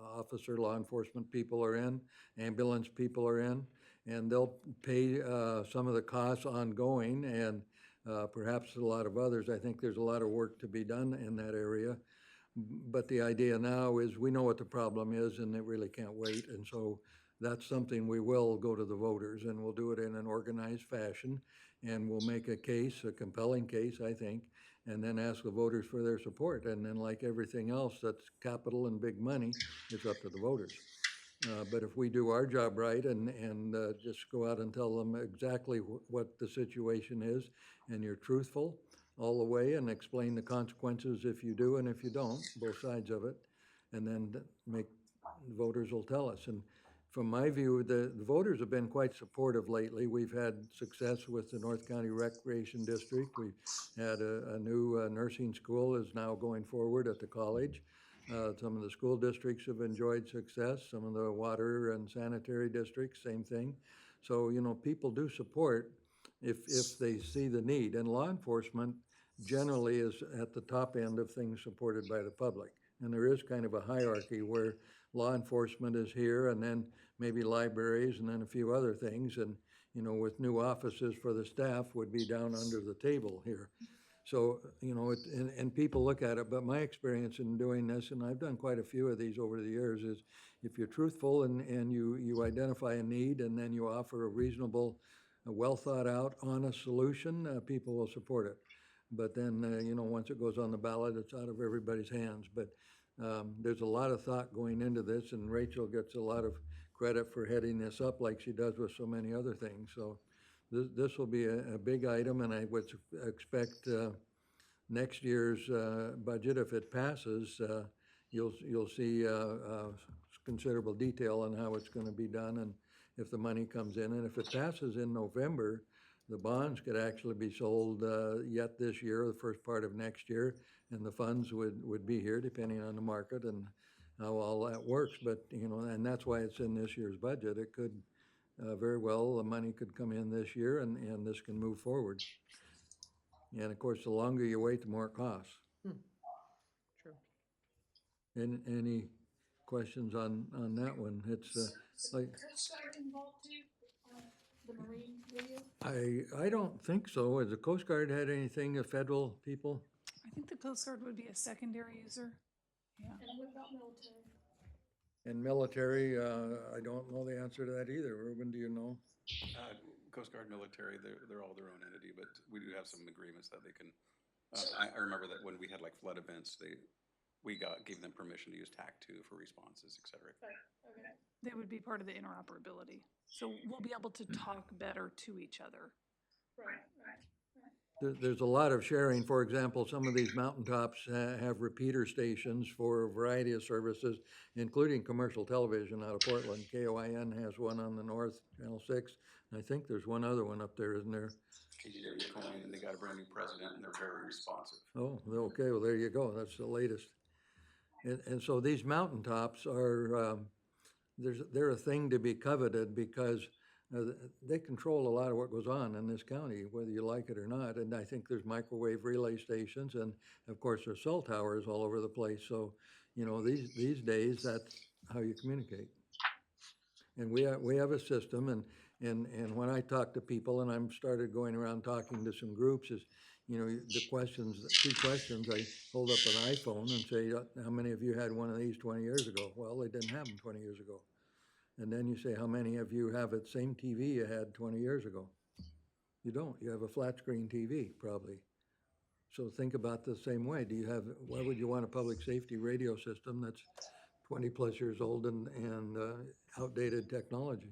law enforcement people are in, ambulance people are in, and they'll pay some of the costs ongoing, and perhaps a lot of others. I think there's a lot of work to be done in that area. But the idea now is we know what the problem is and it really can't wait. And so that's something we will go to the voters, and we'll do it in an organized fashion. And we'll make a case, a compelling case, I think, and then ask the voters for their support. And then like everything else that's capital and big money, it's up to the voters. But if we do our job right and just go out and tell them exactly what the situation is, and you're truthful, all the way and explain the consequences if you do and if you don't, both sides of it. And then voters will tell us. And from my view, the voters have been quite supportive lately. We've had success with the North County Recreation District. We've had a new nursing school is now going forward at the college. Some of the school districts have enjoyed success. Some of the water and sanitary districts, same thing. So, people do support if they see the need. And law enforcement generally is at the top end of things supported by the public. And there is kind of a hierarchy where law enforcement is here and then maybe libraries and then a few other things. And, with new offices for the staff would be down under the table here. So, and people look at it, but my experience in doing this, and I've done quite a few of these over the years, is if you're truthful and you identify a need and then you offer a reasonable, well thought out, honest solution, people will support it. But then, once it goes on the ballot, it's out of everybody's hands. But there's a lot of thought going into this, and Rachel gets a lot of credit for heading this up like she does with so many other things. So this will be a big item, and I would expect next year's budget, if it passes, you'll see considerable detail on how it's going to be done and if the money comes in. And if it passes in November, the bonds could actually be sold yet this year, or the first part of next year, and the funds would be here depending on the market and how all that works. But, and that's why it's in this year's budget. It could very well, the money could come in this year and this can move forward. And of course, the longer you wait, the more it costs. True. And any questions on that one? It's like. Coast Guard involved too, the Marine video? I don't think so. Has the Coast Guard had anything, federal people? I think the Coast Guard would be a secondary user. Yeah. And what about military? And military, I don't know the answer to that either. Ruben, do you know? Coast Guard, military, they're all their own entity, but we do have some agreements that they can, I remember that when we had like flood events, gave them permission to use TAC-2 for responses, et cetera. Okay. They would be part of the interoperability. So we'll be able to talk better to each other. Right. There's a lot of sharing. For example, some of these mountaintops have repeater stations for a variety of services, including commercial television out of Portland. KOIN has one on the north, Channel 6. And I think there's one other one up there, isn't there? KGW coin, and they got a brand new president, and they're very responsive. Oh, okay. Well, there you go. That's the latest. And so these mountaintops are, they're a thing to be coveted because they control a lot of what goes on in this county, whether you like it or not. And I think there's microwave relay stations, and of course there's cell towers all over the place. So, these days that's how you communicate. And we have a system, and when I talk to people, and I'm started going around talking to some groups, is the two questions. I hold up an iPhone and say, how many of you had one of these 20 years ago? Well, they didn't have them 20 years ago. And then you say, how many of you have the same TV you had 20 years ago? You don't. You have a flat screen TV, probably. So think about the same way. Why would you want a public safety radio system that's 20 plus years old and outdated technology?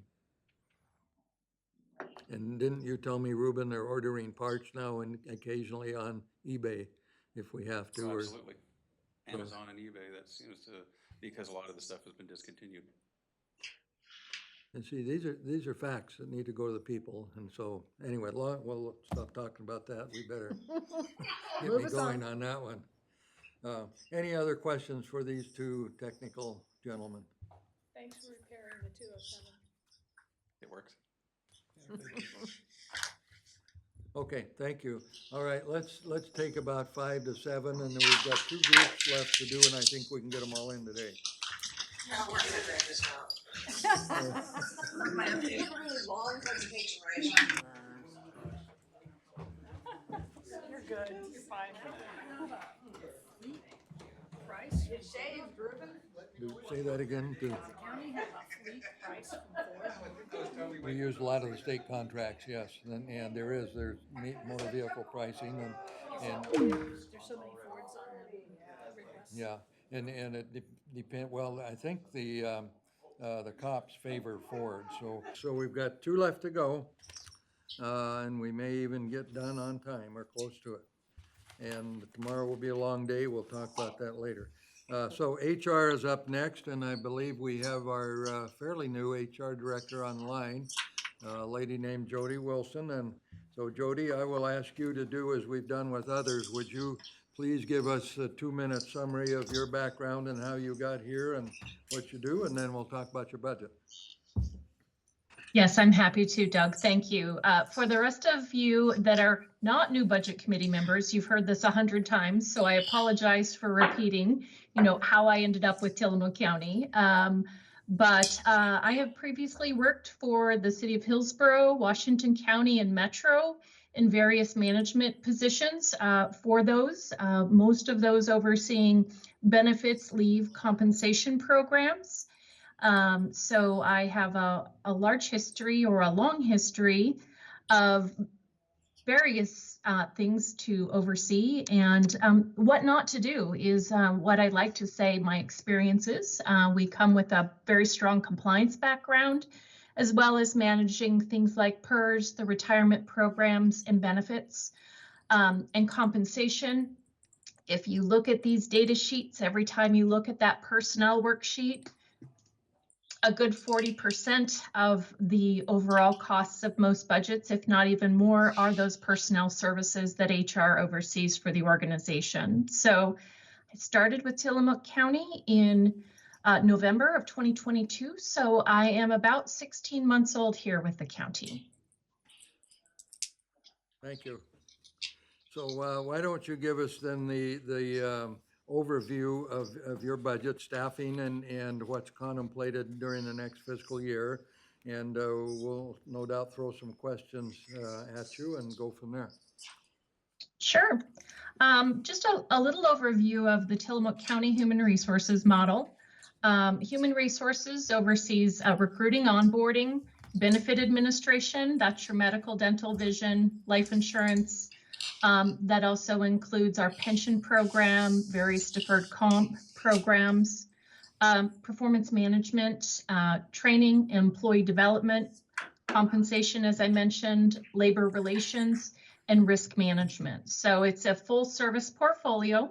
And didn't you tell me, Ruben, they're ordering parts now and occasionally on eBay if we have to? Oh, absolutely. Amazon and eBay, that seems to, because a lot of the stuff has been discontinued. And see, these are facts that need to go to the people. And so, anyway, we'll stop talking about that. We better get me going on that one. Any other questions for these two technical gentlemen? Thanks for repairing the 207. It works. Okay, thank you. All right, let's take about 5 to 7, and then we've got 2 groups left to do, and I think we can get them all in today. No, we're gonna drag this out. My really long presentation, right? You're good. You're fine. Price, you shaved, Ruben? Say that again. Does the county have a fleet price from Ford? We use a lot of the state contracts, yes, and there's motor vehicle pricing and There's so many Fords on the request. yeah, and it depend. Well, I think the cops favor Ford, so we've got 2 left to go, and we may even get done on time or close to it. and tomorrow will be a long day. We'll talk about that later. So HR is up next, and I believe we have our fairly new HR director online, a lady named Jody Wilson. And so Jody, I will ask you to do as we've done with others. Would you please give us a 2-minute summary of your background and how you got here and what you do, and then we'll talk about your budget. Yes, I'm happy to, Doug. Thank you. For the rest of you that are not new budget committee members, you've heard this 100 times, so I apologize for repeating, how I ended up with Tillamook County. But I have previously worked for the city of Hillsborough, Washington County, and Metro in various management positions for those, most of those overseeing benefits, leave, compensation programs. So I have a large history or a long history of various things to oversee, and what not to do is what I like to say my experiences. We come with a very strong compliance background, as well as managing things like PERS, the retirement programs and benefits, and compensation. If you look at these data sheets, every time you look at that personnel worksheet, a good 40% of the overall costs of most budgets, if not even more, are those personnel services that HR oversees for the organization. So I started with Tillamook County in November of 2022. So I am about 16 months old here with the county. Thank you. So why don't you give us then the overview of your budget, staffing, and what's contemplated during the next fiscal year. And we'll no doubt throw some questions at you and go from there. Sure. Just a little overview of the Tillamook County Human Resources model. Human Resources oversees recruiting, onboarding, benefit administration, that's your medical, dental, vision, life insurance. That also includes our pension program, various deferred comp programs, performance management, training, employee development, compensation, as I mentioned, labor relations, and risk management. So it's a full service portfolio.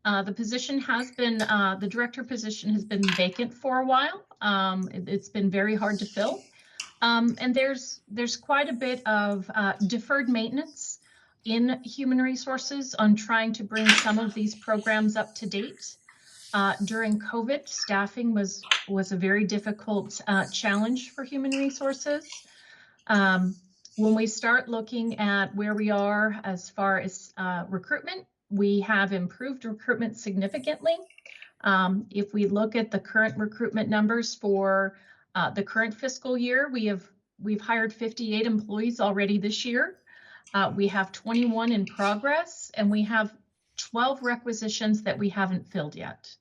The position has been, the director position has been vacant for a while. It's been very hard to fill. And there's quite a bit of deferred maintenance in human resources on trying to bring some of these programs up to date. During COVID, staffing was a very difficult challenge for human resources. When we start looking at where we are as far as recruitment, we have improved recruitment significantly. If we look at the current recruitment numbers for the current fiscal year, we've hired 58 employees already this year. We have 21 in progress, and we have 12 requisitions that we haven't filled yet.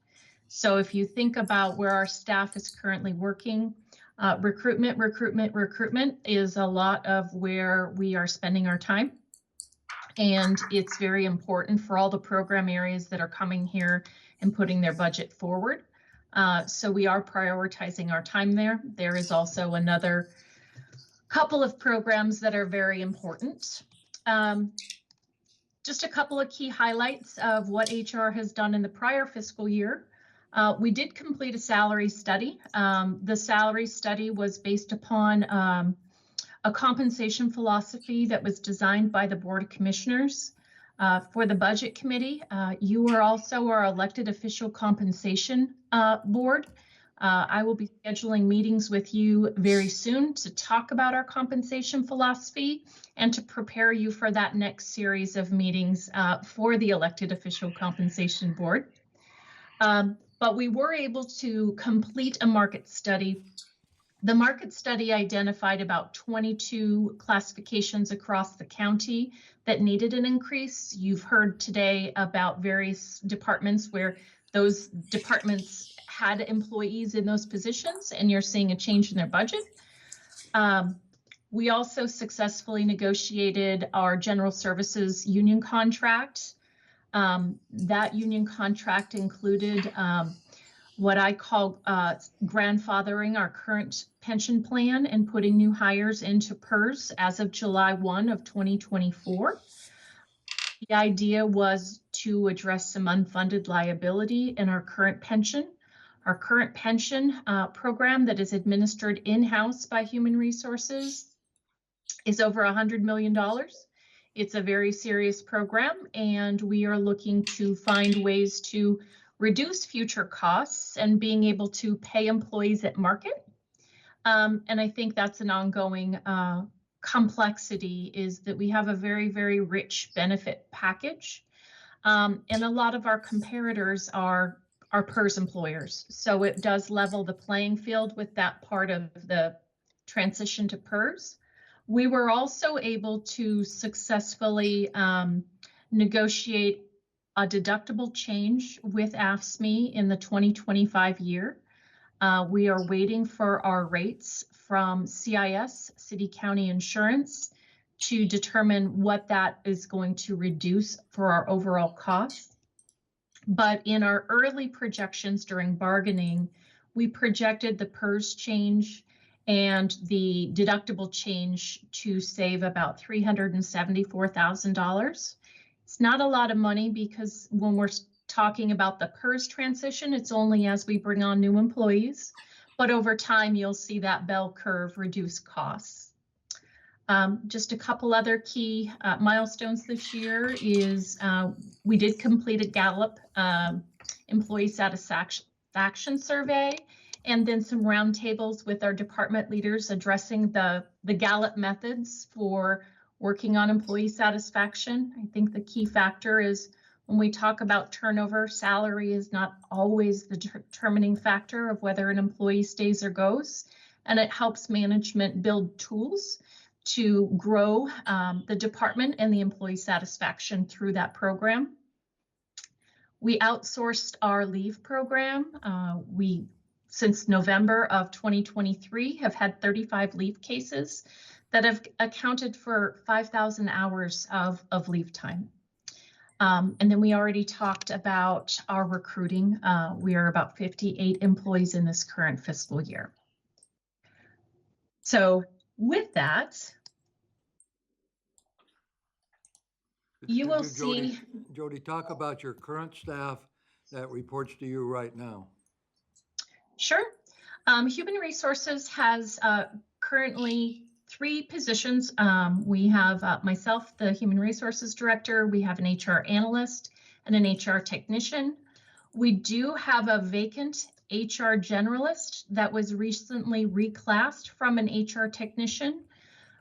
So if you think about where our staff is currently working, recruitment is a lot of where we are spending our time. And it's very important for all the program areas that are coming here and putting their budget forward. So we are prioritizing our time there. There is also another couple of programs that are very important. Just a couple of key highlights of what HR has done in the prior fiscal year. We did complete a salary study. The salary study was based upon a compensation philosophy that was designed by the Board of Commissioners. For the Budget Committee, you are also our elected official compensation board. I will be scheduling meetings with you very soon to talk about our compensation philosophy and to prepare you for that next series of meetings for the elected official compensation board. But we were able to complete a market study. The market study identified about 22 classifications across the county that needed an increase. You've heard today about various departments where those departments had employees in those positions, and you're seeing a change in their budget. We also successfully negotiated our general services union contract. That union contract included what I call grandfathering our current pension plan and putting new hires into PERS as of July 1 of 2024. The idea was to address some unfunded liability in our current pension. Our current pension program that is administered in-house by Human Resources is over $100 million. It's a very serious program, and we are looking to find ways to reduce future costs and being able to pay employees at market. And I think that's an ongoing complexity, is that we have a very, very rich benefit package. And a lot of our comparators are PERS employers. So it does level the playing field with that part of the transition to PERS. We were also able to successfully negotiate a deductible change with AFSCME in the 2025 year. We are waiting for our rates from CIS, City County Insurance, to determine what that is going to reduce for our overall cost. But in our early projections during bargaining, we projected the PERS change and the deductible change to save about $374,000. It's not a lot of money, because when we're talking about the PERS transition, it's only as we bring on new employees, but over time you'll see that bell curve reduce costs. Just a couple other key milestones this year is we did complete a Gallup employee satisfaction survey, and then some roundtables with our department leaders addressing the Gallup methods for working on employee satisfaction. I think the key factor is when we talk about turnover, salary is not always the determining factor of whether an employee stays or goes, and it helps management build tools to grow the department and the employee satisfaction through that program. We outsourced our leave program. We, since November of 2023, have had 35 leave cases that have accounted for 5,000 hours of leave time. And then we already talked about our recruiting. We are about 58 employees in this current fiscal year. So with that, you will see. Jody, talk about your current staff that reports to you right now. Sure. Human Resources has currently 3 positions. We have myself, the Human Resources Director. We have an HR analyst and an HR technician. We do have a vacant HR generalist that was recently reclassed from an HR technician,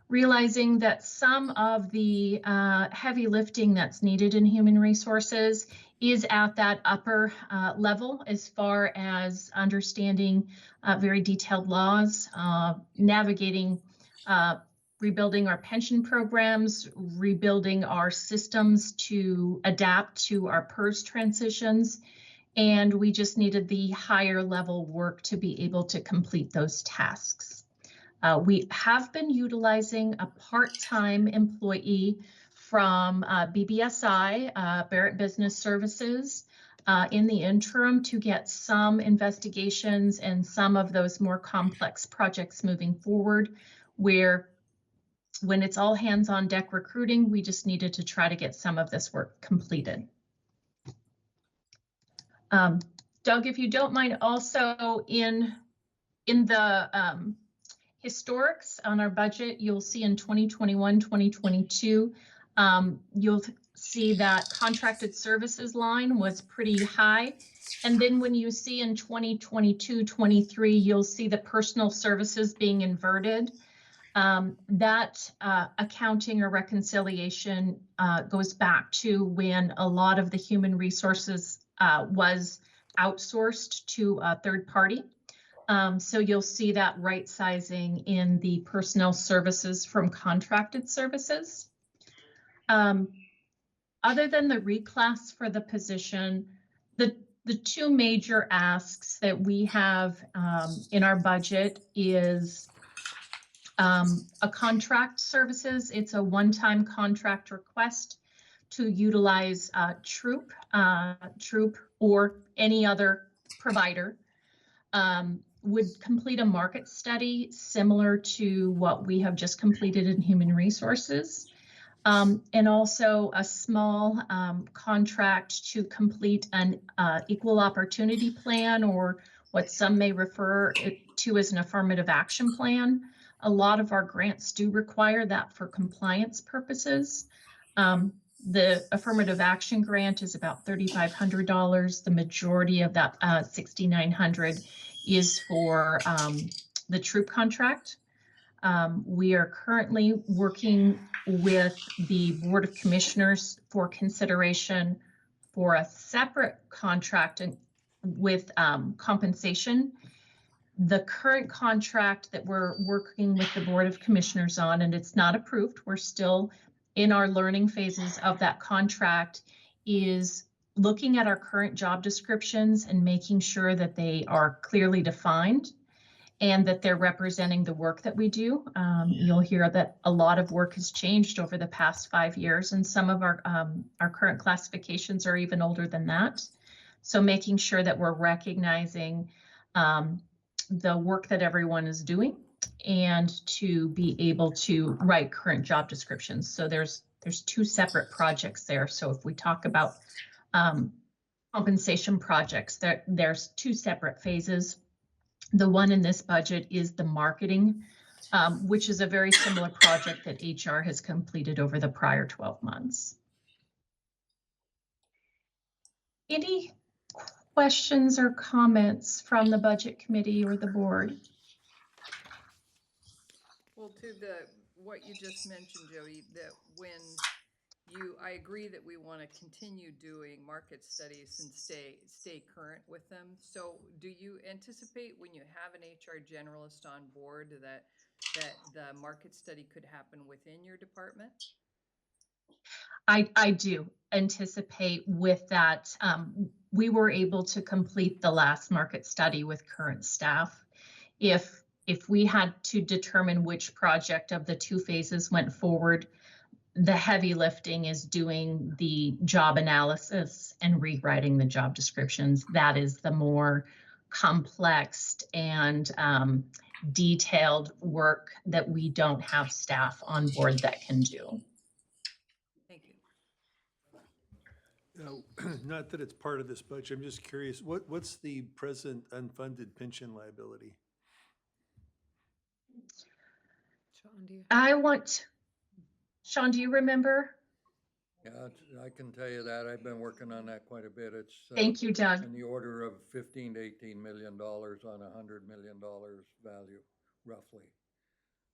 realizing that some of the heavy lifting that's needed in Human Resources is at that upper level, as far as understanding very detailed laws, navigating rebuilding our pension programs, rebuilding our systems to adapt to our PERS transitions. And we just needed the higher level work to be able to complete those tasks. We have been utilizing a part-time employee from BBSI, Barrett Business Services, in the interim to get some investigations and some of those more complex projects moving forward, where when it's all hands on deck recruiting, we just needed to try to get some of this work completed. Doug, if you don't mind, also in the historics on our budget, you'll see in 2021, 2022, you'll see that contracted services line was pretty high. And then when you see in 2022, 23, you'll see the personal services being inverted. That accounting or reconciliation goes back to when a lot of the human resources was outsourced to a third party. So you'll see that right sizing in the personnel services from contracted services. Other than the reclass for the position, the 2 major asks that we have in our budget is a contract services. It's a one-time contract request to utilize Troop or any other provider. Would complete a market study similar to what we have just completed in Human Resources. And also a small contract to complete an equal opportunity plan, or what some may refer it to as an affirmative action plan. A lot of our grants do require that for compliance purposes. The affirmative action grant is about $3,500. The majority of that $6,900 is for the troop contract. We are currently working with the Board of Commissioners for consideration for a separate contract with compensation. The current contract that we're working with the Board of Commissioners on, and it's not approved, we're still in our learning phases of that contract, is looking at our current job descriptions and making sure that they are clearly defined and that they're representing the work that we do. You'll hear that a lot of work has changed over the past 5 years, and some of our current classifications are even older than that. So making sure that we're recognizing the work that everyone is doing and to be able to write current job descriptions. So there's 2 separate projects there. So if we talk about compensation projects, there's 2 separate phases. The one in this budget is the marketing, which is a very similar project that HR has completed over the prior 12 months. Any questions or comments from the budget committee or the board? Well, to what you just mentioned, Jody, that when I agree that we want to continue doing market studies and stay current with them. So do you anticipate when you have an HR generalist on board that the market study could happen within your department? I do anticipate with that. We were able to complete the last market study with current staff. If we had to determine which project of the 2 phases went forward, the heavy lifting is doing the job analysis and rewriting the job descriptions. That is the more complex and detailed work that we don't have staff on board that can do. Thank you. Not that it's part of this budget, I'm just curious, what's the present unfunded pension liability? Sean, do you remember? Yeah, I can tell you that. I've been working on that quite a bit. It's Thank you, Doug. in the order of $15 to $18 million on $100 million value, roughly.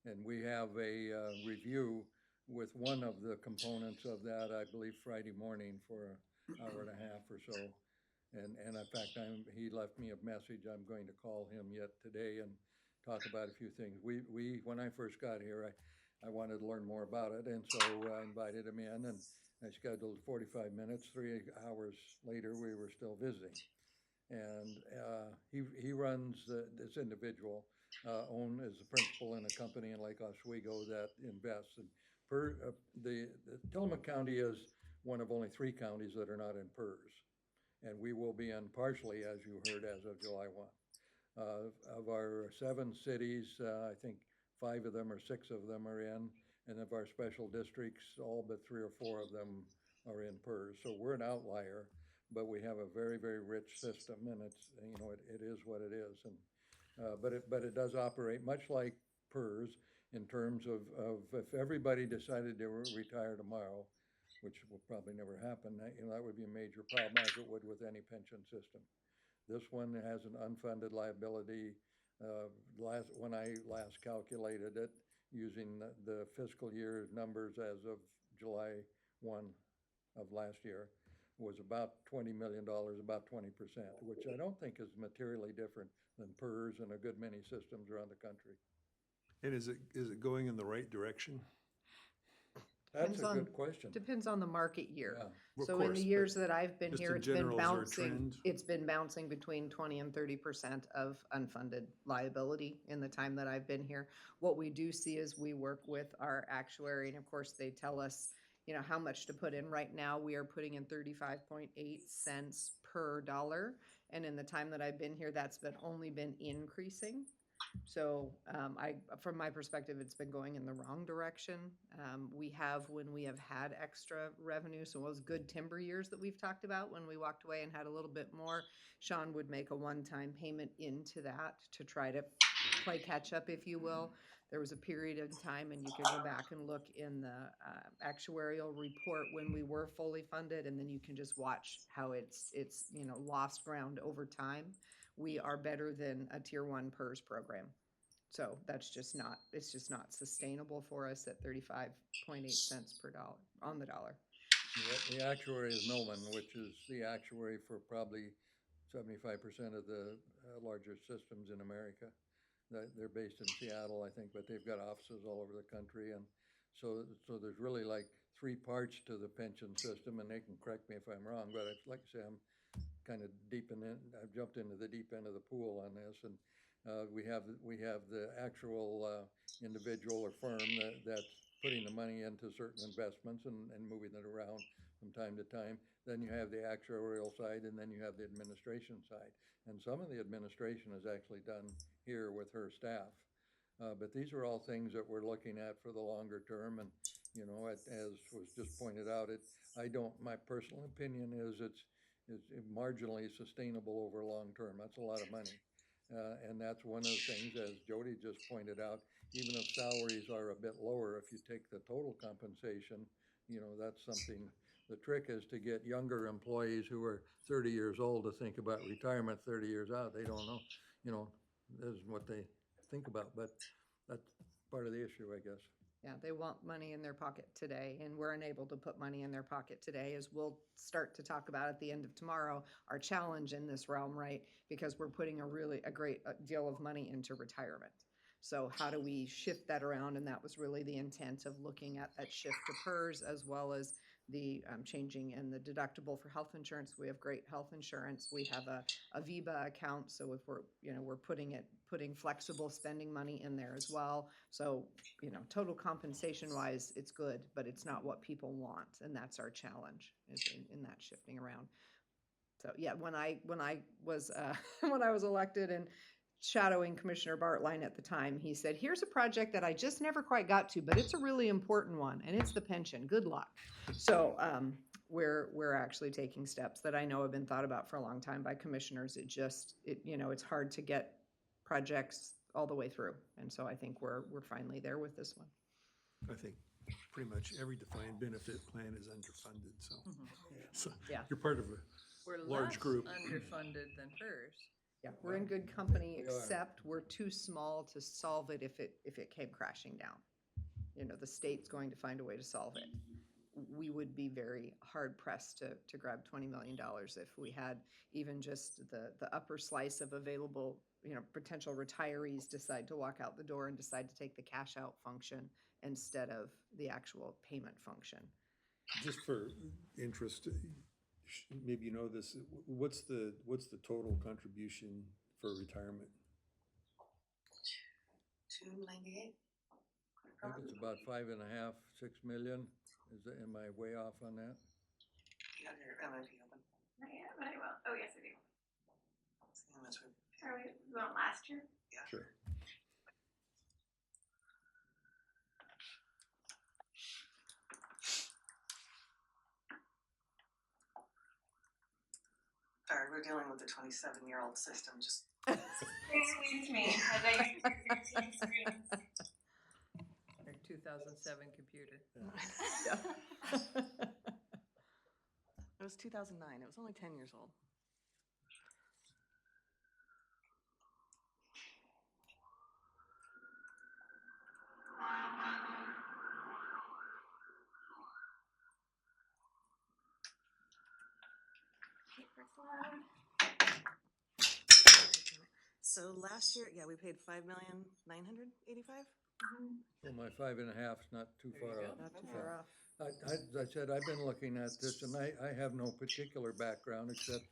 And we have a review with one of the components of that, I believe, Friday morning for an hour and a half or so. And in fact, he left me a message. I'm going to call him yet today and talk about a few things. When I first got here, I wanted to learn more about it, and so I invited him in, and I scheduled 45 minutes. 3 hours later, we were still visiting. And he runs, this individual, is a principal in a company in Lake Oswego that invests. And the Tillamook County is one of only 3 counties that are not in PERS. And we will be in partially, as you heard, as of July 1. Of our 7 cities, I think 5 of them or 6 of them are in, and of our special districts, all but 3 or 4 of them are in PERS. So we're an outlier, but we have a very, very rich system, and it's, it is what it is. And but it does operate much like PERS in terms of if everybody decided they were retire tomorrow, which will probably never happen, that would be a major problem, as it would with any pension system. This one has an unfunded liability. When I last calculated it, using the fiscal year numbers as of July 1 of last year, was about $20 million, about 20%, which I don't think is materially different than PERS and a good many systems around the country. And is it going in the right direction? That's a good question. Depends on the market year. Yeah. So in the years that I've been just here, in general, is there a trend? it's been bouncing between 20 and 30% of unfunded liability in the time that I've been here. What we do see is we work with our actuary, and of course they tell us, how much to put in. Right now we are putting in 35.8 cents per dollar, and in the time that I've been here, that's only been increasing. So from my perspective, it's been going in the wrong direction. When we have had extra revenue, so those good timber years that we've talked about, when we walked away and had a little bit more, Sean would make a one-time payment into that to try to play catch up, if you will. There was a period of time, and you can go back and look in the actuarial report when we were fully funded, and then you can just watch how it's lost ground over time. We are better than a tier 1 PERS program. So it's just not sustainable for us at 35.8 cents per dollar on the dollar. The actuary is Millman, which is the actuary for probably 75% of the larger systems in America. They're based in Seattle, I think, but they've got offices all over the country. And so there's really like 3 parts to the pension system, and they can correct me if I'm wrong, but it's like I say, I'm kind of I've jumped into the deep end of the pool on this. And we have the actual individual or firm that's putting the money into certain investments and moving it around from time to time. Then you have the actuarial side, and then you have the administration side. And some of the administration is actually done here with her staff. But these are all things that we're looking at for the longer term. And, as was just pointed out, my personal opinion is it's marginally sustainable over long term. That's a lot of money. And that's one of the things, as Jody just pointed out, even if salaries are a bit lower, if you take the total compensation, that's something. The trick is to get younger employees who are 30 years old to think about retirement 30 years out. They don't know, this is what they think about, but that's part of the issue, I guess. Yeah, they want money in their pocket today, and we're unable to put money in their pocket today, as we'll start to talk about at the end of tomorrow, our challenge in this realm, right? Because we're putting a great deal of money into retirement. So how do we shift that around? And that was really the intent of looking at that shift to PERS, as well as the changing in the deductible for health insurance. We have great health insurance. We have a VEBA account, so if we're putting flexible spending money in there as well. So total compensation wise, it's good, but it's not what people want, and that's our challenge is in that shifting around. So yeah, when I was when I was elected and shadowing Commissioner Bartline at the time, he said, "Here's a project that I just never quite got to, but it's a really important one, and it's the pension. Good luck." So we're actually taking steps that I know have been thought about for a long time by commissioners. It's hard to get projects all the way through, and so I think we're finally there with this one. I think pretty much every defined benefit plan is underfunded, so Yeah. you're part of a We're large less group. underfunded than PERS. Yeah, we're in good company, We are. except we're too small to solve it if it came crashing down. The state's going to find a way to solve it. We would be very hard pressed to grab $20 million if we had even just the upper slice of available, potential retirees decide to walk out the door and decide to take the cash out function instead of the actual payment function. Just for interest, maybe you know this, what's the total contribution for retirement? $298. I think it's about 5.5, 6 million. Am I way off on that? You have your MIP open. Not yet, but I will. Oh, yes, I do. See how much we- Are we going last year? Yeah. Sure. Sorry, we're dealing with a 27-year-old system. Just Excuse me. As I experience. Our 2007 computer. It was 2009. It was only 10 years old. So last year, yeah, we paid $5,985,000. Well, my 5.5's not too far off. Not too far off. As I said, I've been looking at this, and I have no particular background, except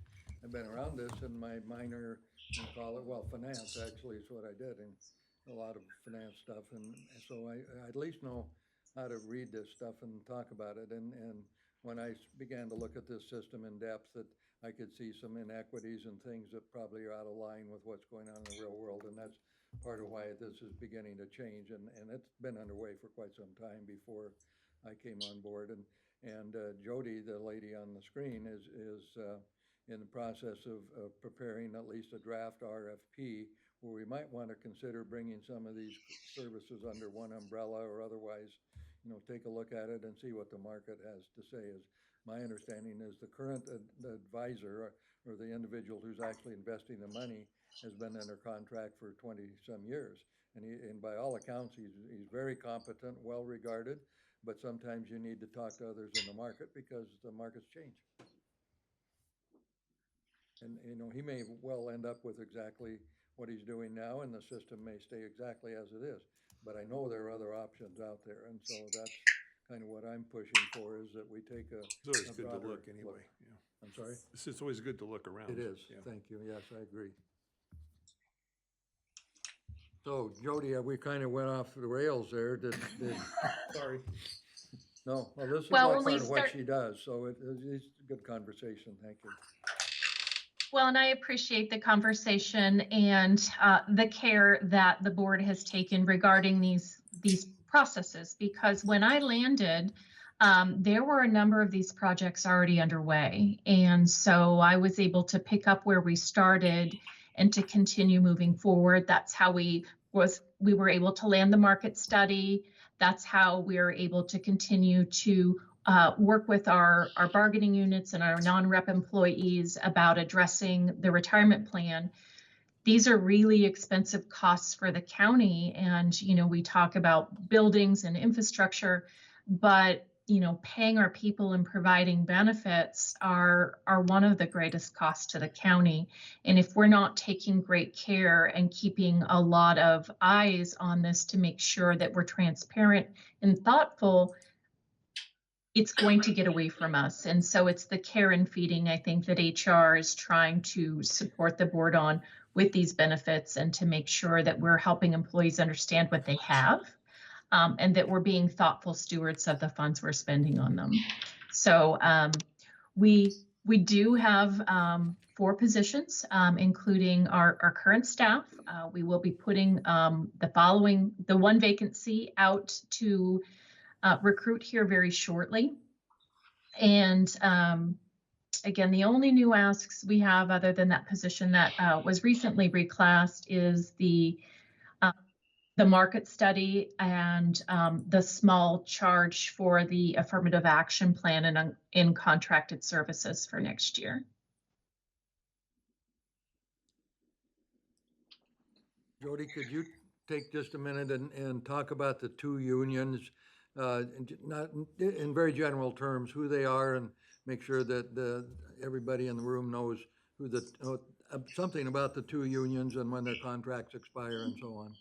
I've been around this in my minor, finance actually is what I did, and a lot of finance stuff, and so I at least know how to read this stuff and talk about it, and when I began to look at this system in depth, that I could see some inequities and things that probably are out of line with what's going on in the real world, and part of why this is beginning to change, and it's been underway for quite some time before I came on board. And Jody, the lady on the screen, is in the process of preparing at least a draft RFP where we might want to consider bringing some of these services under one umbrella, or otherwise, take a look at it and see what the market has to say. Is my understanding is the current advisor or the individual who's actually investing the money has been under contract for 20-some years. And by all accounts, he's very competent, well regarded, but sometimes you need to talk to others in the market because the market's changed. And, he may well end up with exactly what he's doing now, and the system may stay exactly as it is. But I know there are other options out there, and so that's kind of what I'm pushing for, is that we take a It's always good to broader look anyway, yeah. I'm sorry? It's always good to look around. It is, yeah. thank you, yes, I agree. So Jody, we kind of went off the rails there, did Sorry. No, well, this is Well, all when we part of what start- she does, so it's a good conversation, thank you. Well, and I appreciate the conversation and the care that the board has taken regarding these processes, because when I landed, there were a number of these projects already underway. And so I was able to pick up where we started and to continue moving forward. That's how we were able to land the market study. That's how we were able to continue to work with our bargaining units and our non-rep employees about addressing the retirement plan. These are really expensive costs for the county. And, we talk about buildings and infrastructure, but, paying our people and providing benefits are one of the greatest costs to the county. And if we're not taking great care and keeping a lot of eyes on this to make sure that we're transparent and thoughtful, it's going to get away from us. And so it's the care and feeding, I think, that HR is trying to support the board on with these benefits, and to make sure that we're helping employees understand what they have, and that we're being thoughtful stewards of the funds we're spending on them. So we do have 4 positions, including our current staff. We will be putting the one vacancy out to recruit here very shortly. And again, the only new asks we have, other than that position that was recently reclassed, is the market study and the small charge for the affirmative action plan and in contracted services for next year. Jody, could you take just a minute and talk about the 2 unions, not in very general terms, who they are, and make sure that everybody in the room knows something about the 2 unions and when their contracts expire and so on.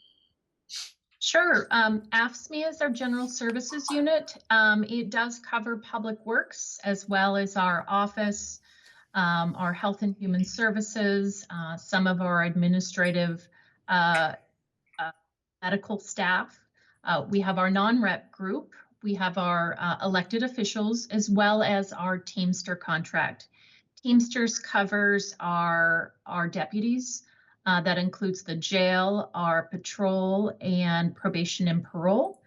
Sure. AFSCME is our general services unit. It does cover public works as well as our office, our health and human services, some of our administrative medical staff. We have our non-rep group. We have our elected officials, as well as our Teamster contract. Teamsters covers our deputies. That includes the jail, our patrol, and probation and parole.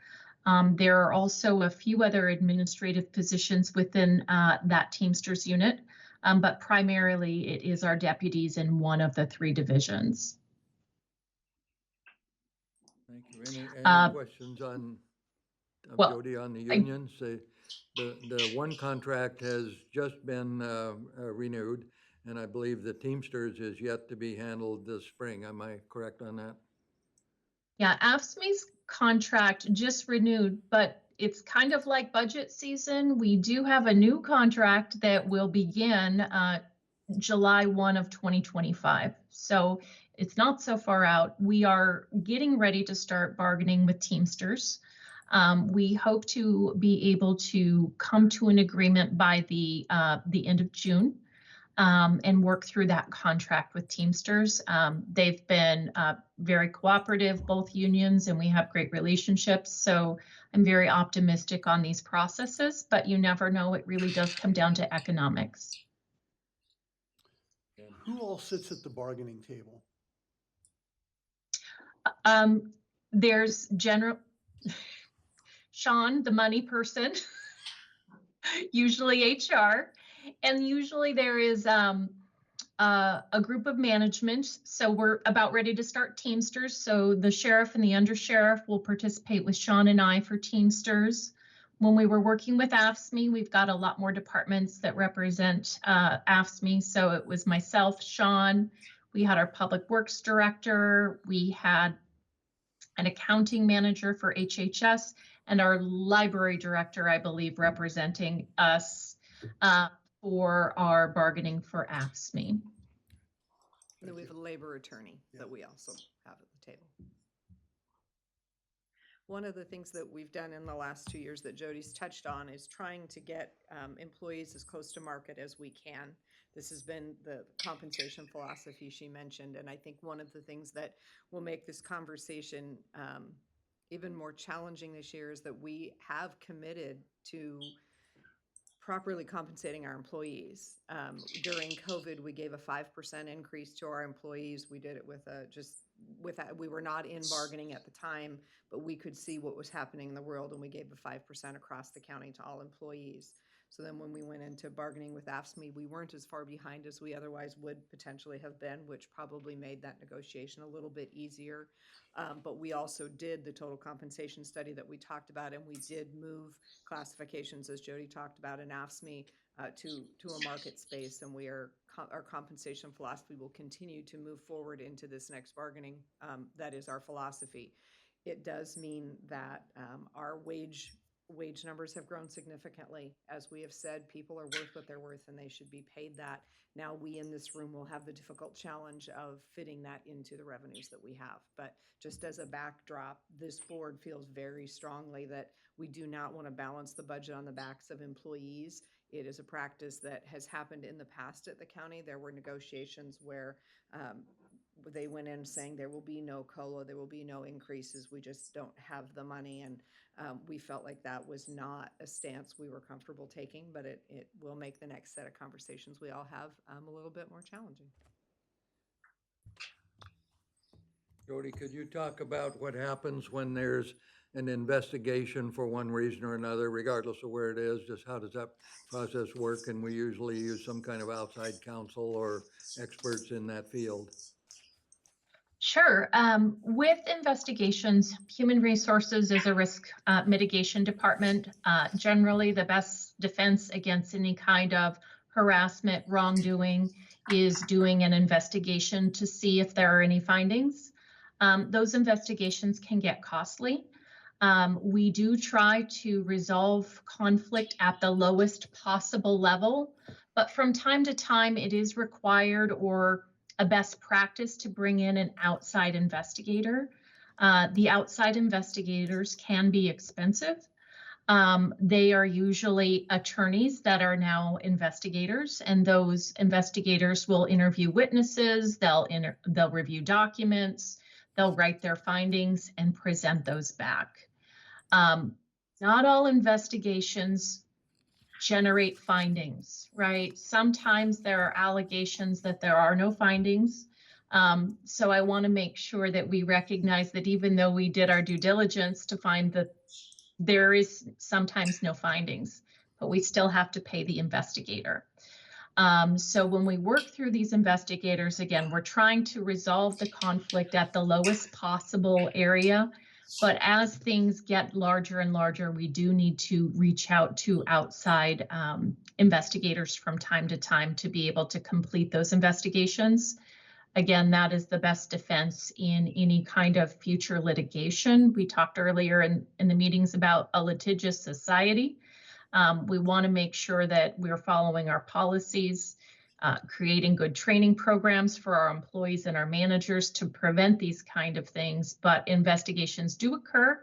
There are also a few other administrative positions within that Teamsters unit, but primarily it is our deputies in one of the 3 divisions. Thank you. Any questions on Jody on the unions? The one contract has just been renewed, and I believe the Teamsters is yet to be handled this spring. Am I correct on that? Yeah, AFSCME's contract just renewed, but it's kind of like budget season. We do have a new contract that will begin July 1 of 2025. So it's not so far out. We are getting ready to start bargaining with Teamsters. We hope to be able to come to an agreement by the end of June. And work through that contract with Teamsters. They've been very cooperative, both unions, and we have great relationships. So I'm very optimistic on these processes, but you never know. It really does come down to economics. Who all sits at the bargaining table? There's Sean, the money person, usually HR, and usually there is a group of management. So we're about ready to start Teamsters. So the sheriff and the undersheriff will participate with Sean and I for Teamsters. When we were working with AFSCME, we've got a lot more departments that represent AFSCME. So it was myself, Sean, we had our public works director, we had an accounting manager for HHS, and our library director, I believe, representing us for our bargaining for AFSCME. And then we have a labor attorney that we also have at the table. One of the things that we've done in the last 2 years that Jody's touched on is trying to get employees as close to market as we can. This has been the compensation philosophy she mentioned, and I think one of the things that will make this conversation even more challenging this year is that we have committed to properly compensating our employees. During COVID, we gave a 5% increase to our employees. We did it we were not in bargaining at the time, but we could see what was happening in the world, and we gave a 5% across the county to all employees. So then when we went into bargaining with AFSCME, we weren't as far behind as we otherwise would potentially have been, which probably made that negotiation a little bit easier. But we also did the total compensation study that we talked about, and we did move classifications, as Jody talked about, in AFSCME to a market space, and our compensation philosophy will continue to move forward into this next bargaining. That is our philosophy. It does mean that our wage numbers have grown significantly. As we have said, people are worth what they're worth and they should be paid that. Now we in this room will have the difficult challenge of fitting that into the revenues that we have. But just as a backdrop, this board feels very strongly that we do not want to balance the budget on the backs of employees. It is a practice that has happened in the past at the county. There were negotiations where they went in saying there will be no COLA, there will be no increases, we just don't have the money. And we felt like that was not a stance we were comfortable taking, but it will make the next set of conversations we all have a little bit more challenging. Jody, could you talk about what happens when there's an investigation for one reason or another, regardless of where it is? Just how does that process work? And we usually use some kind of outside counsel or experts in that field. Sure. With investigations, Human Resources is a risk mitigation department. Generally, the best defense against any kind of harassment, wrongdoing is doing an investigation to see if there are any findings. Those investigations can get costly. We do try to resolve conflict at the lowest possible level, but from time to time it is required or a best practice to bring in an outside investigator. The outside investigators can be expensive. They are usually attorneys that are now investigators, and those investigators will interview witnesses, they'll review documents, they'll write their findings and present those back. Not all investigations generate findings, right? Sometimes there are allegations that there are no findings. So I want to make sure that we recognize that even though we did our due diligence to find that there is sometimes no findings, but we still have to pay the investigator. So when we work through these investigators, again, we're trying to resolve the conflict at the lowest possible area. But as things get larger and larger, we do need to reach out to outside investigators from time to time to be able to complete those investigations. Again, that is the best defense in any kind of future litigation. We talked earlier in the meetings about a litigious society. We want to make sure that we're following our policies, creating good training programs for our employees and our managers to prevent these kind of things, but investigations do occur.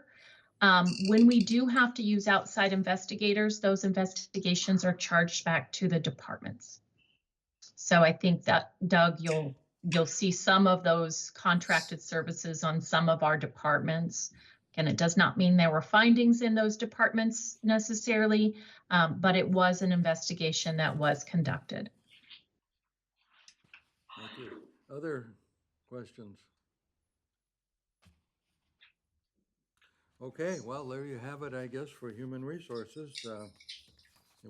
When we do have to use outside investigators, those investigations are charged back to the departments. So I think that, Doug, you'll see some of those contracted services on some of our departments. Again, it does not mean there were findings in those departments necessarily, but it was an investigation that was conducted. Thank you. Other questions? Okay, well, there you have it, I guess, for human resources.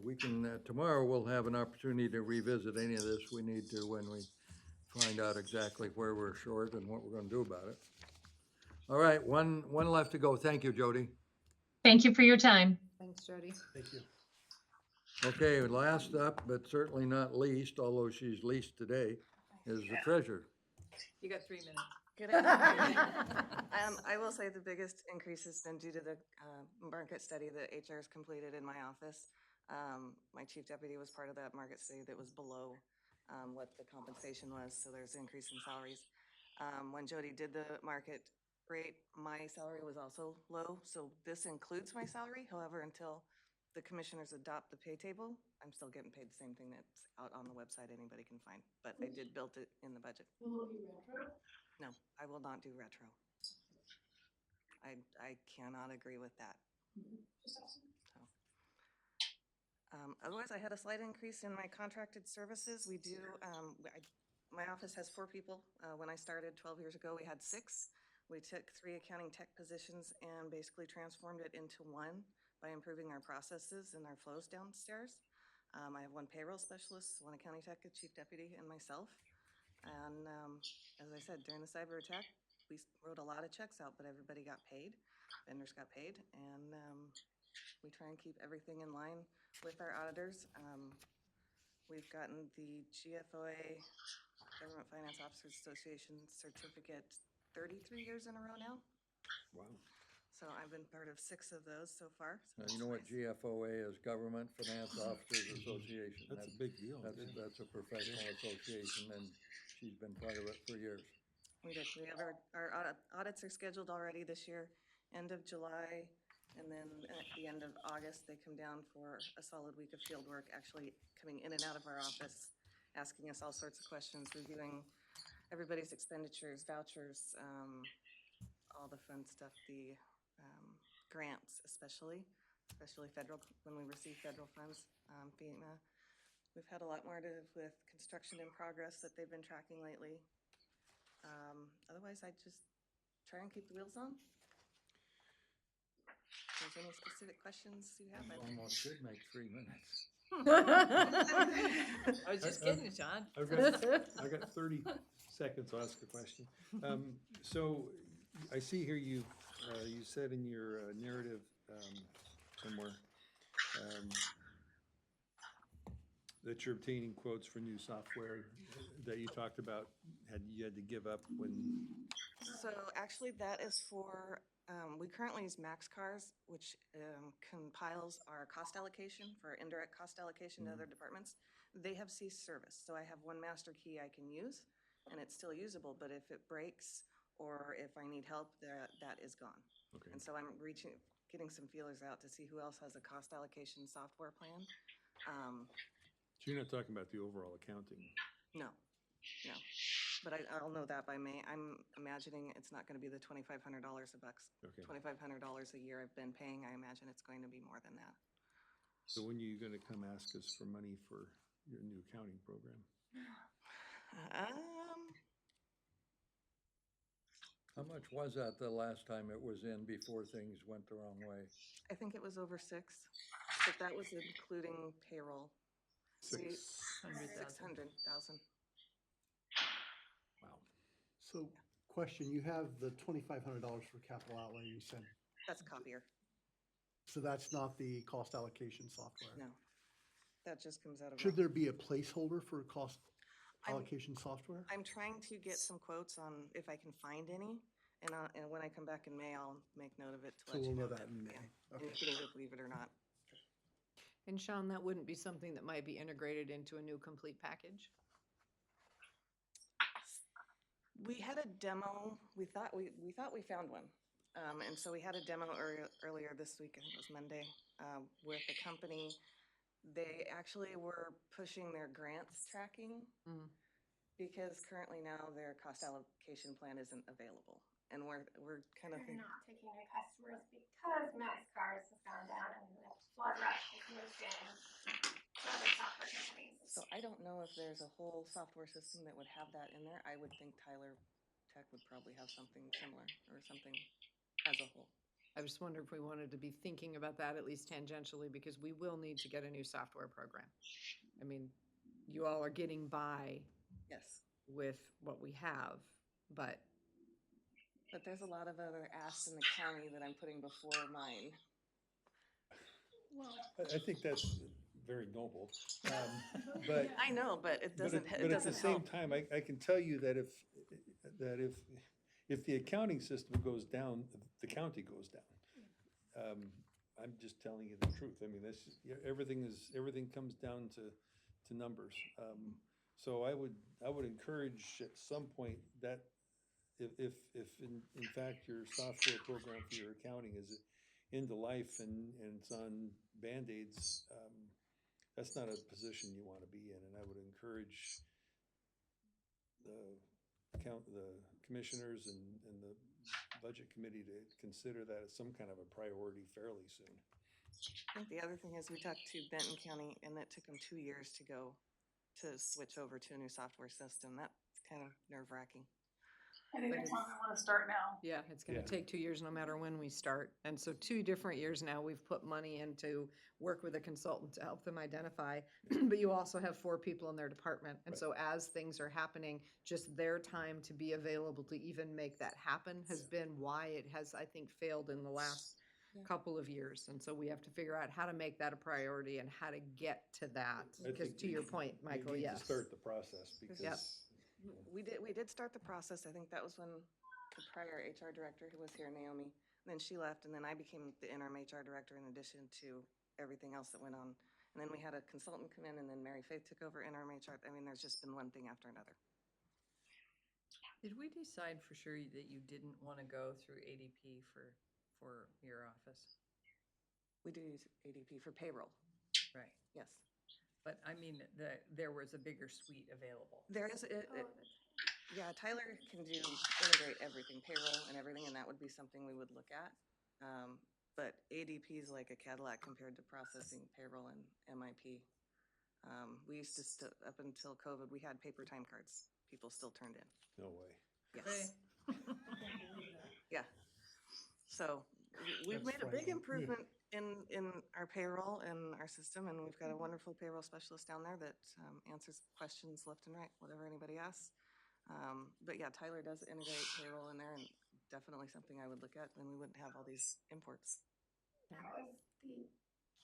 We can, tomorrow we'll have an opportunity to revisit any of this we need to when we find out exactly where we're short and what we're gonna do about it. All right, one left to go. Thank you, Jody. Thank you for your time. Thanks, Jody. Thank you. Okay, last up, but certainly not least, although she's least today, is the treasurer. You got 3 minutes. Good afternoon. I will say the biggest increase has been due to the market study that HR has completed in my office. My chief deputy was part of that market study that was below what the compensation was, so there's an increase in salaries. When Jody did the market rate, my salary was also low, so this includes my salary. However, until the commissioners adopt the pay table, I'm still getting paid the same thing that's out on the website anybody can find, but I did build it in the budget. Will it be retro? No, I will not do retro. I cannot agree with that. Just awesome. Otherwise, I had a slight increase in my contracted services. We do, my office has 4 people. When I started 12 years ago, we had 6. We took 3 accounting tech positions and basically transformed it into 1 by improving our processes and our flows downstairs. I have 1 payroll specialist, 1 accounting tech, a chief deputy, and myself. And as I said, during the cyber attack, we wrote a lot of checks out, but everybody got paid. Vendors got paid, and we try and keep everything in line with our auditors. We've gotten the GFOA, Government Finance Officers Association certificate 33 years in a row now. Wow. So I've been part of 6 of those so far. So Now, you know what GFOA is, Government Finance Officers Association. That's a big deal. That's a professional association, and she's been part of it for years. We did. We have our audits are scheduled already this year, end of July, and then at the end of August, they come down for a solid week of field work, actually coming in and out of our office, asking us all sorts of questions, reviewing everybody's expenditures, vouchers, all the fun stuff, the grants especially federal, when we receive federal funds, FEMA. We've had a lot more to do with construction in progress that they've been tracking lately. Otherwise, I just try and keep the wheels on. If there's any specific questions you have, Almost should make 3 minutes. I was just kidding, John. I've got 30 seconds to ask a question. So I see here you said in your narrative somewhere that you're obtaining quotes for new software that you talked about you had to give up when. So actually that is for, we currently use MaxCars, which compiles our cost allocation for indirect cost allocation to other departments. They have ceased service, so I have 1 master key I can use, and it's still usable, but if it breaks or if I need help, that is gone. Okay. And so I'm getting some feelers out to see who else has a cost allocation software plan. So you're not talking about the overall accounting? No. But I'll know that by May. I'm imagining it's not gonna be the $2,500 a bucks. Okay. $2,500 a year I've been paying. I imagine it's going to be more than that. So when are you gonna come ask us for money for your new accounting program? How much was that the last time it was in before things went the wrong way? I think it was over 6, but that was including payroll. 600,000. Wow. So, question, you have the $2,500 for capital outlay, you said, That's copier. so that's not the cost allocation software? No, that just comes out of. Should there be a placeholder for cost allocation software? I'm trying to get some quotes on if I can find any, and when I come back in May, I'll make note of it to So let you we'll know. know that in May. And Okay. you can either believe it or not. And Sean, that wouldn't be something that might be integrated into a new complete package? We had a demo, we thought we found one. And so we had a demo earlier this week, I think it was Monday, with a company. They actually were pushing their grants tracking because currently now their cost allocation plan isn't available. And we're kind of They're not taking new customers because MaxCars has gone down and the Flood Rush has moved in to other software companies. So I don't know if there's a whole software system that would have that in there. I would think Tyler Tech would probably have something similar or something as a whole. I just wonder if we wanted to be thinking about that at least tangentially, because we will need to get a new software program. I mean, you all are getting by Yes, with what we have, but but there's a lot of other asks in the county that I'm putting before mine. Well, I think that's very noble, but. I know, but it doesn't, it But at the doesn't same help. time, I can tell you that if the accounting system goes down, the county goes down. I'm just telling you the truth. I mean, everything comes down to numbers. So I would encourage at some point that if in fact your software program for your accounting is into life and it's on Band-Aids, that's not a position you want to be in, and I would encourage the commissioners and the budget committee to consider that as some kind of a priority fairly soon. I think the other thing is we talked to Benton County and it took them 2 years to switch over to a new software system. That's kind of nerve-wracking. I think But that's it's- why we want to start now. yeah, it's gonna Yeah. take 2 years no matter when we start. And so 2 different years now, we've put money in to work with a consultant to help them identify. But you also have 4 people in their department. And Right. so as things are happening, just their time to be available to even make that happen has been why it has, I think, failed in the last Yeah. couple of years. And so we have to figure out how to make that a priority and how to get to that. I Because think to we- your point, we Michael, need yes. to start the process because. Yep. We did start the process. I think that was when the prior HR director who was here, Naomi, and then she left, and then I became the interim HR director in addition to everything else that went on. And then we had a consultant come in, and then Mary Faith took over interim HR. I mean, there's just been one thing after another. Did we decide for sure that you didn't want to go through ADP for your office? We do use ADP for payroll, Right. yes. But I mean, there was a bigger suite available. There is, Oh, yeah, Tyler can integrate everything, payroll and everything, and that would be something we would look at. But ADP is like a Cadillac compared to processing payroll and MIP. We used to, up until COVID, we had paper time cards. People still turned in. No way. Yes. Yeah. So we've That's made a big frightening. improvement in our payroll and our system, and we've got a wonderful payroll specialist down there that answers questions left and right, whatever anybody asks. But yeah, Tyler does integrate payroll in there, and definitely something I would look at, then we wouldn't have all these imports. that was the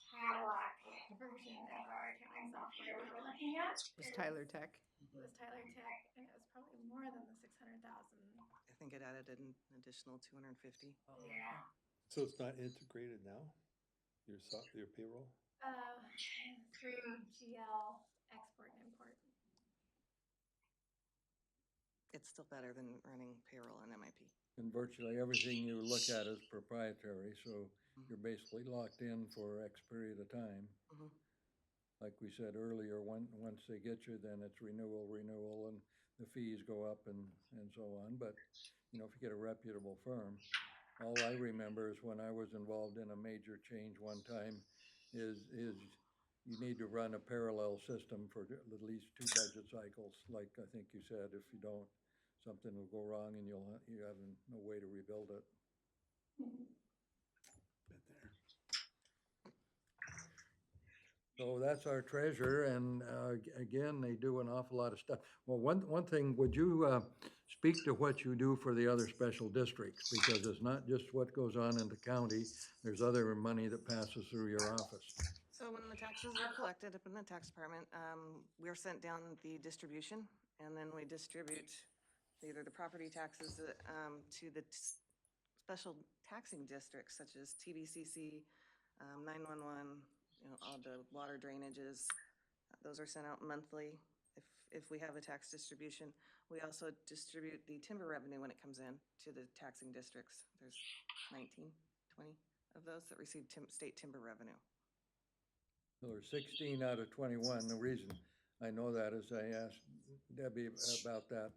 Cadillac version of our accounting software we were looking at. Was Tyler Tech? It was Tyler Tech, and it was probably more than the 600,000. I think it added an additional 250. Yeah. So it's not integrated now? Your payroll? Through GL export and import. It's still better than running payroll and MIP. And virtually everything you look at is proprietary, so you're basically locked in for X period of time. Mhm. Like we said earlier, once they get you, then it's renewal, and the fees go up and so on. But, you know, if you get a reputable firm, all I remember is when I was involved in a major change one time is you need to run a parallel system for at least 2 budget cycles. Like I think you said, if you don't, something will go wrong and you have no way to rebuild it. So that's our treasurer, and again, they do an awful lot of stuff. Well, one thing, would you speak to what you do for the other special districts? Because it's not just what goes on in the county, there's other money that passes through your office. So when the taxes are collected up in the tax department, we're sent down the distribution, and then we distribute either the property taxes to the special taxing districts such as TBCC, 911, you know, all the water drainages. Those are sent out monthly if we have a tax distribution. We also distribute the timber revenue when it comes in to the taxing districts. There's 19, 20 of those that receive state timber revenue. So there's 16 out of 21. The reason I know that is I asked Debbie about that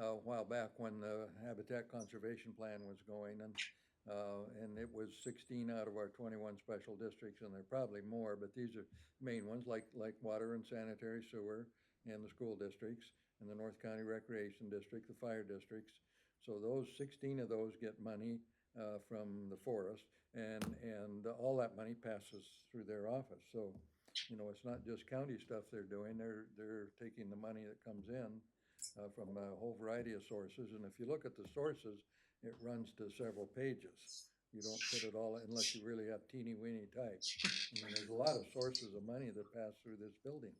a while back when the Habitat Conservation Plan was going, and it was 16 out of our 21 special districts, and there are probably more, but these are main ones like water and sanitary sewer and the school districts and the North County Recreation District, the fire districts. So those 16 of those get money from the forest. and all that money passes through their office. So, you know, it's not just county stuff they're doing, they're taking the money that comes in from a whole variety of sources, and if you look at the sources, it runs to several pages. You don't put it all, unless you really have teeny weeny type. I mean, there's a lot of sources of money that pass through this building.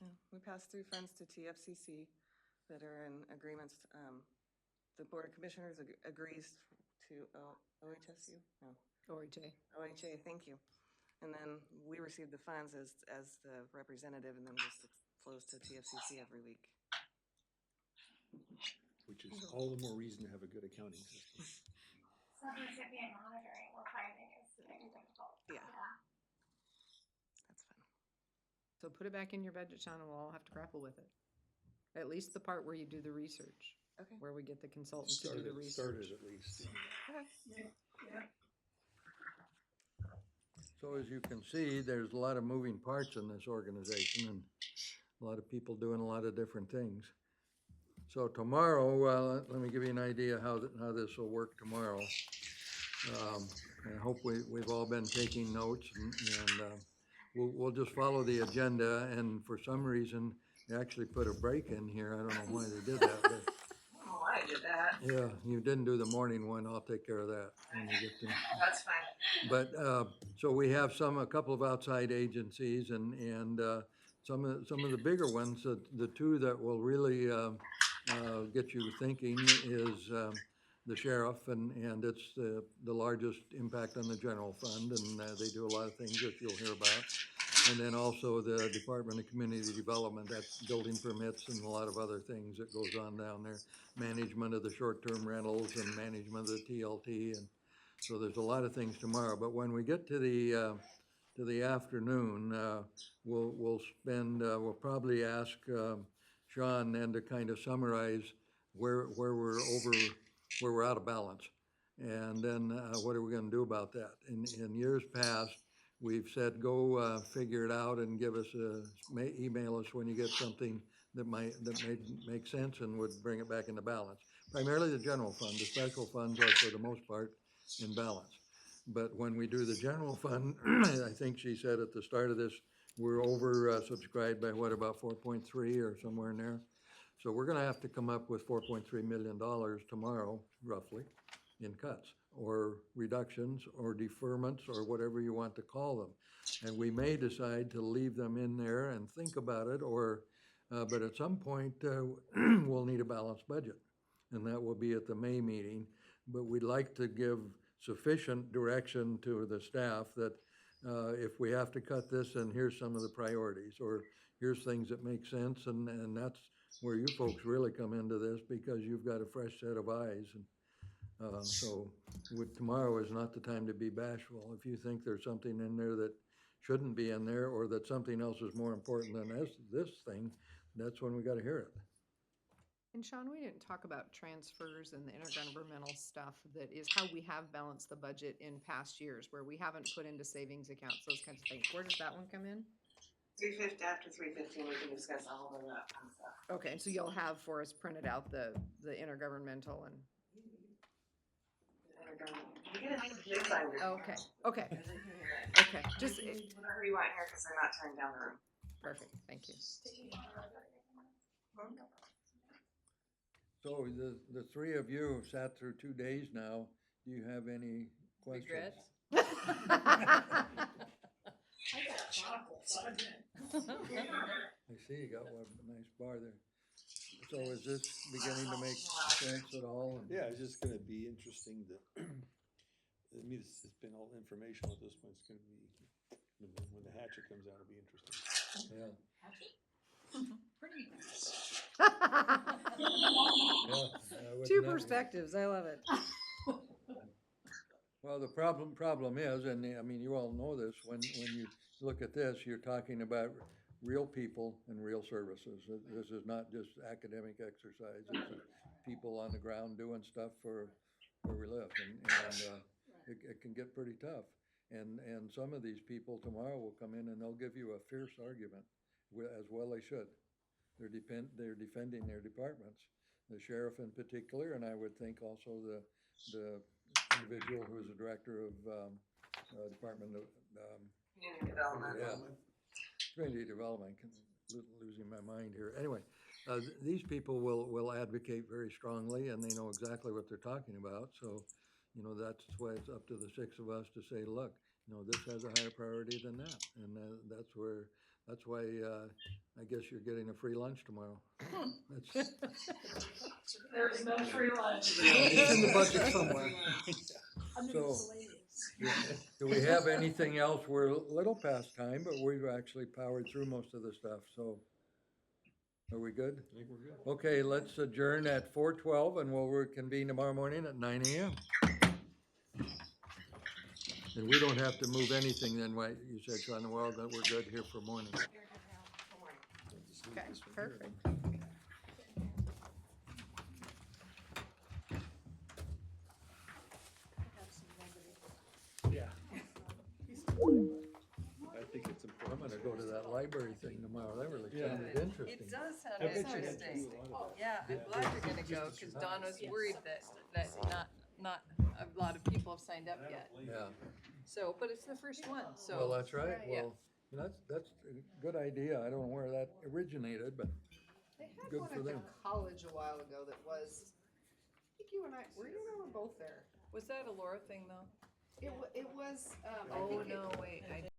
Yeah, we pass through funds to TFCC that are in agreements. The Board of Commissioners agrees to OHSU? No, OHA. OHA, thank you. And then we receive the funds as the representative, and then this flows to TFCC every week. Which is all the more reason to have a good accounting system. Sub-recipient monitoring, we're finding is very difficult. Yeah. So put it back in your budget, Sean, and we'll all have to grapple with it. At least the part where you do the research. Okay. Where we get the consultant to do the research. Started at least. So as you can see, there's a lot of moving parts in this organization and a lot of people doing a lot of different things. So tomorrow, let me give you an idea how this will work tomorrow. I hope we've all been taking notes, and we'll just follow the agenda, and for some reason, they actually put a break in here. I don't know why they did that, but Oh, I did that. yeah, you didn't do the morning one. I'll take care of that when you get to. That's fine. But, so we have a couple of outside agencies and some of the bigger ones, the two that will really get you thinking is the sheriff, and it's the largest impact on the general fund, and they do a lot of things that you'll hear about. And then also the Department of Community Development, that's building permits and a lot of other things that goes on down there. Management of the short-term rentals and management of the TLT, and so there's a lot of things tomorrow. But when we get to the afternoon, we'll probably ask Sean then to kind of summarize where we're out of balance. And then what are we gonna do about that? In years past, we've said, go figure it out and give us email us when you get something that may make sense and would bring it back into balance. Primarily the general fund. The special funds are for the most part in balance. But when we do the general fund, I think she said at the start of this, we're over subscribed by what, about 4.3 or somewhere in there. So we're gonna have to come up with $4.3 million tomorrow, roughly, in cuts or reductions or deferments or whatever you want to call them. And we may decide to leave them in there and think about it, or, but at some point, we'll need a balanced budget. And that will be at the May meeting. But we'd like to give sufficient direction to the staff that if we have to cut this, then here's some of the priorities, or here's things that make sense, and that's where you folks really come into this, because you've got a fresh set of eyes. And so tomorrow is not the time to be bashful. If you think there's something in there that shouldn't be in there, or that something else is more important than this thing, that's when we gotta hear it. And Sean, we didn't talk about transfers and the intergovernmental stuff that is how we have balanced the budget in past years, where we haven't put into savings accounts, those kinds of things. Where does that one come in? 350, after 315, we can discuss all of that kind of stuff. Okay, so you'll have for us printed out the intergovernmental and. You get a new binder. Okay, okay, Okay. okay, just, Whatever you want here, because they're not turning down the room. perfect, thank you. So the three of you have sat through 2 days now. Do you have any questions? Regrets? I see you got one nice bar there. So is this beginning to make sense at all? Yeah, it's just gonna be interesting to, I mean, it's been all informational at this point. It's gonna be, when the hatchet comes out, it'll be interesting. Yeah. Two perspectives, I love it. Well, the problem is, and I mean, you all know this, when you look at this, you're talking about real people and real services. This is not just academic exercise. This is people on the ground doing stuff for where we live, and it can get pretty tough. And some of these people tomorrow will come in and they'll give you a fierce argument, as well they should. They're defending their departments, the sheriff in particular, and I would think also the individual who is the director of, Department of, Community development. yeah, community development, losing my mind here. Anyway, these people will advocate very strongly and they know exactly what they're talking about. So, you know, that's why it's up to the six of us to say, look, you know, this has a higher priority than that. And that's why, I guess you're getting a free lunch tomorrow. That's, There's no free lunch. it's in the budget somewhere. I'm the So- miscellaneous. Do we have anything else? We're a little past time, but we've actually powered through most of the stuff, so. Are we good? I think we're good. Okay, let's adjourn at 4:12 and we'll reconvene tomorrow morning at 9 AM. And we don't have to move anything then, right? You said, Sean, well, that we're good here for morning. Okay, perfect. Yeah. I think it's I'm important. gonna go to that library thing tomorrow. That really Yeah. sounded interesting. It does sound I bet you had to interesting. do a lot of that. Yeah, I'm glad you're gonna go, cause Don was worried that not a lot of people have signed up yet. Yeah, So, but it's the first one, so. well, that's right. Yeah. Well, that's a good idea. I don't know where that originated, but They had Good one for at the them. college a while ago that was, I think you and I were both there. Was that a Laura thing though? It was, I Oh, think it, no, wait, I